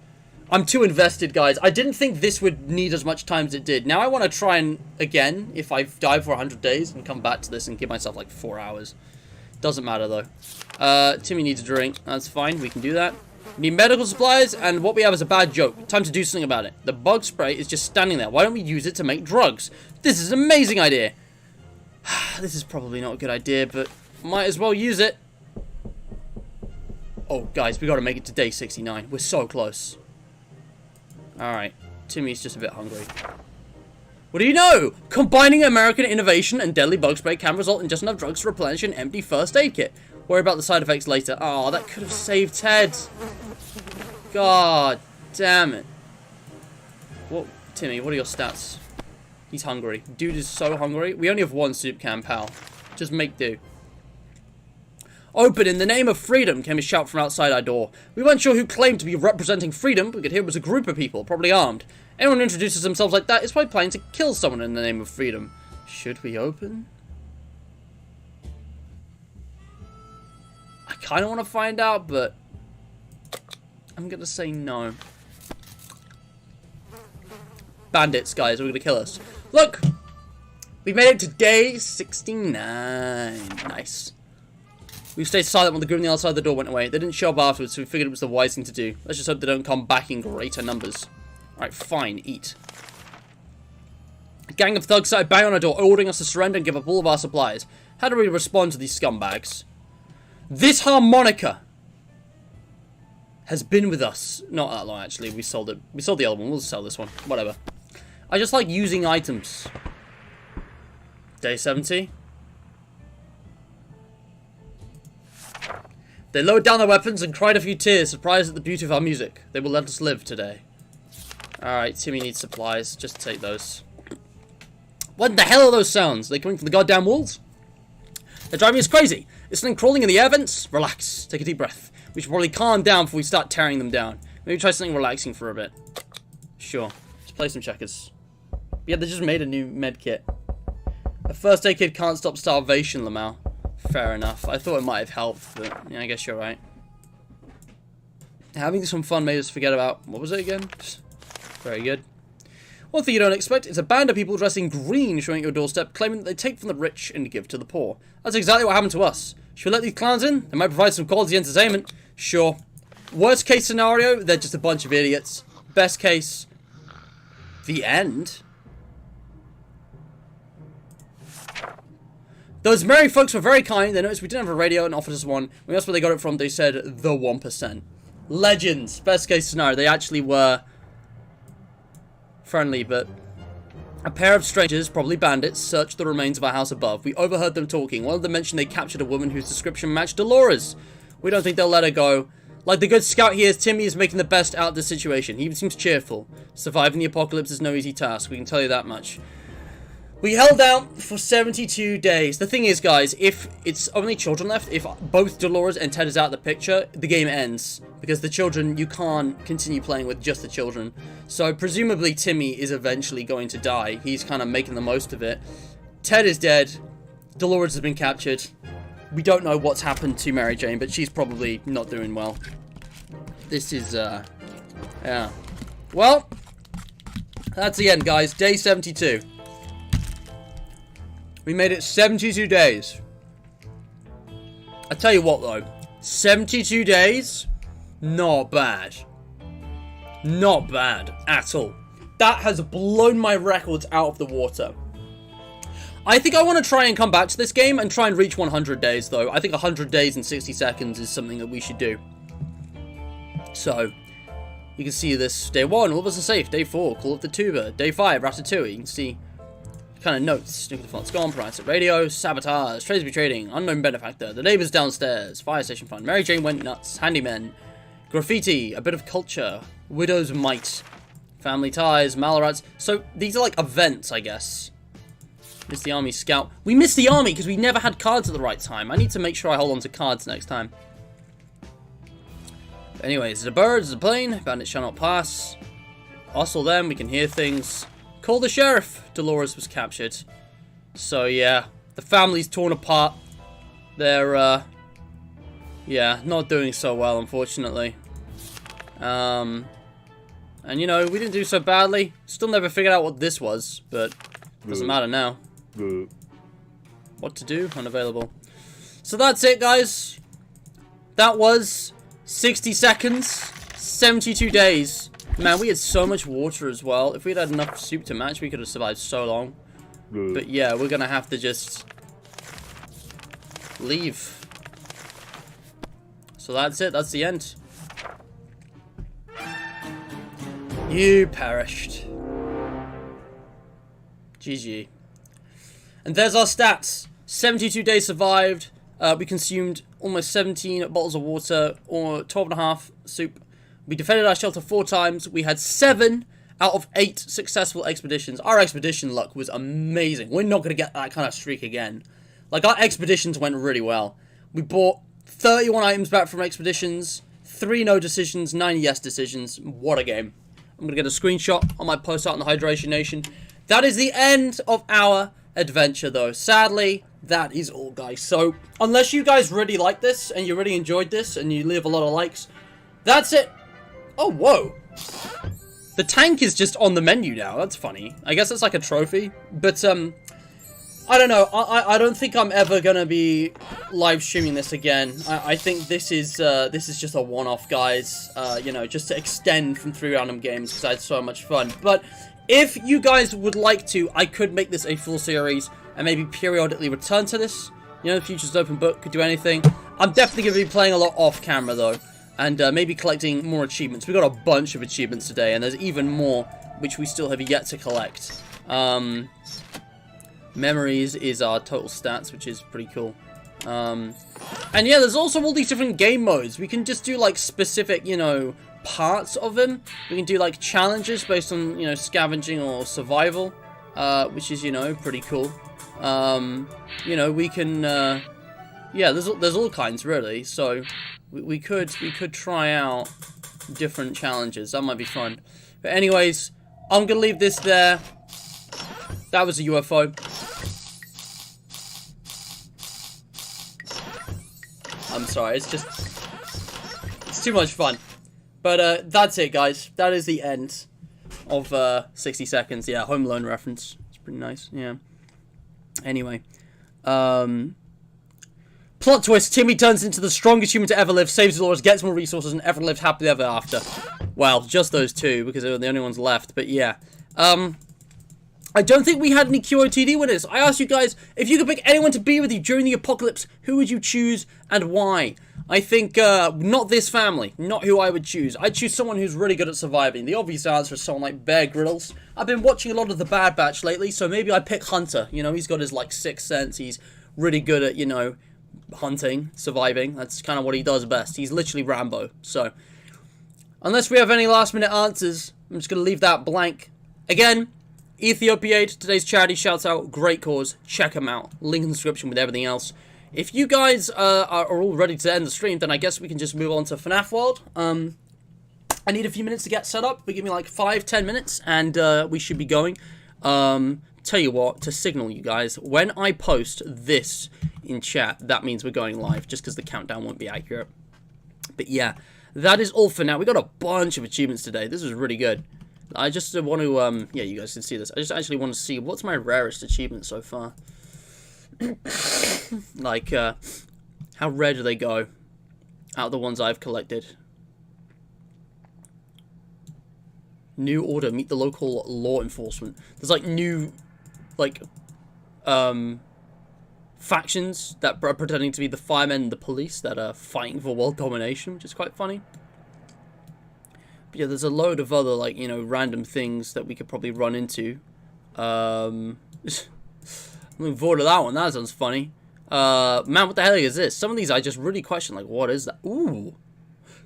[SPEAKER 1] I'm too invested, guys. I didn't think this would need as much time as it did. Now I want to try and, again, if I die for 100 days, and come back to this and give myself, like, 4 hours. Doesn't matter, though. Timmy needs a drink. That's fine. We can do that. We need medical supplies, and what we have is a bad joke. Time to do something about it. The bug spray is just standing there. Why don't we use it to make drugs? This is an amazing idea. This is probably not a good idea, but might as well use it. Oh, guys, we got to make it to day 69. We're so close. Alright, Timmy's just a bit hungry. What do you know? Combining American innovation and deadly bug spray can result in just enough drugs to replenish an empty first aid kit. Worry about the side effects later. Oh, that could have saved Ted. God damn it. What, Timmy, what are your stats? He's hungry. Dude is so hungry. We only have one soup can, pal. Just make do. Open in the name of freedom, came a shout from outside our door. We weren't sure who claimed to be representing freedom, but we could hear it was a group of people, probably armed. Anyone who introduces themselves like that is probably planning to kill someone in the name of freedom. Should we open? I kind of want to find out, but I'm going to say no. Bandits, guys, are going to kill us. Look! We made it to day 69. Nice. We stayed silent when the group on the other side of the door went away. They didn't show up afterwards, so we figured it was the wise thing to do. Let's just hope they don't come back in greater numbers. Alright, fine. Eat. A gang of thugs started banging on our door, ordering us to surrender and give up all of our supplies. How do we respond to these scumbags? This harmonica has been with us. Not that long, actually. We sold it. We sold the other one. We'll sell this one. Whatever. I just like using items. Day 70. They lowered down their weapons and cried a few tears, surprised at the beauty of our music. They will let us live today. Alright, Timmy needs supplies. Just take those. What the hell are those sounds? Are they coming from the goddamn walls? They're driving us crazy. Is something crawling in the air vents? Relax. Take a deep breath. We should probably calm down before we start tearing them down. Maybe try something relaxing for a bit. Sure. Let's play some checkers. Yeah, they just made a new med kit. A first aid kit can't stop starvation, Lamau. Fair enough. I thought it might have helped, but yeah, I guess you're right. Having some fun made us forget about... What was it again? Very good. One thing you don't expect is a band of people dressed in green showing at your doorstep, claiming that they take from the rich and give to the poor. That's exactly what happened to us. Should we let these clowns in? They might provide some quality entertainment. Sure. Worst case scenario, they're just a bunch of idiots. Best case, the end. Those merry folks were very kind. They noticed we didn't have a radio and offered us one. We asked where they got it from. They said the 1%. Legends. Best case scenario. They actually were friendly, but a pair of strangers, probably bandits, searched the remains of our house above. We overheard them talking. One of them mentioned they captured a woman whose description matched Dolores. We don't think they'll let her go. Like the good scout he is, Timmy is making the best out of the situation. He even seems cheerful. Surviving the apocalypse is no easy task. We can tell you that much. We held out for 72 days. The thing is, guys, if it's only children left, if both Dolores and Ted is out of the picture, the game ends. Because the children, you can't continue playing with just the children. So, presumably, Timmy is eventually going to die. He's kind of making the most of it. Ted is dead. Dolores has been captured. We don't know what's happened to Mary Jane, but she's probably not doing well. This is, yeah. Well, that's the end, guys. Day 72. We made it 72 days. I tell you what, though. 72 days? Not bad. Not bad at all. That has blown my records out of the water. I think I want to try and come back to this game and try and reach 100 days, though. I think 100 days and 60 seconds is something that we should do. So, you can see this. Day 1, all of us are safe. Day 4, Call of the Tuba. Day 5, Ratatouille. You can see kind of notes. Nuclear fault's gone. Price at radio. Sabotage. Tradesby trading. Unknown benefactor. The neighbors downstairs. Fire station fund. Mary Jane went nuts. Handymen. Graffiti. A bit of culture. Widow's mite. Family ties. Malorats. So, these are like events, I guess. Missed the army scout. We missed the army because we never had cards at the right time. I need to make sure I hold on to cards next time. But anyways, there's a bird, there's a plane. Bandits shall not pass. Hustle them, we can hear things. Call the sheriff. Dolores was captured. So yeah, the family's torn apart. They're, yeah, not doing so well, unfortunately. And you know, we didn't do so badly. Still never figured out what this was, but doesn't matter now. What to do? Unavailable. So that's it, guys. That was 60 seconds, 72 days. Man, we had so much water as well. If we'd had enough soup to match, we could have survived so long. But yeah, we're gonna have to just leave. So that's it. That's the end. You perished. GG. And there's our stats. 72 days survived. We consumed almost 17 bottles of water, or 12.5 soup. We defended our shelter 4 times. We had 7 out of 8 successful expeditions. Our expedition luck was amazing. We're not going to get that kind of streak again. Like, our expeditions went really well. We bought 31 items back from expeditions, 3 no decisions, 9 yes decisions. What a game. I'm going to get a screenshot on my post out in the Hydration Nation. That is the end of our adventure, though. Sadly, that is all, guys. So, unless you guys really like this, and you really enjoyed this, and you leave a lot of likes, that's it. Oh, whoa. The tank is just on the menu now. That's funny. I guess it's like a trophy. But, I don't know. I don't think I'm ever gonna be live streaming this again. I think this is just a one-off, guys. You know, just to extend from 3 random games, because I had so much fun. But if you guys would like to, I could make this a full series and maybe periodically return to this. You know, the future's open book, could do anything. I'm definitely going to be playing a lot off camera, though, and maybe collecting more achievements. We got a bunch of achievements today, and there's even more which we still have yet to collect. Memories is our total stats, which is pretty cool. And yeah, there's also all these different game modes. We can just do, like, specific, you know, parts of them. We can do, like, challenges based on, you know, scavenging or survival, which is, you know, pretty cool. You know, we can, yeah, there's all kinds, really. So we could try out different challenges. That might be fun. But anyways, I'm gonna leave this there. That was a UFO. I'm sorry, it's too much fun. But that's it, guys. That is the end of 60 seconds. Yeah, Home Alone reference. It's pretty nice. Yeah. Anyway, plot twist: Timmy turns into the strongest human to ever live, saves Dolores, gets more resources, and everyone lived happily ever after. Well, just those 2, because they were the only ones left. But yeah, I don't think we had any QOTD winners. I asked you guys, if you could pick anyone to be with you during the apocalypse, who would you choose and why? I think, not this family. Not who I would choose. I'd choose someone who's really good at surviving. The obvious answer is someone like Bear Grylls. I've been watching a lot of The Bad Batch lately, so maybe I pick Hunter. You know, he's got his, like, sixth sense. He's really good at, you know, hunting, surviving. That's kind of what he does best. He's literally Rambo. So, unless we have any last-minute answers, I'm just going to leave that blank. Again, Ethiopia Aid, today's charity shouts out, great cause, check them out, link in the description with everything else. If you guys are all ready to end the stream, then I guess we can just move on to FNAF World. I need a few minutes to get set up, but give me like 5-10 minutes, and we should be going. Tell you what, to signal you guys, when I post this in chat, that means we're going live, just because the countdown won't be accurate. But yeah, that is all for now. We got a bunch of achievements today, this was really good. I just want to, yeah, you guys can see this. I just actually want to see what's my rarest achievement so far. Like, how rare do they go out of the ones I've collected? New order, meet the local law enforcement. There's, like, new, like, factions that are pretending to be the firemen and the police that are fighting for world domination, which is quite funny. But yeah, there's a load of other, like, you know, random things that we could probably run into. I'm looking forward to that one. That sounds funny. Man, what the hell is this? Some of these I just really question, like, what is that? Ooh.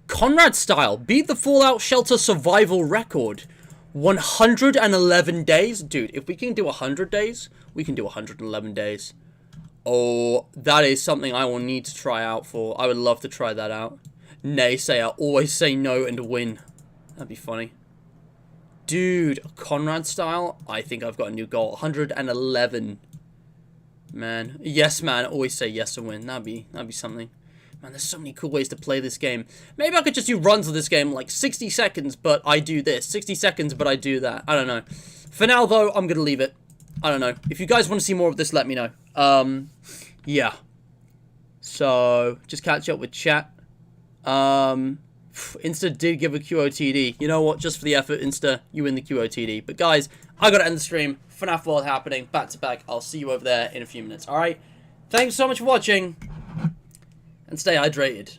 [SPEAKER 1] Conrad style. Beat the Fallout Shelter survival record. 111 days? Dude, if we can do 100 days, we can do 111 days. Oh, that is something I will need to try out for. I would love to try that out. Naysayer, always say no and win. That'd be funny. Dude, Conrad style, I think I've got a new goal. 111. Man. Yes, man. Always say yes and win. That'd be something. Man, there's so many cool ways to play this game. Maybe I could just do runs of this game, like 60 seconds, but I do this. 60 seconds, but I do that. I don't know. For now, though, I'm gonna leave it. I don't know. If you guys want to see more of this, let me know. Yeah. So, just catch up with chat. Insta did give a QOTD. You know what? Just for the effort, Insta, you win the QOTD. But guys, I gotta end the stream. FNAF World happening back to back. I'll see you over there in a few minutes. Alright? Thanks so much for watching. And stay hydrated.